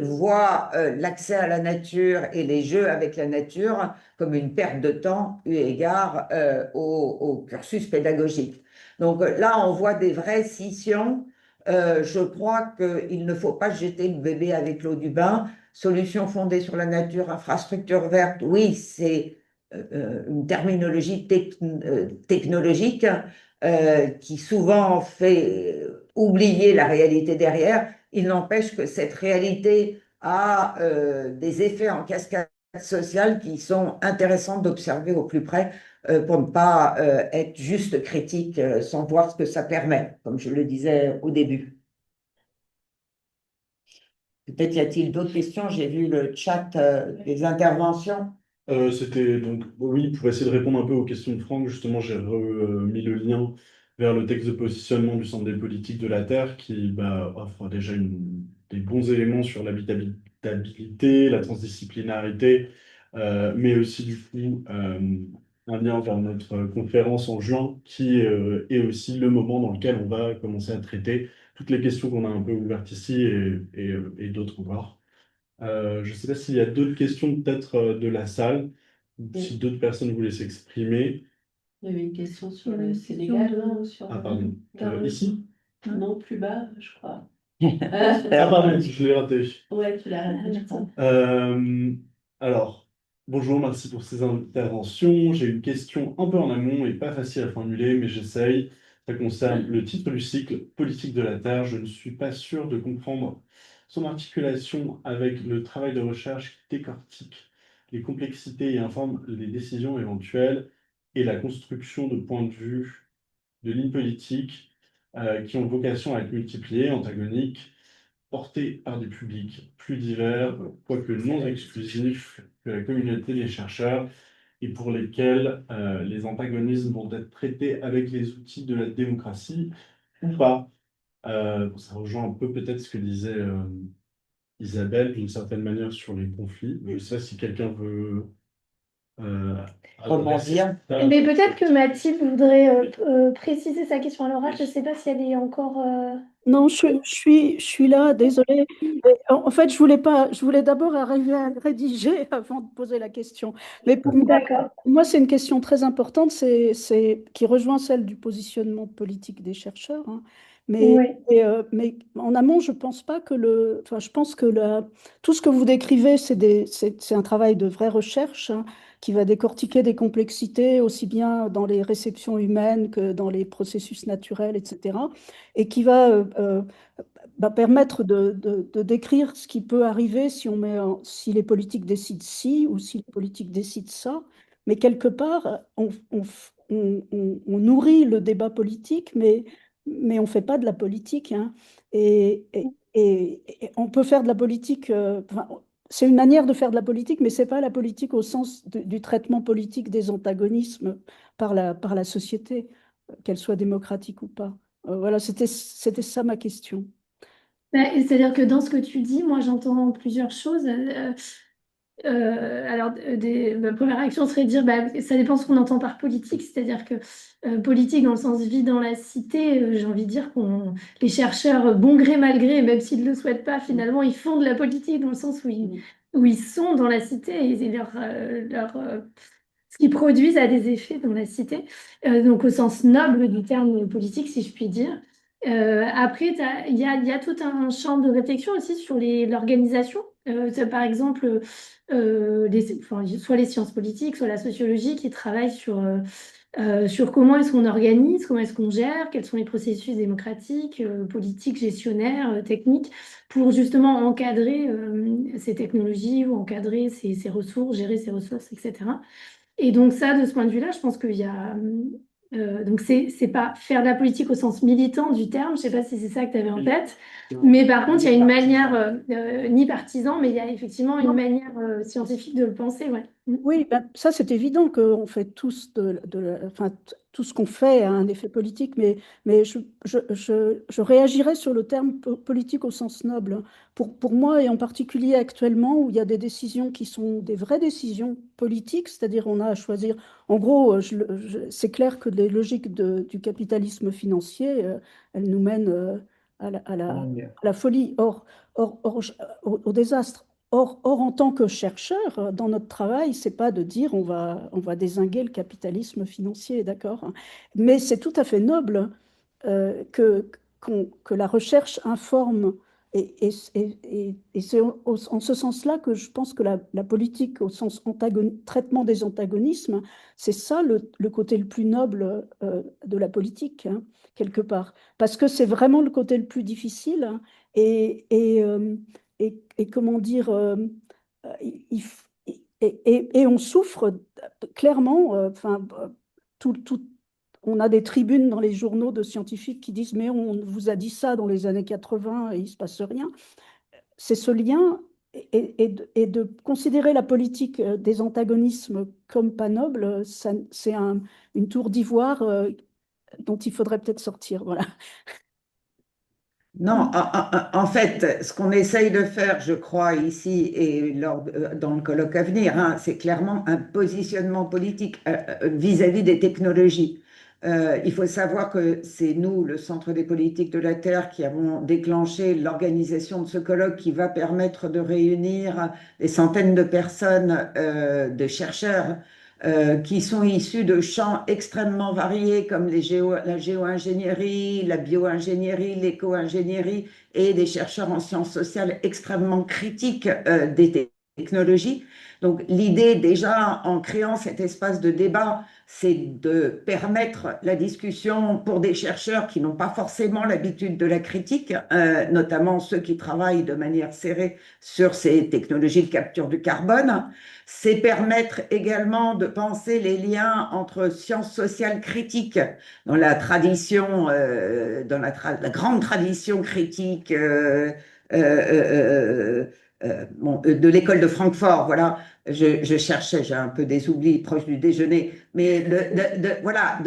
voient l'accès à la nature et les jeux avec la nature comme une perte de temps eu égard au cursus pédagogique. Donc là, on voit des vraies scissions. Je crois qu'il ne faut pas jeter le bébé avec l'eau du bain. Solution fondée sur la nature, infrastructure verte, oui, c'est une terminologie technologique qui souvent fait oublier la réalité derrière. Il n'empêche que cette réalité a des effets en cascade sociale qui sont intéressants d'observer au plus près pour ne pas être juste critique sans voir ce que ça permet, comme je le disais au début. Peut-être y a-t-il d'autres questions? J'ai vu le chat des interventions. C'était donc, oui, pour essayer de répondre un peu aux questions de Franck, justement, j'ai remis le lien vers le texte de positionnement du Centre des politiques de la Terre qui offre déjà des bons éléments sur l'habitabilité, la transdisciplinarité, mais aussi du coup un lien vers notre conférence en juin qui est aussi le moment dans lequel on va commencer à traiter toutes les questions qu'on a un peu ouvertes ici et d'autres encore. Je ne sais pas s'il y a d'autres questions peut-être de la salle, ou si d'autres personnes voulaient s'exprimer. Il y avait une question sur Il y avait le une Sénégal, question non, sur Ah, pardon. Carole. Ici? non, plus bas, je crois. Ah, pardon, je l'ai raté. Ouais, tu l'as raté, je crois. Alors, bonjour, merci pour ces interventions. J'ai une question un peu en amont et pas facile à formuler, mais j'essaye. Ça concerne le titre du cycle Politique de la Terre. Je ne suis pas sûr de comprendre son articulation avec le travail de recherche qui décortique les complexités et informe les décisions éventuelles et la construction de points de vue, de lignes politiques qui ont vocation à être multipliées, antagoniques, portés par des publics plus divers, quoique non exclusifs, que la communauté des chercheurs, et pour lesquels les antagonismes vont être traités avec les outils de la démocratie ou pas. Ça rejoint un peu peut-être ce que disait Isabelle d'une certaine manière sur les conflits. Je ne sais pas si quelqu'un veut adresser Rebondir. ça. Mais peut-être que Mathilde voudrait préciser sa question à l'oral. Je ne sais pas si elle est encore. Non, je suis là, désolée. En fait, je voulais d'abord arriver à rédiger avant de poser la question. Mais pour D'accord. moi, c'est une question très importante, qui rejoint celle du positionnement politique des chercheurs, hein. Mais, Oui. mais en amont, je pense pas que enfin, je pense que tout ce que vous décrivez, c'est un travail de vraie recherche, hein, qui va décortiquer des complexités aussi bien dans les réceptions humaines que dans les processus naturels, etc. Et qui va permettre de décrire ce qui peut arriver si si les politiques décident ci ou si les politiques décident ça. Mais quelque part, on nourrit le débat politique, mais on ne fait pas de la politique, hein. Et on peut faire de la politique, enfin, c'est une manière de faire de la politique, mais ce n'est pas la politique au sens du traitement politique des antagonismes par la société, qu'elle soit démocratique ou pas. Voilà, c'était ça ma question. C'est-à-dire que dans ce que tu dis, moi j'entends plusieurs choses. Alors, ma première réaction serait de dire, bah, ça dépend ce qu'on entend par politique, c'est-à-dire que politique dans le sens vie dans la cité, j'ai envie de dire les chercheurs, bon gré mal gré, même s'ils ne le souhaitent pas, finalement, ils font de la politique dans le sens où ils sont dans la cité et ce qu'ils produisent a des effets dans la cité, donc au sens noble du terme politique, si je puis dire. Après, il y a tout un champ de réflexion aussi sur l'organisation. Par exemple, soit les sciences politiques, soit la sociologie qui travaillent sur comment est-ce qu'on organise, comment est-ce qu'on gère, quels sont les processus démocratiques, politiques, gestionnaires, techniques, pour justement encadrer ces technologies ou encadrer ces ressources, gérer ces ressources, etc. Et donc ça, de ce point de vue-là, je pense qu'il y a... donc c'est pas faire de la politique au sens militant du terme, je sais pas si c'est ça que tu avais en tête, mais par contre, il y a une manière, ni partisan, mais il y a effectivement une manière scientifique de le penser, ouais. Oui, ben, ça c'est évident qu'on fait tous enfin, tout ce qu'on fait a un effet politique, mais je réagirais sur le terme politique au sens noble. Pour moi, et en particulier actuellement, où il y a des décisions qui sont des vraies décisions politiques, c'est-à-dire on a à choisir, en gros, c'est clair que les logiques du capitalisme financier, elles nous mènent à la folie, au désastre. Or, en tant que chercheur, dans notre travail, c'est pas de dire on va dézinguer le capitalisme financier, d'accord? Mais c'est tout à fait noble que la recherche informe. Et c'est en ce sens-là que je pense que la politique, au sens traitement des antagonismes, c'est ça le côté le plus noble de la politique, hein, quelque part. Parce que c'est vraiment le côté le plus difficile, hein, et comment dire, il f- et on souffre clairement, enfin, on a des tribunes dans les journaux de scientifiques qui disent, mais on vous a dit ça dans les années 80 et il ne se passe rien. C'est ce lien et de considérer la politique des antagonismes comme pas noble, c'est une tour d'ivoire dont il faudrait peut-être sortir. Voilà. Non, en fait, ce qu'on essaye de faire, je crois, ici et dans le colloque à venir, hein, c'est clairement un positionnement politique vis-à-vis des technologies. Il faut savoir que c'est nous, le Centre des politiques de la Terre, qui avons déclenché l'organisation de ce colloque qui va permettre de réunir des centaines de personnes, de chercheurs, qui sont issus de champs extrêmement variés comme la géo-ingénierie, la bio-ingénierie, l'éco-ingénierie et des chercheurs en sciences sociales extrêmement critiques des technologies. Donc l'idée déjà en créant cet espace de débat, c'est de permettre la discussion pour des chercheurs qui n'ont pas forcément l'habitude de la critique, notamment ceux qui travaillent de manière serrée sur ces technologies de capture du carbone. C'est permettre également de penser les liens entre sciences sociales critiques dans la tradition, dans la grande tradition critique de l'école de Francfort, voilà, je cherchais, j'ai un peu des oublis proches du déjeuner, mais voilà,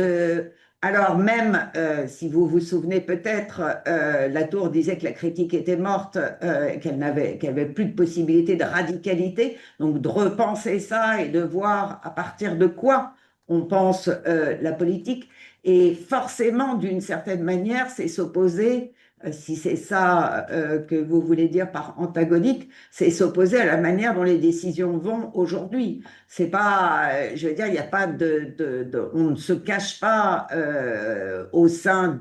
alors même, si vous vous souvenez peut-être, Latour disait que la critique était morte, qu'elle avait plus de possibilité de radicalité, donc de repenser ça et de voir à partir de quoi on pense la politique, et forcément, d'une certaine manière, c'est s'opposer, si c'est ça que vous voulez dire par antagonique, c'est s'opposer à la manière dont les décisions vont aujourd'hui. C'est pas, je veux dire, il n'y a pas on ne se cache pas au sein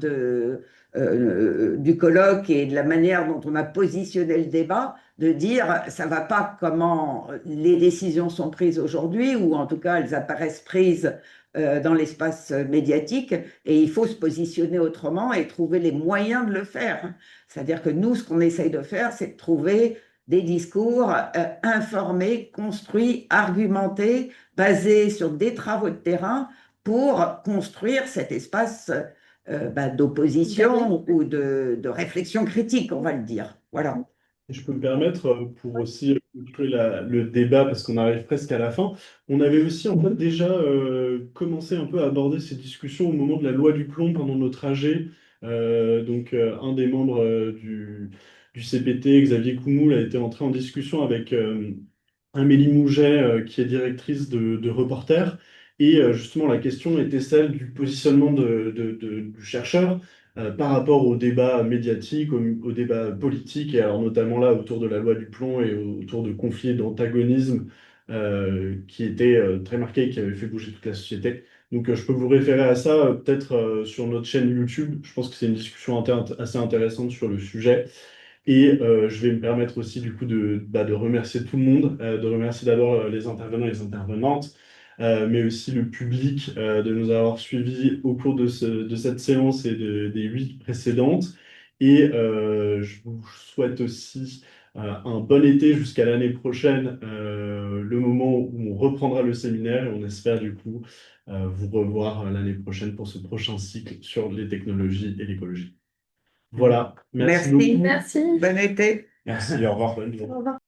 du colloque et de la manière dont on a positionné le débat, de dire ça va pas comment les décisions sont prises aujourd'hui, ou en tout cas elles apparaissent prises dans l'espace médiatique, et il faut se positionner autrement et trouver les moyens de le faire. C'est-à-dire que nous, ce qu'on essaye de faire, c'est de trouver des discours informés, construits, argumentés, basés sur des travaux de terrain pour construire cet espace d'opposition ou de réflexion critique, on va le dire. Voilà. Et je peux me permettre, pour aussi clôturer le débat, parce qu'on arrive presque à la fin, on avait aussi en fait déjà commencé un peu à aborder ces discussions au moment de la loi du plomb pendant nos trajets. Un des membres du CPT, Xavier Coumoul, a été entré en discussion avec Amélie Mouget, qui est directrice de Reporters. Et justement, la question était celle du positionnement du chercheur par rapport au débat médiatique, au débat politique, et alors notamment là autour de la loi du plomb et autour de conflits et d'antagonismes qui étaient très marqués et qui avaient fait bouger toute la société. Donc je peux vous référer à ça peut-être sur notre chaîne YouTube. Je pense que c'est une discussion assez intéressante sur le sujet. Et je vais me permettre aussi du coup de remercier tout le monde, de remercier d'abord les intervenants et les intervenantes, mais aussi le public de nous avoir suivis au cours de cette séance et des 8 précédentes. Et je vous souhaite aussi un bon été jusqu'à l'année prochaine, le moment où on reprendra le séminaire, et on espère du coup vous revoir l'année prochaine pour ce prochain cycle sur les technologies et l'écologie. Voilà, merci beaucoup. Merci. Bon été. Merci, au revoir. Bonne journée. Au revoir.